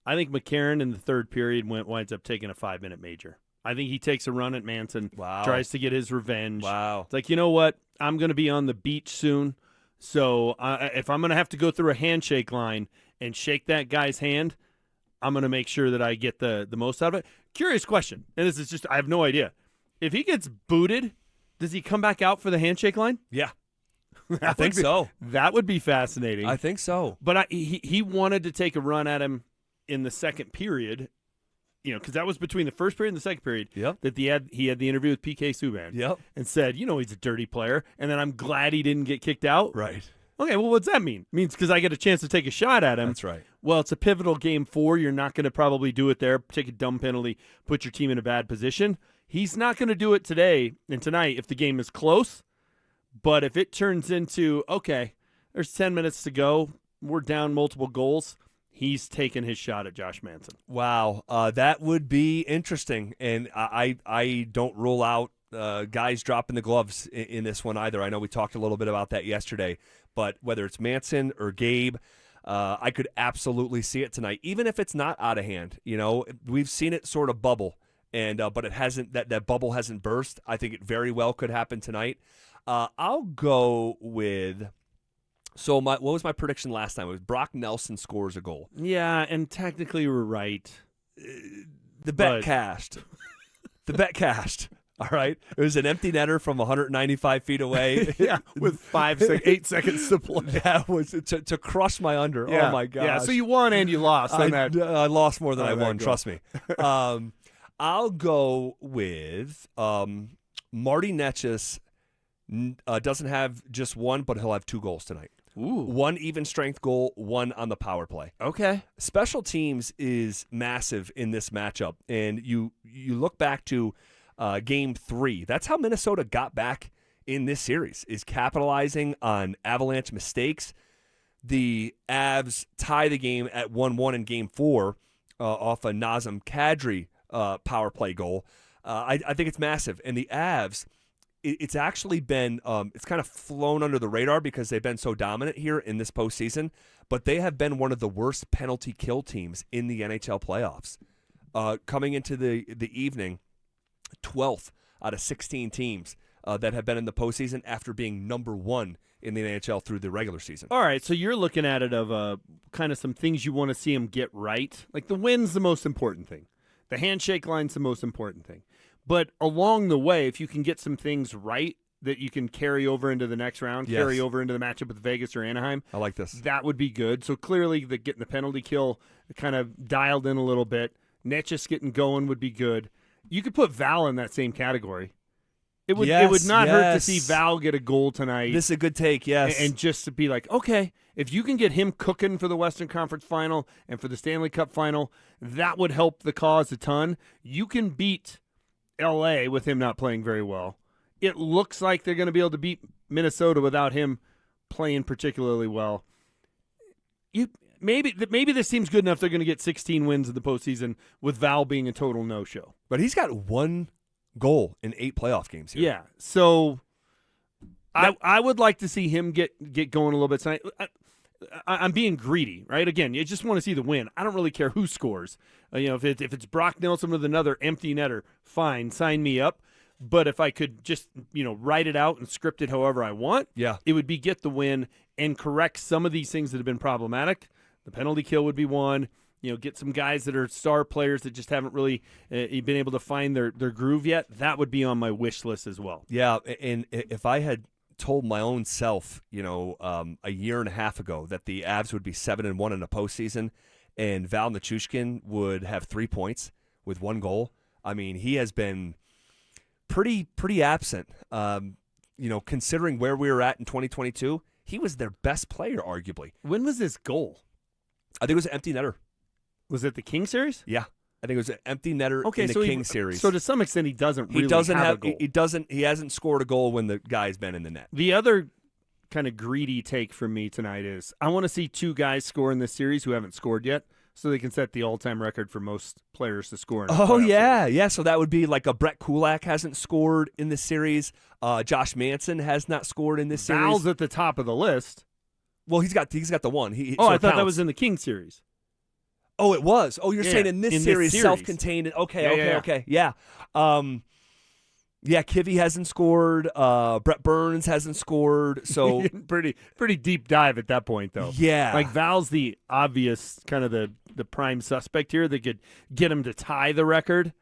I think McCarron in the third period winds up taking a 5-minute major. I think he takes a run at Manson, tries to get his revenge. Wow. It's like, you know what? I'm going to be on the beach soon, so if I'm going to have to go through a handshake line and shake that guy's hand, I'm going to make sure that I get the most out of it. Curious question, and this is just, I have no idea. If he gets booted, does he come back out for the handshake line? Yeah. I think so. That would be fascinating. I think so. But he wanted to take a run at him in the second period, because that was between the first period and the second period. Yep. That he had the interview with PK Subban. Yep. And said, he's a dirty player, and then I'm glad he didn't get kicked out. Right. Okay, well, what's that mean? It means because I get a chance to take a shot at him. That's right. Well, it's a pivotal Game 4. You're not going to probably do it there. Take a dumb penalty, put your team in a bad position. He's not going to do it today and tonight if the game is close. But if it turns into, okay, there's 10 minutes to go, we're down multiple goals, he's taking his shot at Josh Manson. Wow, that would be interesting. And I don't rule out guys dropping the gloves in this one either. I know we talked a little bit about that yesterday. But whether it's Manson or Gabe, I could absolutely see it tonight, even if it's not out of hand. We've seen it sort of bubble, and but it hasn't. That bubble hasn't burst. I think it very well could happen tonight. I'll go with. So what was my prediction last time? It was Brock Nelson scores a goal. Yeah, and technically we're right. The bet cashed. The bet cashed. All right. It was an empty netter from 195 feet away. Yeah, with 8 seconds to play. That was to crush my under. Yeah. Oh, my gosh. Yeah, so you won and you lost on that. I lost more than I won, good. trust me. I'll go with Marty Netchus doesn't have just one, but he'll have 2 goals tonight. Ooh. 1 even strength goal, 1 on the power play. Okay. Special teams is massive in this matchup, and you look back to Game 3. That's how Minnesota got back in this series, is capitalizing on Avalanche mistakes. The Avs tie the game at 1-1 in Game 4 off a Nazem Kadri power play goal. I think it's massive. And the Avs, it's actually been it's kind of flown under the radar because they've been so dominant here in this postseason, but they have been one of the worst penalty kill teams in the NHL playoffs. Coming into the evening, 12th out of 16 teams that have been in the postseason after being number 1 in the NHL through the regular season. All right, so you're looking at it of kind of some things you want to see them get right. Like the win's the most important thing. The handshake line's the most important thing. But along the way, if you can get some things right that you can carry over into the next round, carry over into the matchup with Vegas or Anaheim. I like this. That would be good. So clearly getting the penalty kill kind of dialed in a little bit. Netjes getting going would be good. You could put Val in that same category. It would not hurt to see Val get a goal tonight. This is a good take, yes. And just to be like, okay, if you can get him cooking for the Western Conference Final and for the Stanley Cup Final, that would help the cause a ton. You can beat L.A. with him not playing very well. It looks like they're going to be able to beat Minnesota without him playing particularly well. Maybe this team's good enough they're going to get 16 wins in the postseason with Val being a total no-show. But he's got 1 goal in 8 playoff games here. Yeah, so I would like to see him get going a little bit tonight. I'm being greedy, right? Again, you just want to see the win. I don't really care who scores. If it's Brock Nelson with another empty netter, fine, sign me up. But if I could just write it out and script it however I want, it would be get the win and correct some of these things that have been problematic. The penalty kill would be one. Get some guys that are star players that just haven't really been able to find their groove yet. That would be on my wish list as well. Yeah, and if I had told my own self, a year and a half ago that the Avs would be 7-1 in the postseason and Val Nichushkin would have 3 points with 1 goal, I mean, he has been pretty absent. Considering where we were at in 2022, he was their best player, arguably. When was his goal? I think it was an empty netter. Was it the King series? Yeah. I think it was an empty netter in the King series. So to some extent, he doesn't have a goal. He hasn't scored a goal when the guy's been in the net. The other kind of greedy take from me tonight is I want to see 2 guys score in this series who haven't scored yet, so they can set the all-time record for most players to score in a playoff series. Yeah. So that would be like a Brett Kulak hasn't scored in this series. Josh Manson has not scored in this series. Val's at the top of the list. Well, he's got the 1. I thought that was in the King series. Oh, it was. Oh, you're saying in this series, self-contained. Okay. Yeah. Kivy hasn't scored. Brett Burns hasn't scored. So pretty deep dive at that point, though. Yeah. Like Val's the obvious kind of the prime suspect here. They could get him to tie the record,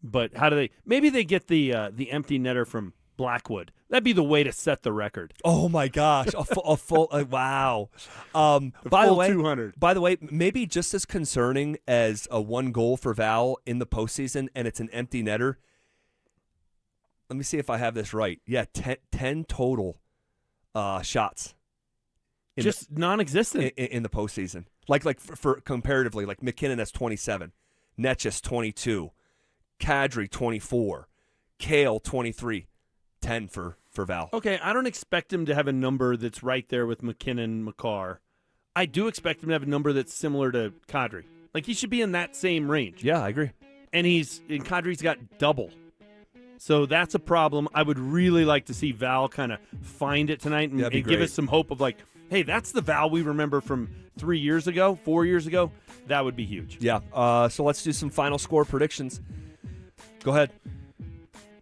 but how do they? Maybe they get the empty netter from Blackwood. That'd be the way to set the record. Oh my gosh, a full wow. By the way, 200. By the way, maybe just as concerning as a 1 goal for Val in the postseason, and it's an empty netter. Let me see if I have this right. Yeah, 10 total shots. Just non-existent in the postseason. Like for comparatively, like McKinnon has 27, Netjes 22, Kadri 24, Kale 23, 10 for Val. Okay, I don't expect him to have a number that's right there with McKinnon, Makar. I do expect him to have a number that's similar to Kadri. Like he should be in that same range. Yeah, I agree. And Kadri's got double. So that's a problem. I would really like to see Val kind of find it tonight and give us some hope of like, hey, that's the Val we remember from 3 years ago, 4 years ago. That would be huge. Yeah. So let's do some final score predictions. Go ahead.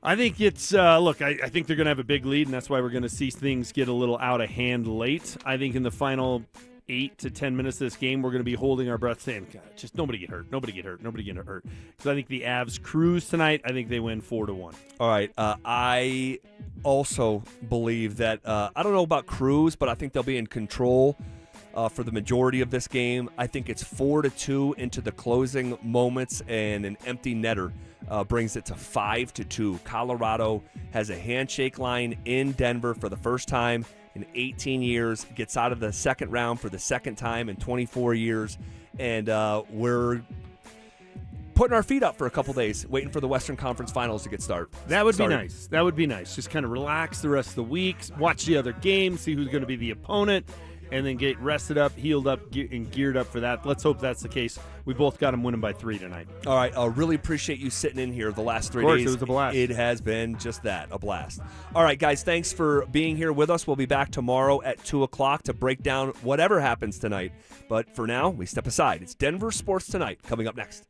I think it's look. I think they're going to have a big lead, and that's why we're going to see things get a little out of hand late. I think in the final 8 to 10 minutes of this game, we're going to be holding our breath, saying, "God, just nobody get hurt, nobody get hurt, nobody get hurt." Because I think the Avs cruise tonight. I think they win 4-1. All right. I also believe that I don't know about cruise, but I think they'll be in control for the majority of this game. I think it's 4-2 into the closing moments, and an empty netter brings it to 5-2. Colorado has a handshake line in Denver for the first time in 18 years, gets out of the second round for the second time in 24 years, and we're putting our feet up for a couple days, waiting for the Western Conference Finals to get started. That would be nice. That would be nice. Just kind of relax the rest of the week, watch the other games, see who's going to be the opponent, and then get rested up, healed up, and geared up for that. Let's hope that's the case. We both got them winning by 3 tonight. All right. I really appreciate you sitting in here the last 3 days. Of course, it was a blast. It has been just that, a blast. All right, guys, thanks for being here with us. We'll be back tomorrow at 2 o'clock to break down whatever happens tonight. But for now, we step aside. It's Denver Sports Tonight coming up next.